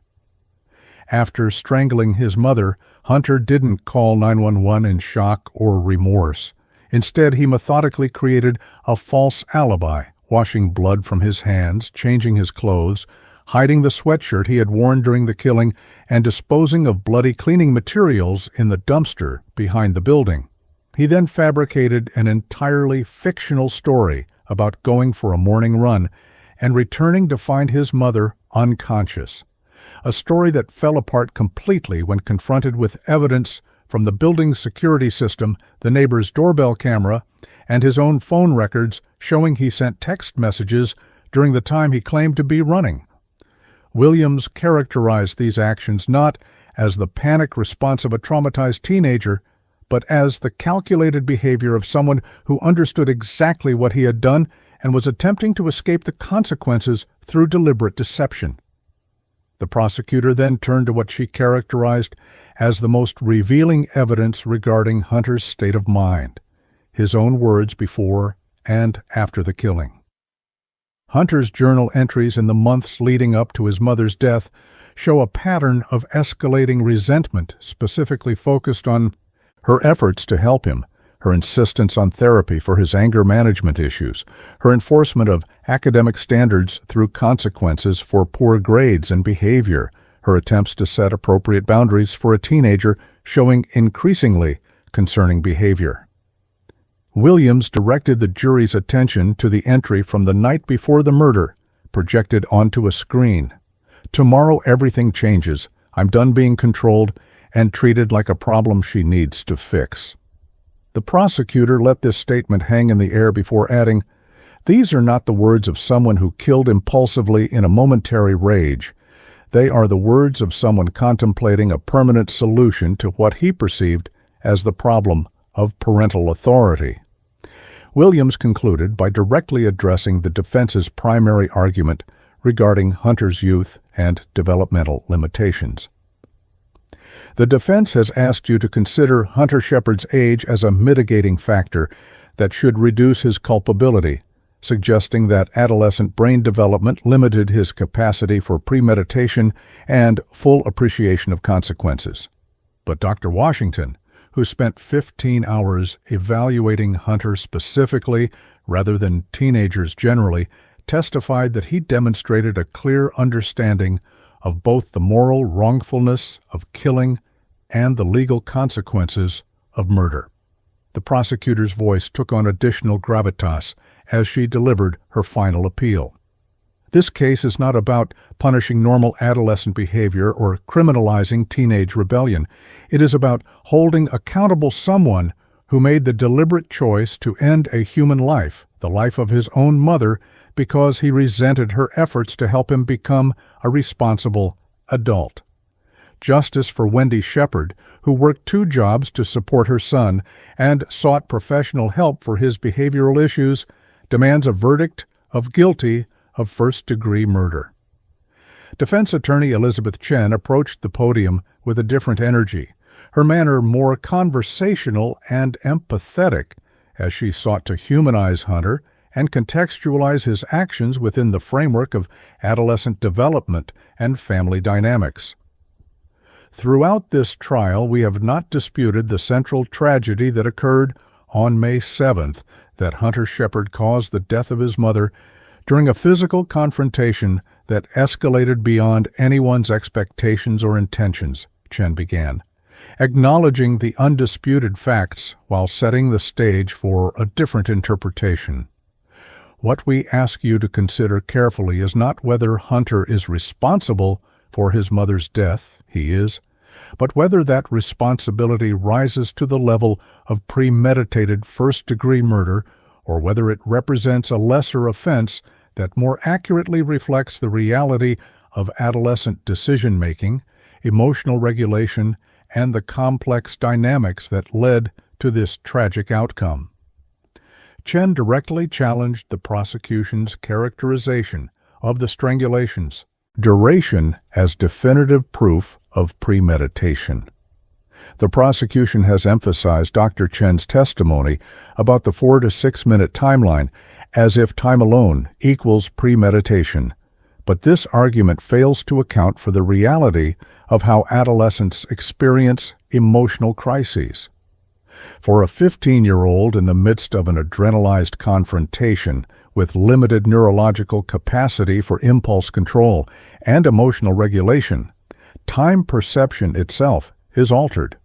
After strangling his mother, Hunter didn't call 911 in shock or remorse. Instead, he methodically created a false alibi, washing blood from his hands, changing his clothes, hiding the sweatshirt he had worn during the killing, and disposing of bloody cleaning materials in the dumpster behind the building. He then fabricated an entirely fictional story about going for a morning run and returning to find his mother unconscious. A story that fell apart completely when confronted with evidence from the building's security system, the neighbor's doorbell camera, and his own phone records showing he sent text messages during the time he claimed to be running. Williams characterized these actions not as the panic response of a traumatized teenager, but as the calculated behavior of someone who understood exactly what he had done and was attempting to escape the consequences through deliberate deception. The prosecutor then turned to what she characterized as the most revealing evidence regarding Hunter's state of mind, his own words before and after the killing. Hunter's journal entries in the months leading up to his mother's death show a pattern of escalating resentment specifically focused on her efforts to help him, her insistence on therapy for his anger management issues, her enforcement of academic standards through consequences for poor grades and behavior, her attempts to set appropriate boundaries for a teenager showing increasingly concerning behavior. Williams directed the jury's attention to the entry from the night before the murder, projected onto a screen. "Tomorrow everything changes. I'm done being controlled and treated like a problem she needs to fix." The prosecutor let this statement hang in the air before adding, "These are not the words of someone who killed impulsively in a momentary rage. They are the words of someone contemplating a permanent solution to what he perceived as the problem of parental authority." Williams concluded by directly addressing the defense's primary argument regarding Hunter's youth and developmental limitations. The defense has asked you to consider Hunter Shepherd's age as a mitigating factor that should reduce his culpability, suggesting that adolescent brain development limited his capacity for premeditation and full appreciation of consequences. But Dr. Washington, who spent 15 hours evaluating Hunter specifically rather than teenagers generally, testified that he demonstrated a clear understanding of both the moral wrongfulness of killing and the legal consequences of murder. The prosecutor's voice took on additional gravitas as she delivered her final appeal. This case is not about punishing normal adolescent behavior or criminalizing teenage rebellion. It is about holding accountable someone who made the deliberate choice to end a human life, the life of his own mother, because he resented her efforts to help him become a responsible adult. Justice for Wendy Shepherd, who worked 2 jobs to support her son and sought professional help for his behavioral issues, demands a verdict of guilty of first-degree murder. Defense attorney Elizabeth Chen approached the podium with a different energy, her manner more conversational and empathetic as she sought to humanize Hunter and contextualize his actions within the framework of adolescent development and family dynamics. Throughout this trial, we have not disputed the central tragedy that occurred on May 7th, that Hunter Shepherd caused the death of his mother during a physical confrontation that escalated beyond anyone's expectations or intentions, Chen began, acknowledging the undisputed facts while setting the stage for a different interpretation. What we ask you to consider carefully is not whether Hunter is responsible for his mother's death, he is, but whether that responsibility rises to the level of premeditated first-degree murder or whether it represents a lesser offense that more accurately reflects the reality of adolescent decision-making, emotional regulation, and the complex dynamics that led to this tragic outcome. Chen directly challenged the prosecution's characterization of the strangulation's duration as definitive proof of premeditation. The prosecution has emphasized Dr. Chen's testimony about the 4 to 6 minute timeline as if time alone equals premeditation, but this argument fails to account for the reality of how adolescents experience emotional crises. For a 15-year-old in the midst of an adrenalized confrontation with limited neurological capacity for impulse control and emotional regulation, time perception itself is altered.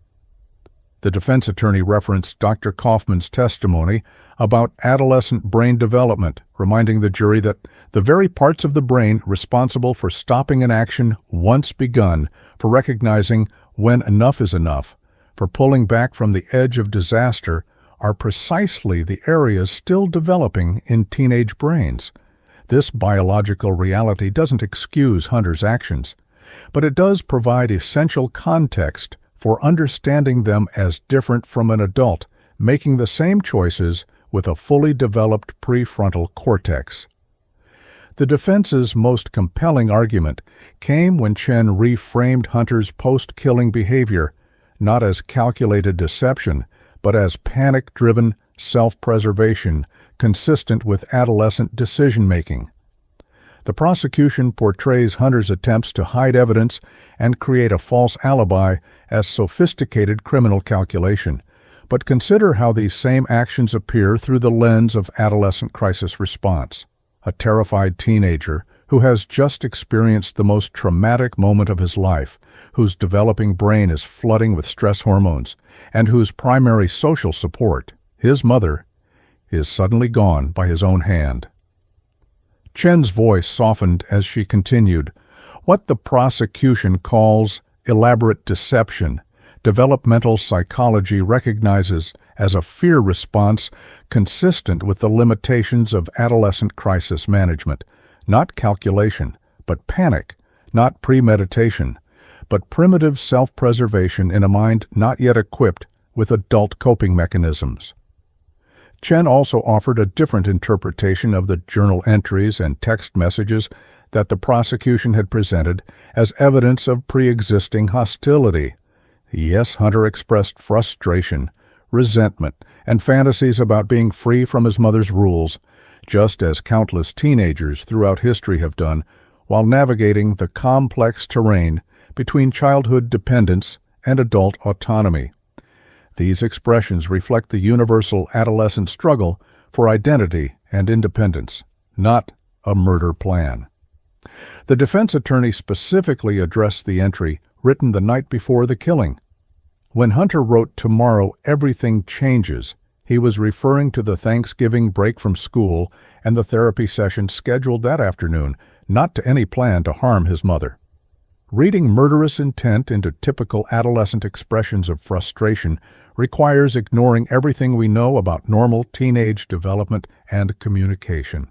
The defense attorney referenced Dr. Kaufman's testimony about adolescent brain development, reminding the jury that the very parts of the brain responsible for stopping an action once begun, for recognizing when enough is enough, for pulling back from the edge of disaster, are precisely the areas still developing in teenage brains. This biological reality doesn't excuse Hunter's actions, but it does provide essential context for understanding them as different from an adult, making the same choices with a fully developed prefrontal cortex. The defense's most compelling argument came when Chen reframed Hunter's post-killing behavior, not as calculated deception, but as panic-driven self-preservation consistent with adolescent decision-making. The prosecution portrays Hunter's attempts to hide evidence and create a false alibi as sophisticated criminal calculation, but consider how these same actions appear through the lens of adolescent crisis response. A terrified teenager who has just experienced the most traumatic moment of his life, whose developing brain is flooding with stress hormones, and whose primary social support, his mother, is suddenly gone by his own hand. Chen's voice softened as she continued. What the prosecution calls elaborate deception, developmental psychology recognizes as a fear response consistent with the limitations of adolescent crisis management, not calculation, but panic, not premeditation, but primitive self-preservation in a mind not yet equipped with adult coping mechanisms. Chen also offered a different interpretation of the journal entries and text messages that the prosecution had presented as evidence of pre-existing hostility. Yes, Hunter expressed frustration, resentment, and fantasies about being free from his mother's rules, just as countless teenagers throughout history have done, while navigating the complex terrain between childhood dependence and adult autonomy. These expressions reflect the universal adolescent struggle for identity and independence, not a murder plan. The defense attorney specifically addressed the entry written the night before the killing. When Hunter wrote "Tomorrow everything changes," he was referring to the Thanksgiving break from school and the therapy session scheduled that afternoon, not to any plan to harm his mother. Reading murderous intent into typical adolescent expressions of frustration requires ignoring everything we know about normal teenage development and communication.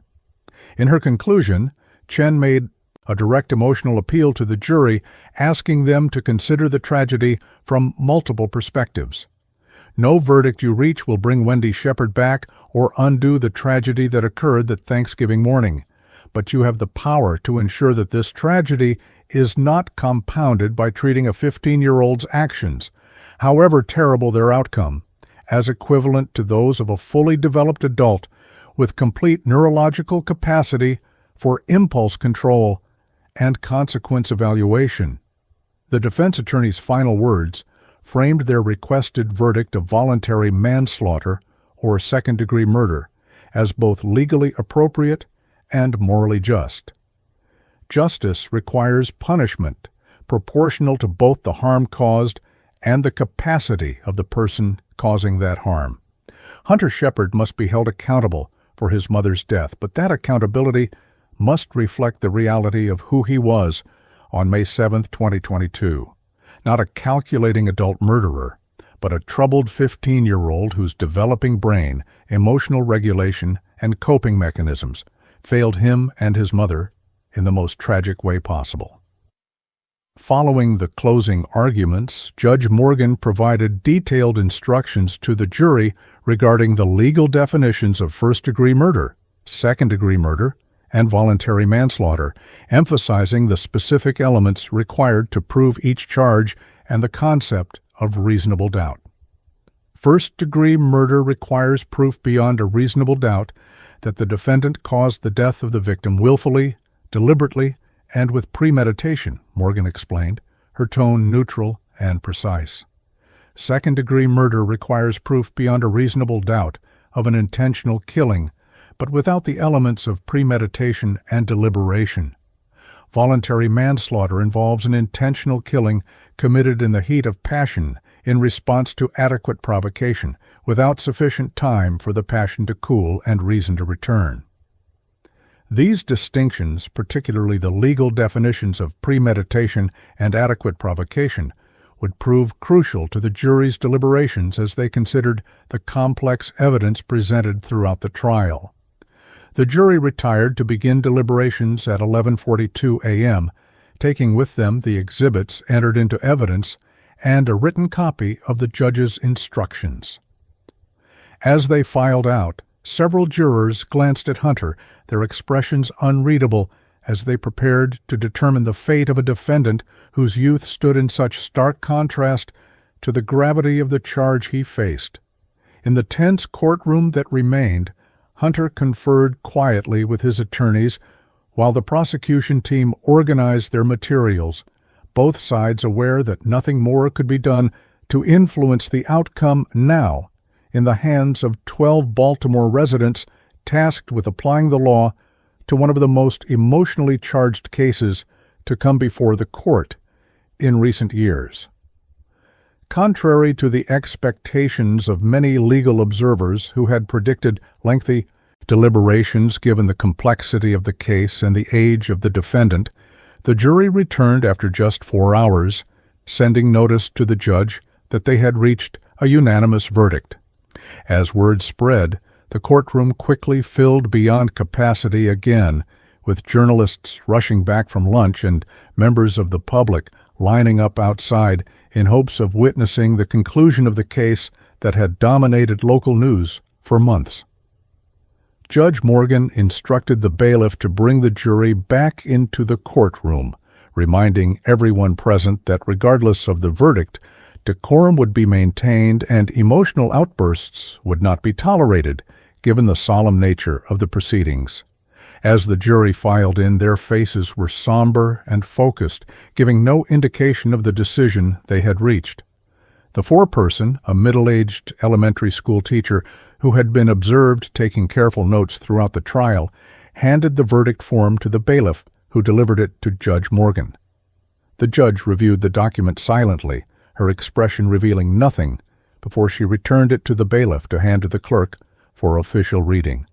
In her conclusion, Chen made a direct emotional appeal to the jury, asking them to consider the tragedy from multiple perspectives. No verdict you reach will bring Wendy Shepherd back or undo the tragedy that occurred that Thanksgiving morning, but you have the power to ensure that this tragedy is not compounded by treating a 15-year-old's actions, however terrible their outcome, as equivalent to those of a fully developed adult with complete neurological capacity for impulse control and consequence evaluation. The defense attorney's final words framed their requested verdict of voluntary manslaughter or second-degree murder as both legally appropriate and morally just. Justice requires punishment proportional to both the harm caused and the capacity of the person causing that harm. Hunter Shepherd must be held accountable for his mother's death, but that accountability must reflect the reality of who he was on May 7, 2022. Not a calculating adult murderer, but a troubled 15-year-old whose developing brain, emotional regulation, and coping mechanisms failed him and his mother in the most tragic way possible. Following the closing arguments, Judge Morgan provided detailed instructions to the jury regarding the legal definitions of first-degree murder, second-degree murder, and voluntary manslaughter, emphasizing the specific elements required to prove each charge and the concept of reasonable doubt. First-degree murder requires proof beyond a reasonable doubt that the defendant caused the death of the victim willfully, deliberately, and with premeditation, Morgan explained, her tone neutral and precise. Second-degree murder requires proof beyond a reasonable doubt of an intentional killing, but without the elements of premeditation and deliberation. Voluntary manslaughter involves an intentional killing committed in the heat of passion in response to adequate provocation, without sufficient time for the passion to cool and reason to return. These distinctions, particularly the legal definitions of premeditation and adequate provocation, would prove crucial to the jury's deliberations as they considered the complex evidence presented throughout the trial. The jury retired to begin deliberations at 11:42 a.m., taking with them the exhibits entered into evidence and a written copy of the judge's instructions. As they filed out, several jurors glanced at Hunter, their expressions unreadable as they prepared to determine the fate of a defendant whose youth stood in such stark contrast to the gravity of the charge he faced. In the tense courtroom that remained, Hunter conferred quietly with his attorneys while the prosecution team organized their materials, both sides aware that nothing more could be done to influence the outcome now in the hands of 12 Baltimore residents tasked with applying the law to one of the most emotionally charged cases to come before the court in recent years. Contrary to the expectations of many legal observers who had predicted lengthy deliberations given the complexity of the case and the age of the defendant, the jury returned after just 4 hours, sending notice to the judge that they had reached a unanimous verdict. As word spread, the courtroom quickly filled beyond capacity again, with journalists rushing back from lunch and members of the public lining up outside in hopes of witnessing the conclusion of the case that had dominated local news for months. Judge Morgan instructed the bailiff to bring the jury back into the courtroom, reminding everyone present that regardless of the verdict, decorum would be maintained and emotional outbursts would not be tolerated, given the solemn nature of the proceedings. As the jury filed in, their faces were somber and focused, giving no indication of the decision they had reached. The foreperson, a middle-aged elementary school teacher who had been observed taking careful notes throughout the trial, handed the verdict form to the bailiff, who delivered it to Judge Morgan. The judge reviewed the document silently, her expression revealing nothing, before she returned it to the bailiff to hand to the clerk for official reading.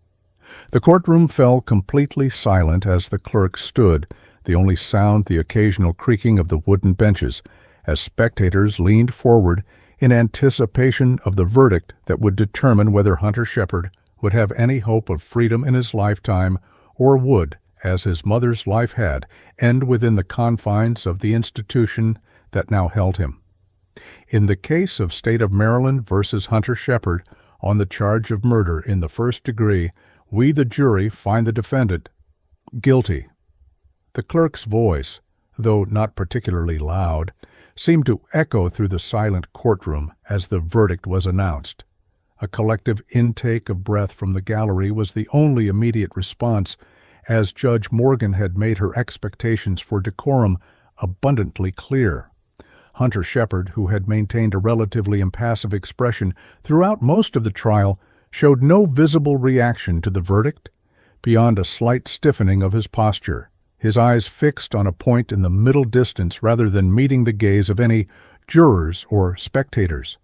The courtroom fell completely silent as the clerk stood, the only sound the occasional creaking of the wooden benches, as spectators leaned forward in anticipation of the verdict that would determine whether Hunter Shepard would have any hope of freedom in his lifetime or would, as his mother's life had, end within the confines of the institution that now held him. In the case of State of Maryland versus Hunter Shepard on the charge of murder in the first degree, we, the jury, find the defendant guilty. The clerk's voice, though not particularly loud, seemed to echo through the silent courtroom as the verdict was announced. A collective intake of breath from the gallery was the only immediate response, as Judge Morgan had made her expectations for decorum abundantly clear. Hunter Shepard, who had maintained a relatively impassive expression throughout most of the trial, showed no visible reaction to the verdict, beyond a slight stiffening of his posture, his eyes fixed on a point in the middle distance rather than meeting the gaze of any jurors or spectators.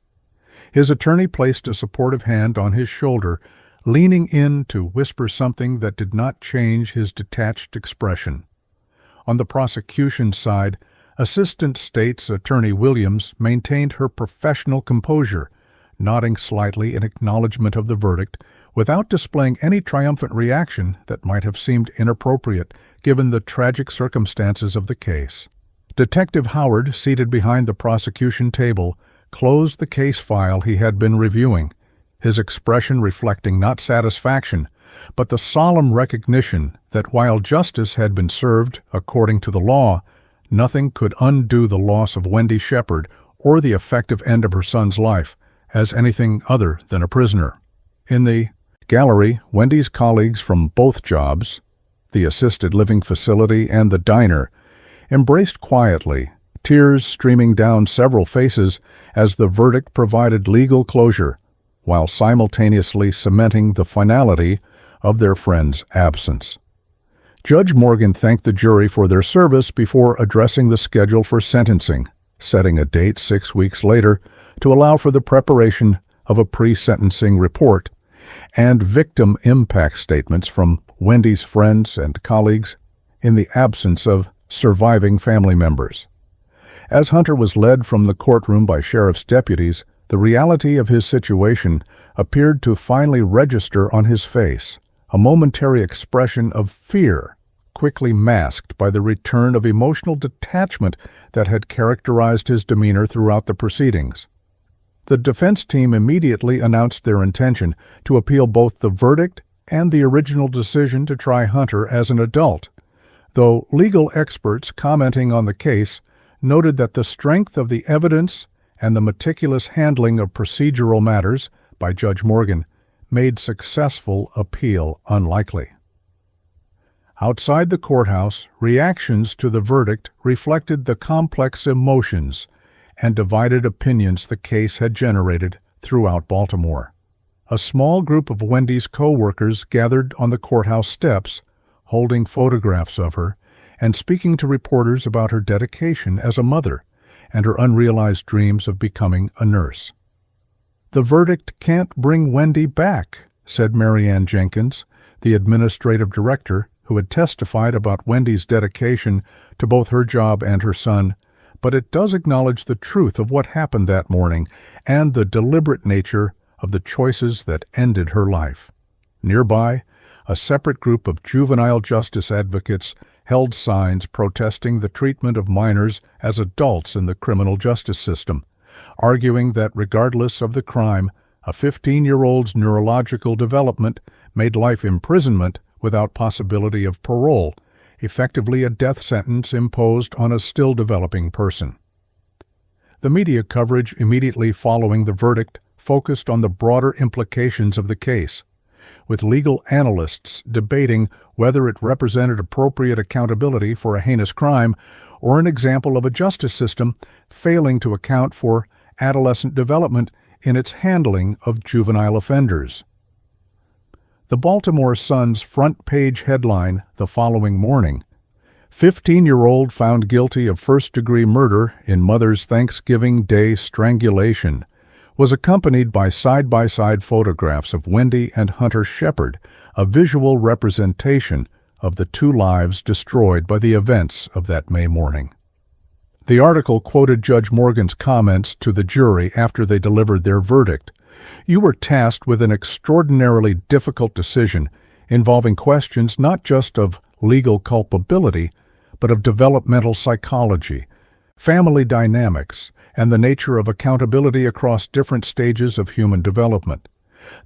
His attorney placed a supportive hand on his shoulder, leaning in to whisper something that did not change his detached expression. On the prosecution side, Assistant State's Attorney Williams maintained her professional composure, nodding slightly in acknowledgment of the verdict, without displaying any triumphant reaction that might have seemed inappropriate given the tragic circumstances of the case. Detective Howard, seated behind the prosecution table, closed the case file he had been reviewing, his expression reflecting not satisfaction, but the solemn recognition that while justice had been served according to the law, nothing could undo the loss of Wendy Shepard or the effective end of her son's life as anything other than a prisoner. In the gallery, Wendy's colleagues from both jobs, the assisted living facility and the diner, embraced quietly, tears streaming down several faces as the verdict provided legal closure, while simultaneously cementing the finality of their friend's absence. Judge Morgan thanked the jury for their service before addressing the schedule for sentencing, setting a date 6 weeks later to allow for the preparation of a pre-sentencing report and victim impact statements from Wendy's friends and colleagues in the absence of surviving family members. As Hunter was led from the courtroom by sheriff's deputies, the reality of his situation appeared to finally register on his face, a momentary expression of fear, quickly masked by the return of emotional detachment that had characterized his demeanor throughout the proceedings. The defense team immediately announced their intention to appeal both the verdict and the original decision to try Hunter as an adult, though legal experts commenting on the case noted that the strength of the evidence and the meticulous handling of procedural matters by Judge Morgan made successful appeal unlikely. Outside the courthouse, reactions to the verdict reflected the complex emotions and divided opinions the case had generated throughout Baltimore. A small group of Wendy's co-workers gathered on the courthouse steps, holding photographs of her and speaking to reporters about her dedication as a mother and her unrealized dreams of becoming a nurse. "The verdict can't bring Wendy back," said Marianne Jenkins, the administrative director who had testified about Wendy's dedication to both her job and her son, "but it does acknowledge the truth of what happened that morning and the deliberate nature of the choices that ended her life." Nearby, a separate group of juvenile justice advocates held signs protesting the treatment of minors as adults in the criminal justice system, arguing that regardless of the crime, a 15-year-old's neurological development made life imprisonment without possibility of parole, effectively a death sentence imposed on a still-developing person. The media coverage immediately following the verdict focused on the broader implications of the case, with legal analysts debating whether it represented appropriate accountability for a heinous crime or an example of a justice system failing to account for adolescent development in its handling of juvenile offenders. The Baltimore Sun's front-page headline the following morning, "15-year-old found guilty of first-degree murder in mother's Thanksgiving Day strangulation," was accompanied by side-by-side photographs of Wendy and Hunter Shepard, a visual representation of the two lives destroyed by the events of that May morning. The article quoted Judge Morgan's comments to the jury after they delivered their verdict. "You were tasked with an extraordinarily difficult decision involving questions not just of legal culpability, but of developmental psychology, family dynamics, and the nature of accountability across different stages of human development.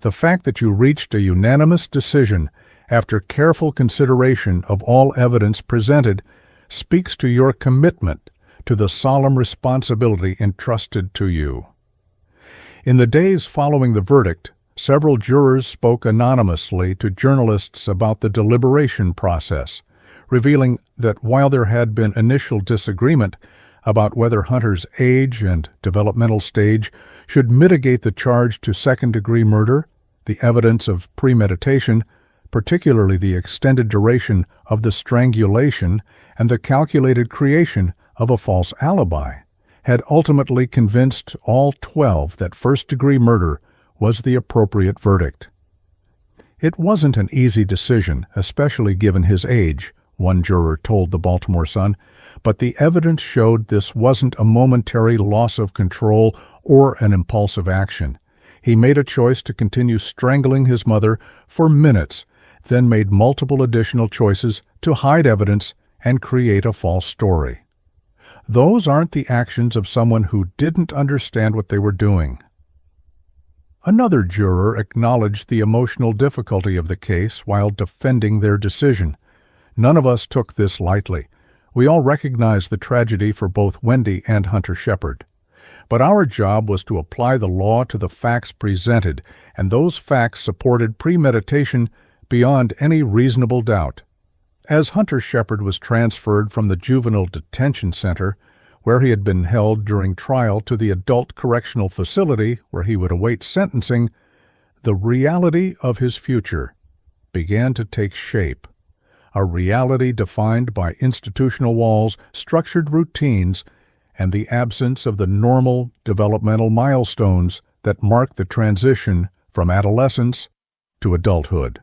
The fact that you reached a unanimous decision after careful consideration of all evidence presented speaks to your commitment to the solemn responsibility entrusted to you." In the days following the verdict, several jurors spoke anonymously to journalists about the deliberation process, revealing that while there had been initial disagreement about whether Hunter's age and developmental stage should mitigate the charge to second-degree murder, the evidence of premeditation, particularly the extended duration of the strangulation and the calculated creation of a false alibi, had ultimately convinced all 12 that first-degree murder was the appropriate verdict. "It wasn't an easy decision, especially given his age," one juror told the Baltimore Sun, "but the evidence showed this wasn't a momentary loss of control or an impulsive action. He made a choice to continue strangling his mother for minutes, then made multiple additional choices to hide evidence and create a false story. Those aren't the actions of someone who didn't understand what they were doing." Another juror acknowledged the emotional difficulty of the case while defending their decision. "None of us took this lightly. We all recognize the tragedy for both Wendy and Hunter Shepard. But our job was to apply the law to the facts presented, and those facts supported premeditation beyond any reasonable doubt." As Hunter Shepard was transferred from the juvenile detention center, where he had been held during trial, to the adult correctional facility where he would await sentencing, the reality of his future began to take shape. A reality defined by institutional walls, structured routines, and the absence of the normal developmental milestones that mark the transition from adolescence to adulthood.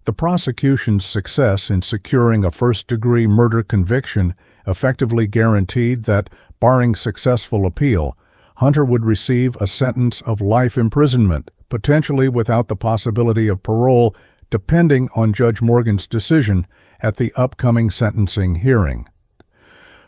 The prosecution's success in securing a first-degree murder conviction effectively guaranteed that, barring successful appeal, Hunter would receive a sentence of life imprisonment, potentially without the possibility of parole, depending on Judge Morgan's decision at the upcoming sentencing hearing.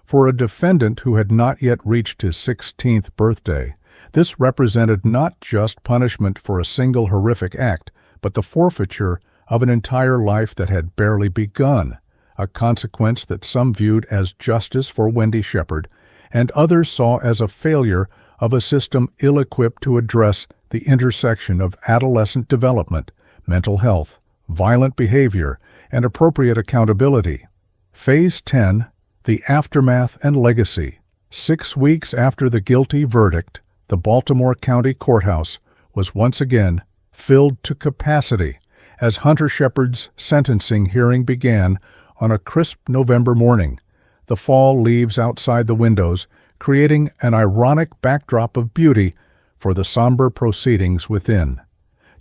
For a defendant who had not yet reached his 16th birthday, this represented not just punishment for a single horrific act, but the forfeiture of an entire life that had barely begun, a consequence that some viewed as justice for Wendy Shepard, and others saw as a failure of a system ill-equipped to address the intersection of adolescent development, mental health, violent behavior, and appropriate accountability. Phase 10, the aftermath and legacy. 6 weeks after the guilty verdict, the Baltimore County Courthouse was once again filled to capacity as Hunter Shepard's sentencing hearing began on a crisp November morning. The fall leaves outside the windows, creating an ironic backdrop of beauty for the somber proceedings within.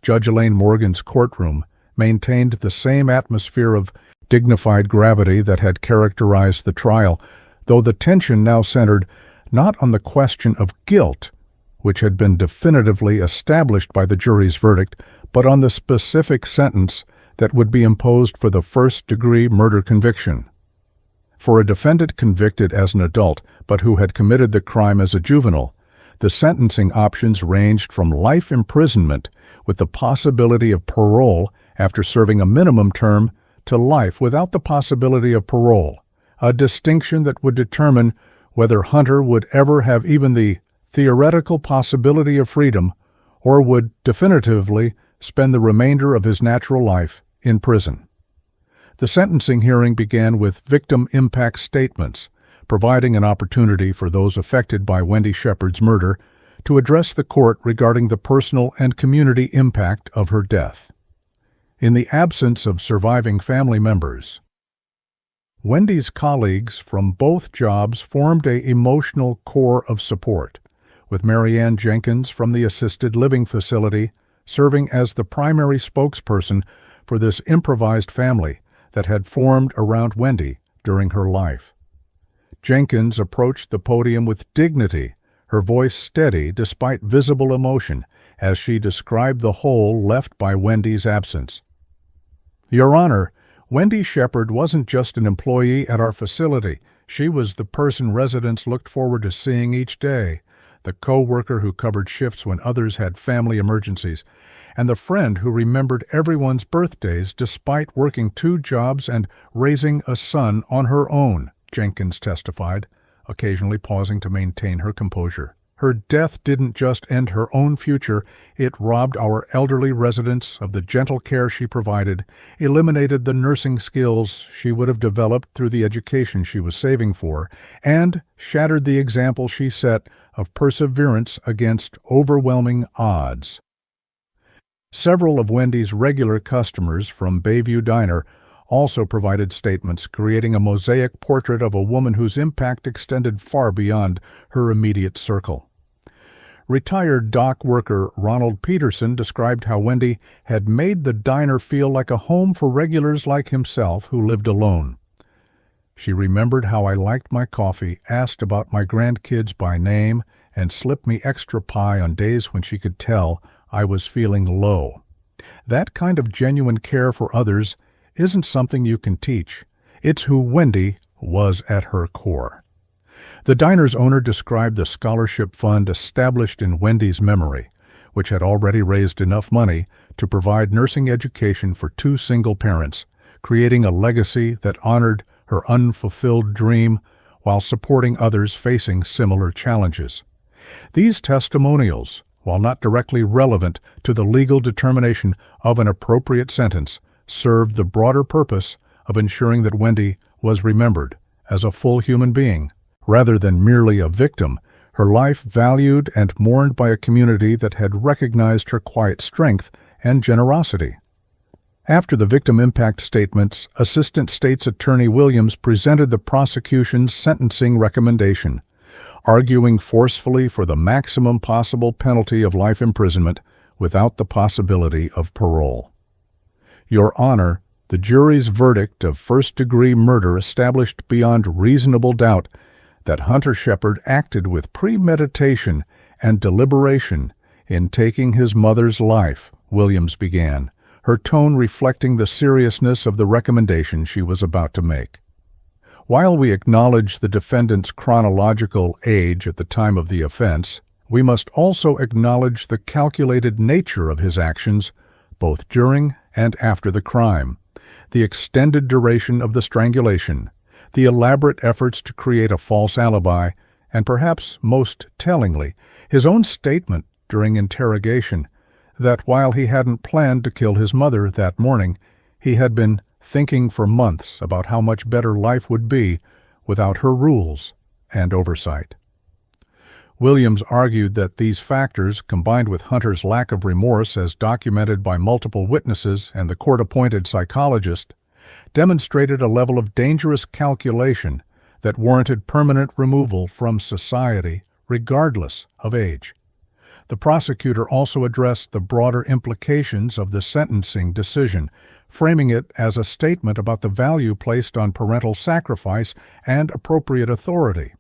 Judge Elaine Morgan's courtroom maintained the same atmosphere of dignified gravity that had characterized the trial, though the tension now centered not on the question of guilt, which had been definitively established by the jury's verdict, but on the specific sentence that would be imposed for the first-degree murder conviction. For a defendant convicted as an adult but who had committed the crime as a juvenile, the sentencing options ranged from life imprisonment with the possibility of parole after serving a minimum term to life without the possibility of parole, a distinction that would determine whether Hunter would ever have even the theoretical possibility of freedom or would definitively spend the remainder of his natural life in prison. The sentencing hearing began with victim impact statements, providing an opportunity for those affected by Wendy Shepard's murder to address the court regarding the personal and community impact of her death. In the absence of surviving family members, Wendy's colleagues from both jobs formed an emotional core of support, with Mary Ann Jenkins from the assisted living facility serving as the primary spokesperson for this improvised family that had formed around Wendy during her life. Jenkins approached the podium with dignity, her voice steady despite visible emotion, as she described the hole left by Wendy's absence. "Your Honor, Wendy Shepherd wasn't just an employee at our facility. She was the person residents looked forward to seeing each day, the co-worker who covered shifts when others had family emergencies, and the friend who remembered everyone's birthdays despite working 2 jobs and raising a son on her own," Jenkins testified, occasionally pausing to maintain her composure. Her death didn't just end her own future, it robbed our elderly residents of the gentle care she provided, eliminated the nursing skills she would have developed through the education she was saving for, and shattered the example she set of perseverance against overwhelming odds. Several of Wendy's regular customers from Bayview Diner also provided statements, creating a mosaic portrait of a woman whose impact extended far beyond her immediate circle. Retired dock worker Ronald Peterson described how Wendy had made the diner feel like a home for regulars like himself who lived alone. "She remembered how I liked my coffee, asked about my grandkids by name, and slipped me extra pie on days when she could tell I was feeling low. That kind of genuine care for others isn't something you can teach. It's who Wendy was at her core." The diner's owner described the scholarship fund established in Wendy's memory, which had already raised enough money to provide nursing education for 2 single parents, creating a legacy that honored her unfulfilled dream while supporting others facing similar challenges. These testimonials, while not directly relevant to the legal determination of an appropriate sentence, served the broader purpose of ensuring that Wendy was remembered as a full human being, rather than merely a victim, her life valued and mourned by a community that had recognized her quiet strength and generosity. After the victim impact statements, Assistant State's Attorney Williams presented the prosecution's sentencing recommendation, arguing forcefully for the maximum possible penalty of life imprisonment without the possibility of parole. "Your Honor, the jury's verdict of first-degree murder established beyond reasonable doubt that Hunter Shepherd acted with premeditation and deliberation in taking his mother's life," Williams began, her tone reflecting the seriousness of the recommendation she was about to make. "While we acknowledge the defendant's chronological age at the time of the offense, we must also acknowledge the calculated nature of his actions, both during and after the crime, the extended duration of the strangulation, the elaborate efforts to create a false alibi, and perhaps most tellingly, his own statement during interrogation that while he hadn't planned to kill his mother that morning, he had been thinking for months about how much better life would be without her rules and oversight." Williams argued that these factors, combined with Hunter's lack of remorse as documented by multiple witnesses and the court-appointed psychologist, demonstrated a level of dangerous calculation that warranted permanent removal from society regardless of age. The prosecutor also addressed the broader implications of the sentencing decision, framing it as a statement about the value placed on parental sacrifice and appropriate authority.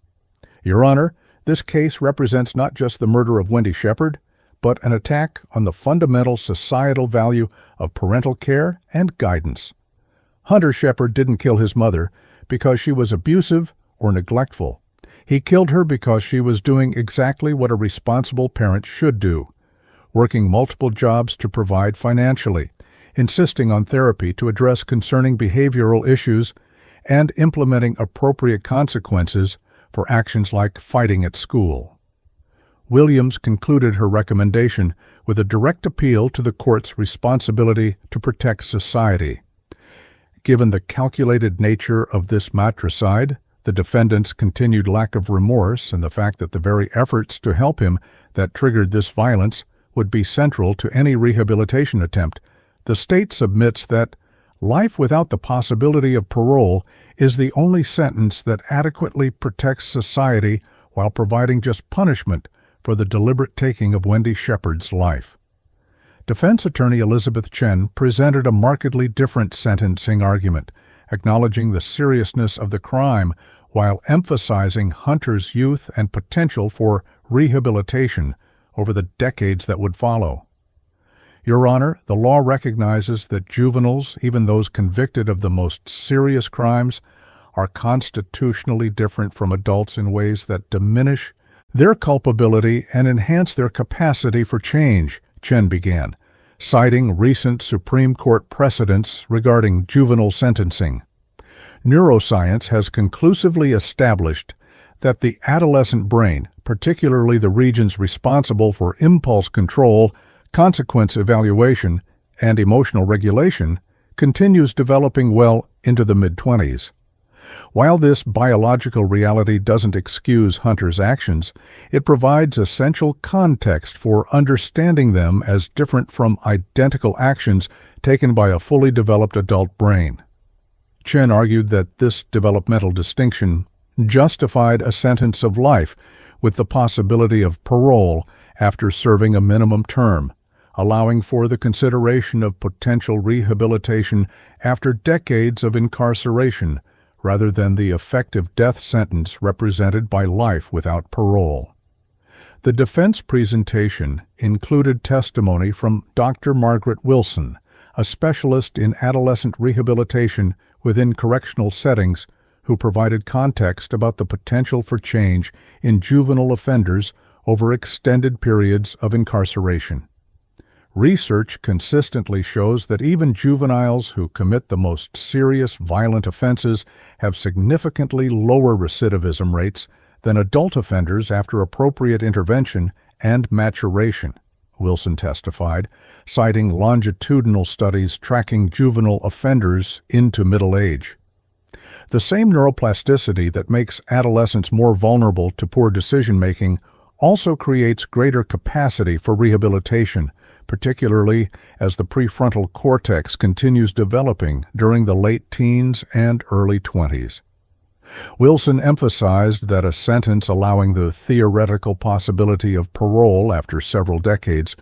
"Your Honor, this case represents not just the murder of Wendy Shepherd, but an attack on the fundamental societal value of parental care and guidance. Hunter Shepherd didn't kill his mother because she was abusive or neglectful. He killed her because she was doing exactly what a responsible parent should do, working multiple jobs to provide financially, insisting on therapy to address concerning behavioral issues, and implementing appropriate consequences for actions like fighting at school." Williams concluded her recommendation with a direct appeal to the court's responsibility to protect society. Given the calculated nature of this matricide, the defendant's continued lack of remorse, and the fact that the very efforts to help him that triggered this violence would be central to any rehabilitation attempt, the state submits that life without the possibility of parole is the only sentence that adequately protects society while providing just punishment for the deliberate taking of Wendy Shepard's life. Defense attorney Elizabeth Chen presented a markedly different sentencing argument, acknowledging the seriousness of the crime while emphasizing Hunter's youth and potential for rehabilitation over the decades that would follow. Your Honor, the law recognizes that juveniles, even those convicted of the most serious crimes, are constitutionally different from adults in ways that diminish their culpability and enhance their capacity for change, Chen began, citing recent Supreme Court precedents regarding juvenile sentencing. Neuroscience has conclusively established that the adolescent brain, particularly the regions responsible for impulse control, consequence evaluation, and emotional regulation, continues developing well into the mid-20s. While this biological reality doesn't excuse Hunter's actions, it provides essential context for understanding them as different from identical actions taken by a fully developed adult brain. Chen argued that this developmental distinction justified a sentence of life with the possibility of parole after serving a minimum term, allowing for the consideration of potential rehabilitation after decades of incarceration, rather than the effective death sentence represented by life without parole. The defense presentation included testimony from Dr. Margaret Wilson, a specialist in adolescent rehabilitation within correctional settings, who provided context about the potential for change in juvenile offenders over extended periods of incarceration. Research consistently shows that even juveniles who commit the most serious violent offenses have significantly lower recidivism rates than adult offenders after appropriate intervention and maturation, Wilson testified, citing longitudinal studies tracking juvenile offenders into middle age. The same neuroplasticity that makes adolescents more vulnerable to poor decision-making also creates greater capacity for rehabilitation, particularly as the prefrontal cortex continues developing during the late teens and early 20s. Wilson emphasized that a sentence allowing the theoretical possibility of parole after several decades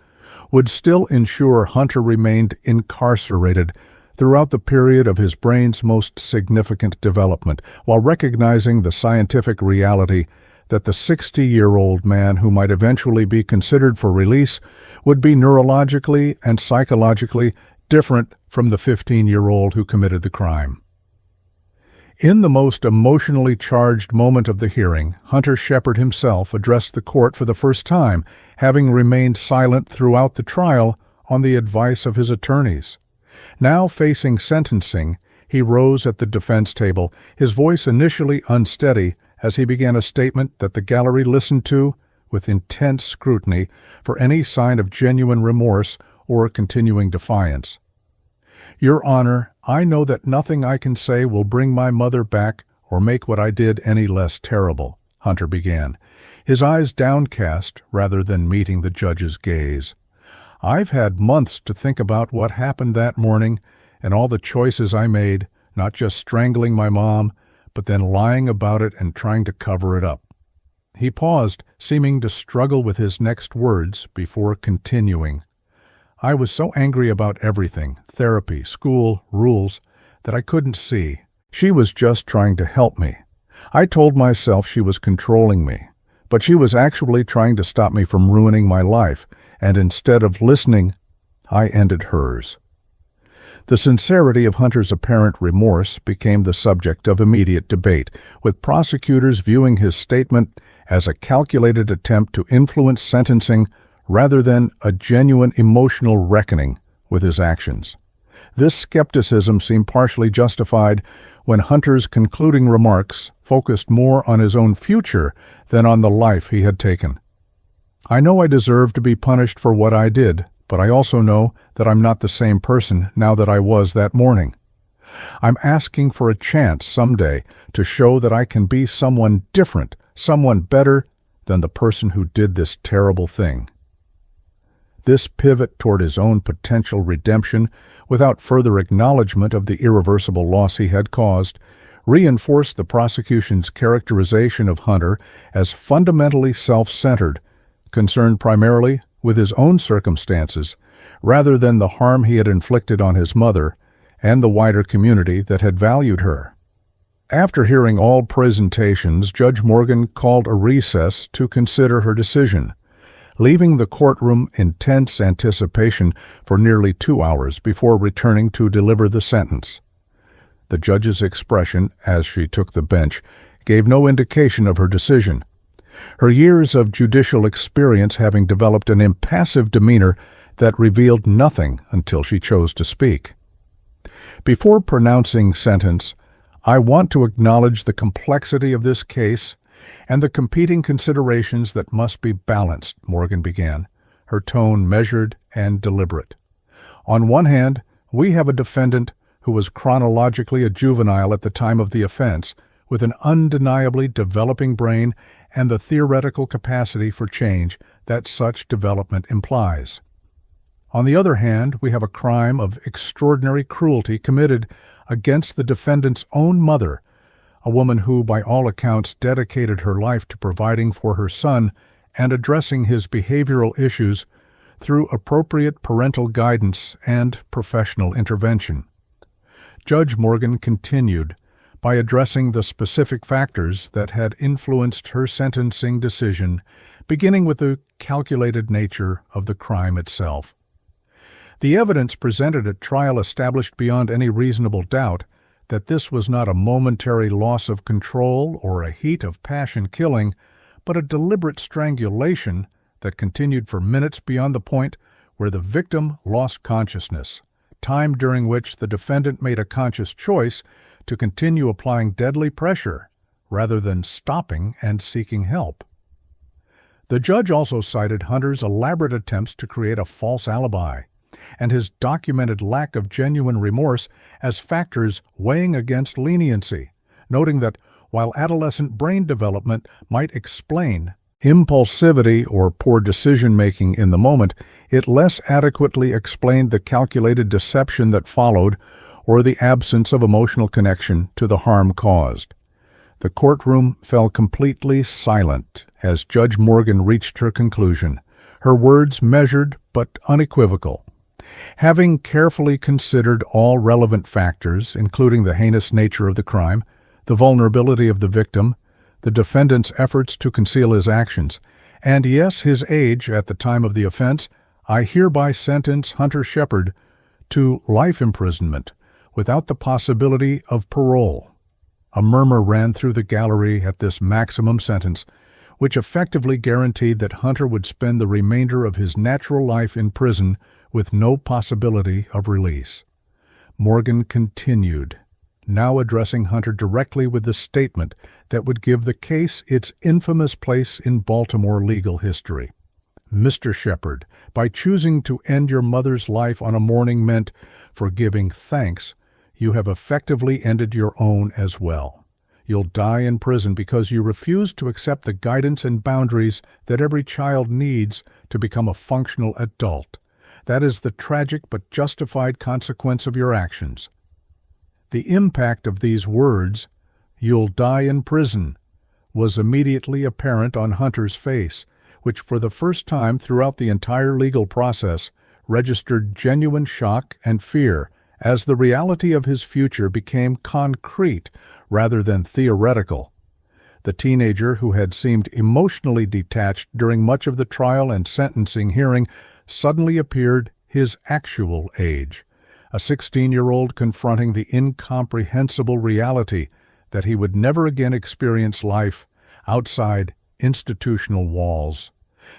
would still ensure Hunter remained incarcerated throughout the period of his brain's most significant development, while recognizing the scientific reality that the 60-year-old man who might eventually be considered for release would be neurologically and psychologically different from the 15-year-old who committed the crime. In the most emotionally charged moment of the hearing, Hunter Shepard himself addressed the court for the first time, having remained silent throughout the trial on the advice of his attorneys. Now facing sentencing, he rose at the defense table, his voice initially unsteady, as he began a statement that the gallery listened to with intense scrutiny for any sign of genuine remorse or continuing defiance. Your Honor, I know that nothing I can say will bring my mother back or make what I did any less terrible, Hunter began, his eyes downcast rather than meeting the judge's gaze. I've had months to think about what happened that morning and all the choices I made, not just strangling my mom, but then lying about it and trying to cover it up. He paused, seeming to struggle with his next words before continuing. I was so angry about everything, therapy, school, rules, that I couldn't see. She was just trying to help me. I told myself she was controlling me, but she was actually trying to stop me from ruining my life, and instead of listening, I ended hers. The sincerity of Hunter's apparent remorse became the subject of immediate debate, with prosecutors viewing his statement as a calculated attempt to influence sentencing rather than a genuine emotional reckoning with his actions. This skepticism seemed partially justified when Hunter's concluding remarks focused more on his own future than on the life he had taken. I know I deserve to be punished for what I did, but I also know that I'm not the same person now that I was that morning. I'm asking for a chance someday to show that I can be someone different, someone better than the person who did this terrible thing. This pivot toward his own potential redemption, without further acknowledgement of the irreversible loss he had caused, reinforced the prosecution's characterization of Hunter as fundamentally self-centered, concerned primarily with his own circumstances rather than the harm he had inflicted on his mother and the wider community that had valued her. After hearing all presentations, Judge Morgan called a recess to consider her decision, leaving the courtroom in tense anticipation for nearly 2 hours before returning to deliver the sentence. The judge's expression, as she took the bench, gave no indication of her decision, her years of judicial experience having developed an impassive demeanor that revealed nothing until she chose to speak. Before pronouncing sentence, I want to acknowledge the complexity of this case and the competing considerations that must be balanced, Morgan began, her tone measured and deliberate. On one hand, we have a defendant who was chronologically a juvenile at the time of the offense, with an undeniably developing brain and the theoretical capacity for change that such development implies. On the other hand, we have a crime of extraordinary cruelty committed against the defendant's own mother, a woman who, by all accounts, dedicated her life to providing for her son and addressing his behavioral issues through appropriate parental guidance and professional intervention. Judge Morgan continued by addressing the specific factors that had influenced her sentencing decision, beginning with the calculated nature of the crime itself. The evidence presented at trial established beyond any reasonable doubt that this was not a momentary loss of control or a heat of passion killing, but a deliberate strangulation that continued for minutes beyond the point where the victim lost consciousness, time during which the defendant made a conscious choice to continue applying deadly pressure rather than stopping and seeking help. The judge also cited Hunter's elaborate attempts to create a false alibi and his documented lack of genuine remorse as factors weighing against leniency, noting that while adolescent brain development might explain impulsivity or poor decision-making in the moment, it less adequately explained the calculated deception that followed or the absence of emotional connection to the harm caused. The courtroom fell completely silent as Judge Morgan reached her conclusion, her words measured but unequivocal. Having carefully considered all relevant factors, including the heinous nature of the crime, the vulnerability of the victim, the defendant's efforts to conceal his actions, and yes, his age at the time of the offense, I hereby sentence Hunter Shepard to life imprisonment without the possibility of parole. A murmur ran through the gallery at this maximum sentence, which effectively guaranteed that Hunter would spend the remainder of his natural life in prison with no possibility of release. Morgan continued, now addressing Hunter directly with the statement that would give the case its infamous place in Baltimore legal history. Mr. Shepard, by choosing to end your mother's life on a morning meant for giving thanks, you have effectively ended your own as well. You'll die in prison because you refuse to accept the guidance and boundaries that every child needs to become a functional adult. That is the tragic but justified consequence of your actions. The impact of these words, "You'll die in prison," was immediately apparent on Hunter's face, which for the first time throughout the entire legal process registered genuine shock and fear as the reality of his future became concrete rather than theoretical. The teenager, who had seemed emotionally detached during much of the trial and sentencing hearing, suddenly appeared his actual age, a 16-year-old confronting the incomprehensible reality that he would never again experience life outside institutional walls,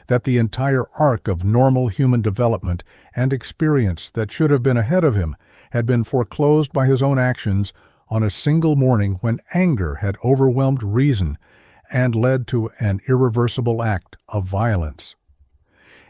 that the entire arc of normal human development and experience that should have been ahead of him had been foreclosed by his own actions on a single morning when anger had overwhelmed reason and led to an irreversible act of violence.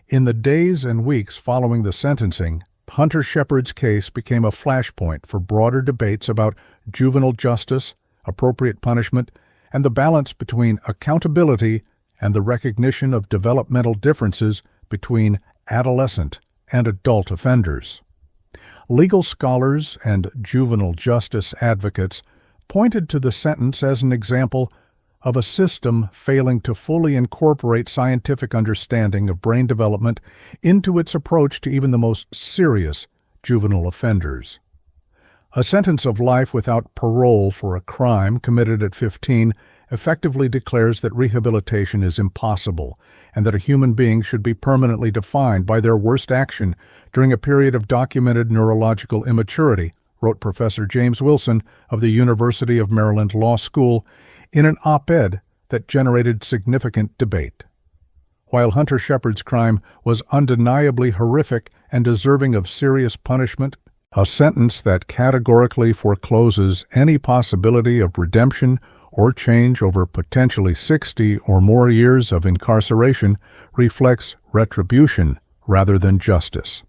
In the days and weeks following the sentencing, Hunter Shepard's case became a flashpoint for broader debates about juvenile justice, appropriate punishment, and the balance between accountability and the recognition of developmental differences between adolescent and adult offenders. Legal scholars and juvenile justice advocates pointed to the sentence as an example of a system failing to fully incorporate scientific understanding of brain development into its approach to even the most serious juvenile offenders. A sentence of life without parole for a crime committed at 15 effectively declares that rehabilitation is impossible and that a human being should be permanently defined by their worst action during a period of documented neurological immaturity, wrote Professor James Wilson of the University of Maryland Law School in an op-ed that generated significant debate. While Hunter Shepard's crime was undeniably horrific and deserving of serious punishment, a sentence that categorically forecloses any possibility of redemption or change over potentially 60 or more years of incarceration reflects retribution rather than justice.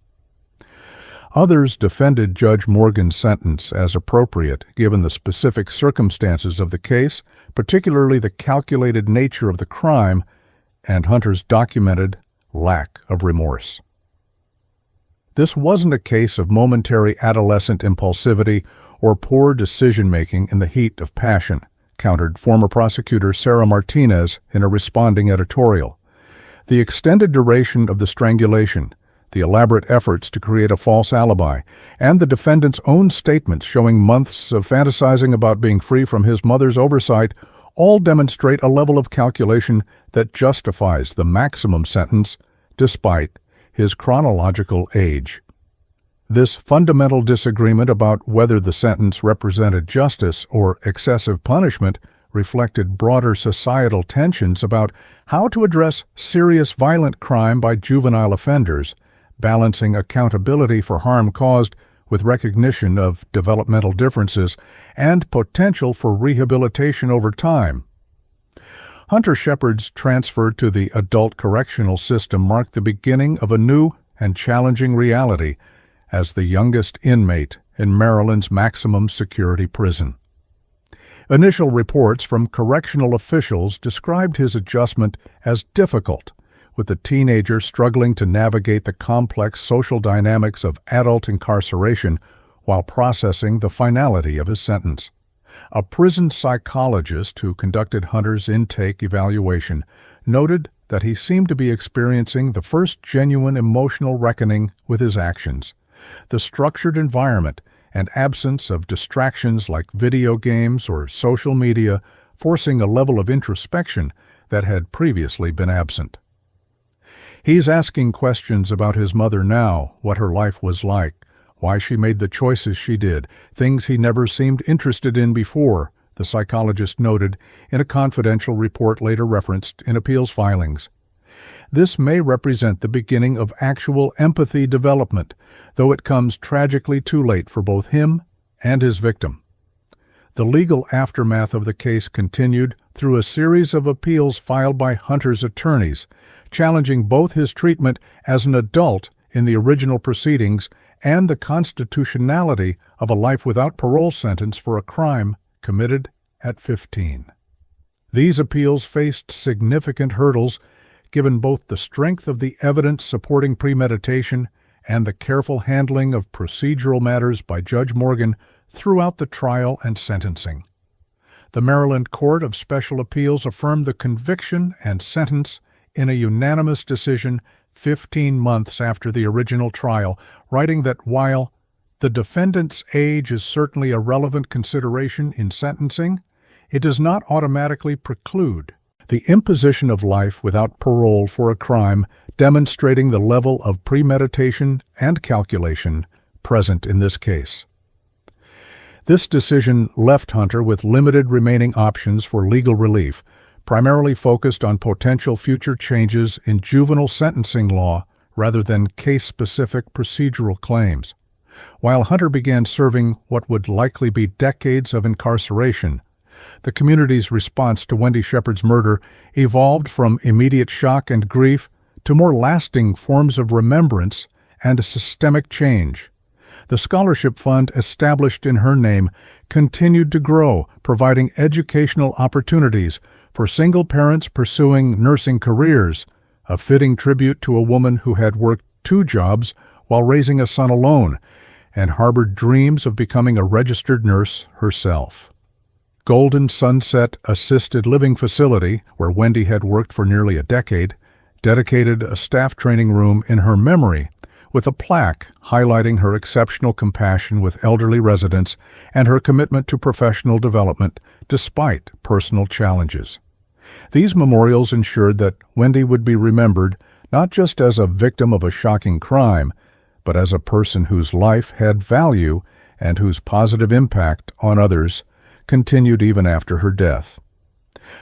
Others defended Judge Morgan's sentence as appropriate given the specific circumstances of the case, particularly the calculated nature of the crime and Hunter's documented lack of remorse. This wasn't a case of momentary adolescent impulsivity or poor decision-making in the heat of passion, countered former prosecutor Sarah Martinez in a responding editorial. The extended duration of the strangulation, the elaborate efforts to create a false alibi, and the defendant's own statements showing months of fantasizing about being free from his mother's oversight all demonstrate a level of calculation that justifies the maximum sentence despite his chronological age. This fundamental disagreement about whether the sentence represented justice or excessive punishment reflected broader societal tensions about how to address serious violent crime by juvenile offenders, balancing accountability for harm caused with recognition of developmental differences and potential for rehabilitation over time. Hunter Shepard's transfer to the adult correctional system marked the beginning of a new and challenging reality as the youngest inmate in Maryland's maximum security prison. Initial reports from correctional officials described his adjustment as difficult, with the teenager struggling to navigate the complex social dynamics of adult incarceration while processing the finality of his sentence. A prison psychologist who conducted Hunter's intake evaluation noted that he seemed to be experiencing the first genuine emotional reckoning with his actions. The structured environment and absence of distractions like video games or social media forcing a level of introspection that had previously been absent. He's asking questions about his mother now, what her life was like, why she made the choices she did, things he never seemed interested in before, the psychologist noted in a confidential report later referenced in appeals filings. This may represent the beginning of actual empathy development, though it comes tragically too late for both him and his victim. The legal aftermath of the case continued through a series of appeals filed by Hunter's attorneys, challenging both his treatment as an adult in the original proceedings and the constitutionality of a life without parole sentence for a crime committed at 15. These appeals faced significant hurdles given both the strength of the evidence supporting premeditation and the careful handling of procedural matters by Judge Morgan throughout the trial and sentencing. The Maryland Court of Special Appeals affirmed the conviction and sentence in a unanimous decision 15 months after the original trial, writing that while the defendant's age is certainly a relevant consideration in sentencing, it does not automatically preclude the imposition of life without parole for a crime, demonstrating the level of premeditation and calculation present in this case. This decision left Hunter with limited remaining options for legal relief, primarily focused on potential future changes in juvenile sentencing law rather than case-specific procedural claims. While Hunter began serving what would likely be decades of incarceration, the community's response to Wendy Shepard's murder evolved from immediate shock and grief to more lasting forms of remembrance and systemic change. The scholarship fund established in her name continued to grow, providing educational opportunities for single parents pursuing nursing careers, a fitting tribute to a woman who had worked 2 jobs while raising a son alone and harbored dreams of becoming a registered nurse herself. Golden Sunset Assisted Living Facility, where Wendy had worked for nearly a decade, dedicated a staff training room in her memory with a plaque highlighting her exceptional compassion with elderly residents and her commitment to professional development despite personal challenges. These memorials ensured that Wendy would be remembered not just as a victim of a shocking crime, but as a person whose life had value and whose positive impact on others continued even after her death.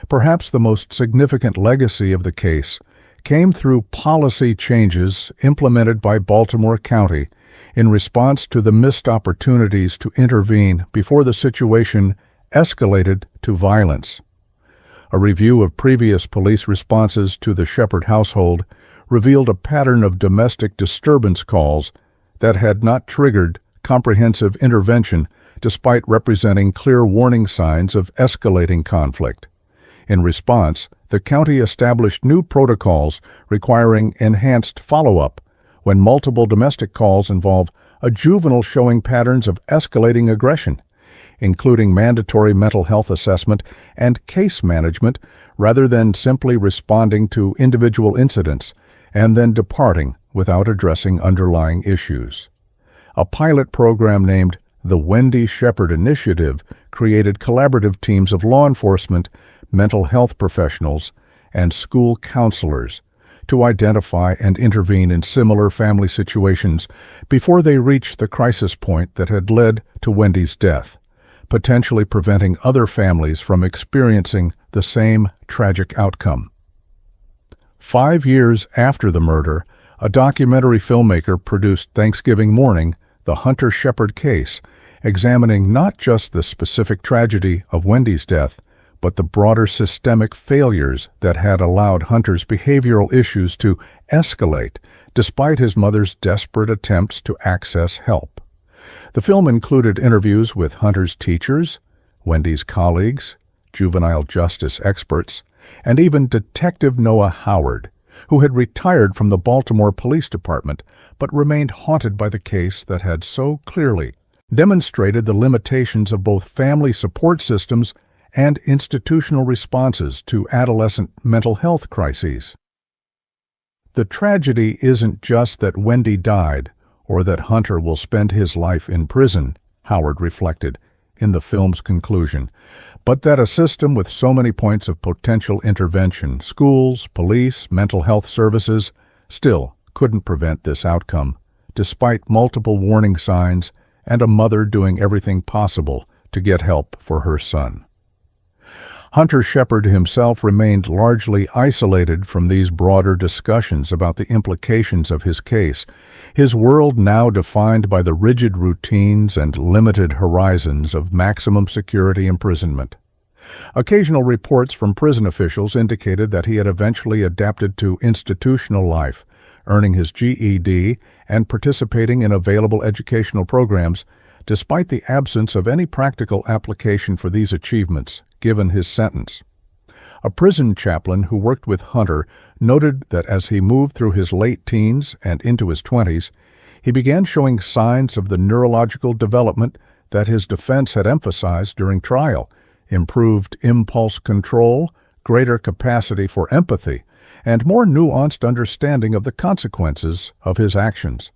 Perhaps the most significant legacy of the case came through policy changes implemented by Baltimore County in response to the missed opportunities to intervene before the situation escalated to violence. A review of previous police responses to the Shepherd household revealed a pattern of domestic disturbance calls that had not triggered comprehensive intervention despite representing clear warning signs of escalating conflict. In response, the county established new protocols requiring enhanced follow-up when multiple domestic calls involve a juvenile showing patterns of escalating aggression, including mandatory mental health assessment and case management rather than simply responding to individual incidents and then departing without addressing underlying issues. A pilot program named the Wendy Shepherd Initiative created collaborative teams of law enforcement, mental health professionals, and school counselors to identify and intervene in similar family situations before they reached the crisis point that had led to Wendy's death, potentially preventing other families from experiencing the same tragic outcome. 5 years after the murder, a documentary filmmaker produced Thanksgiving Morning, The Hunter Shepherd Case, examining not just the specific tragedy of Wendy's death, but the broader systemic failures that had allowed Hunter's behavioral issues to escalate despite his mother's desperate attempts to access help. The film included interviews with Hunter's teachers, Wendy's colleagues, juvenile justice experts, and even Detective Noah Howard, who had retired from the Baltimore Police Department but remained haunted by the case that had so clearly demonstrated the limitations of both family support systems and institutional responses to adolescent mental health crises. The tragedy isn't just that Wendy died or that Hunter will spend his life in prison, Howard reflected in the film's conclusion, but that a system with so many points of potential intervention, schools, police, mental health services, still couldn't prevent this outcome, despite multiple warning signs and a mother doing everything possible to get help for her son. Hunter Shepherd himself remained largely isolated from these broader discussions about the implications of his case, his world now defined by the rigid routines and limited horizons of maximum security imprisonment. Occasional reports from prison officials indicated that he had eventually adapted to institutional life, earning his GED and participating in available educational programs, despite the absence of any practical application for these achievements given his sentence. A prison chaplain who worked with Hunter noted that as he moved through his late teens and into his 20s, he began showing signs of the neurological development that his defense had emphasized during trial: improved impulse control, greater capacity for empathy, and more nuanced understanding of the consequences of his actions.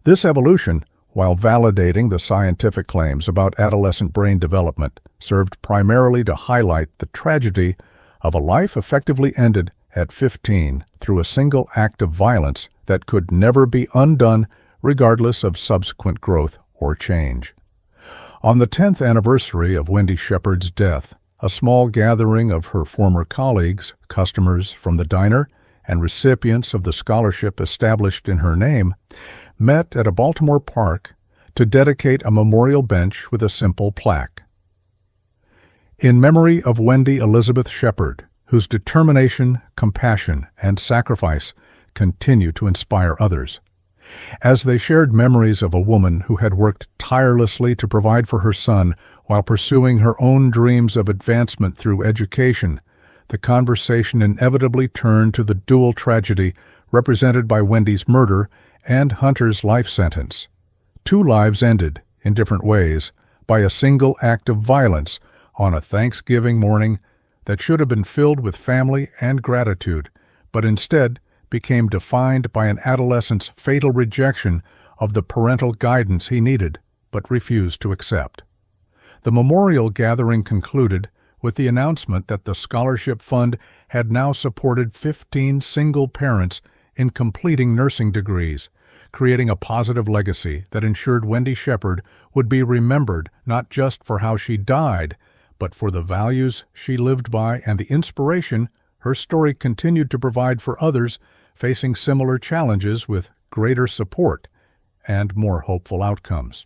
This evolution, while validating the scientific claims about adolescent brain development, served primarily to highlight the tragedy of a life effectively ended at 15 through a single act of violence that could never be undone regardless of subsequent growth or change. On the 10th anniversary of Wendy Shepherd's death, a small gathering of her former colleagues, customers from the diner, and recipients of the scholarship established in her name met at a Baltimore park to dedicate a memorial bench with a simple plaque. In memory of Wendy Elizabeth Shepherd, whose determination, compassion, and sacrifice continue to inspire others. As they shared memories of a woman who had worked tirelessly to provide for her son while pursuing her own dreams of advancement through education, the conversation inevitably turned to the dual tragedy represented by Wendy's murder and Hunter's life sentence. Two lives ended, in different ways, by a single act of violence, on a Thanksgiving morning that should have been filled with family and gratitude, but instead became defined by an adolescent's fatal rejection of the parental guidance he needed but refused to accept. The memorial gathering concluded with the announcement that the scholarship fund had now supported 15 single parents in completing nursing degrees, creating a positive legacy that ensured Wendy Shepherd would be remembered not just for how she died, but for the values she lived by and the inspiration her story continued to provide for others facing similar challenges with greater support and more hopeful outcomes.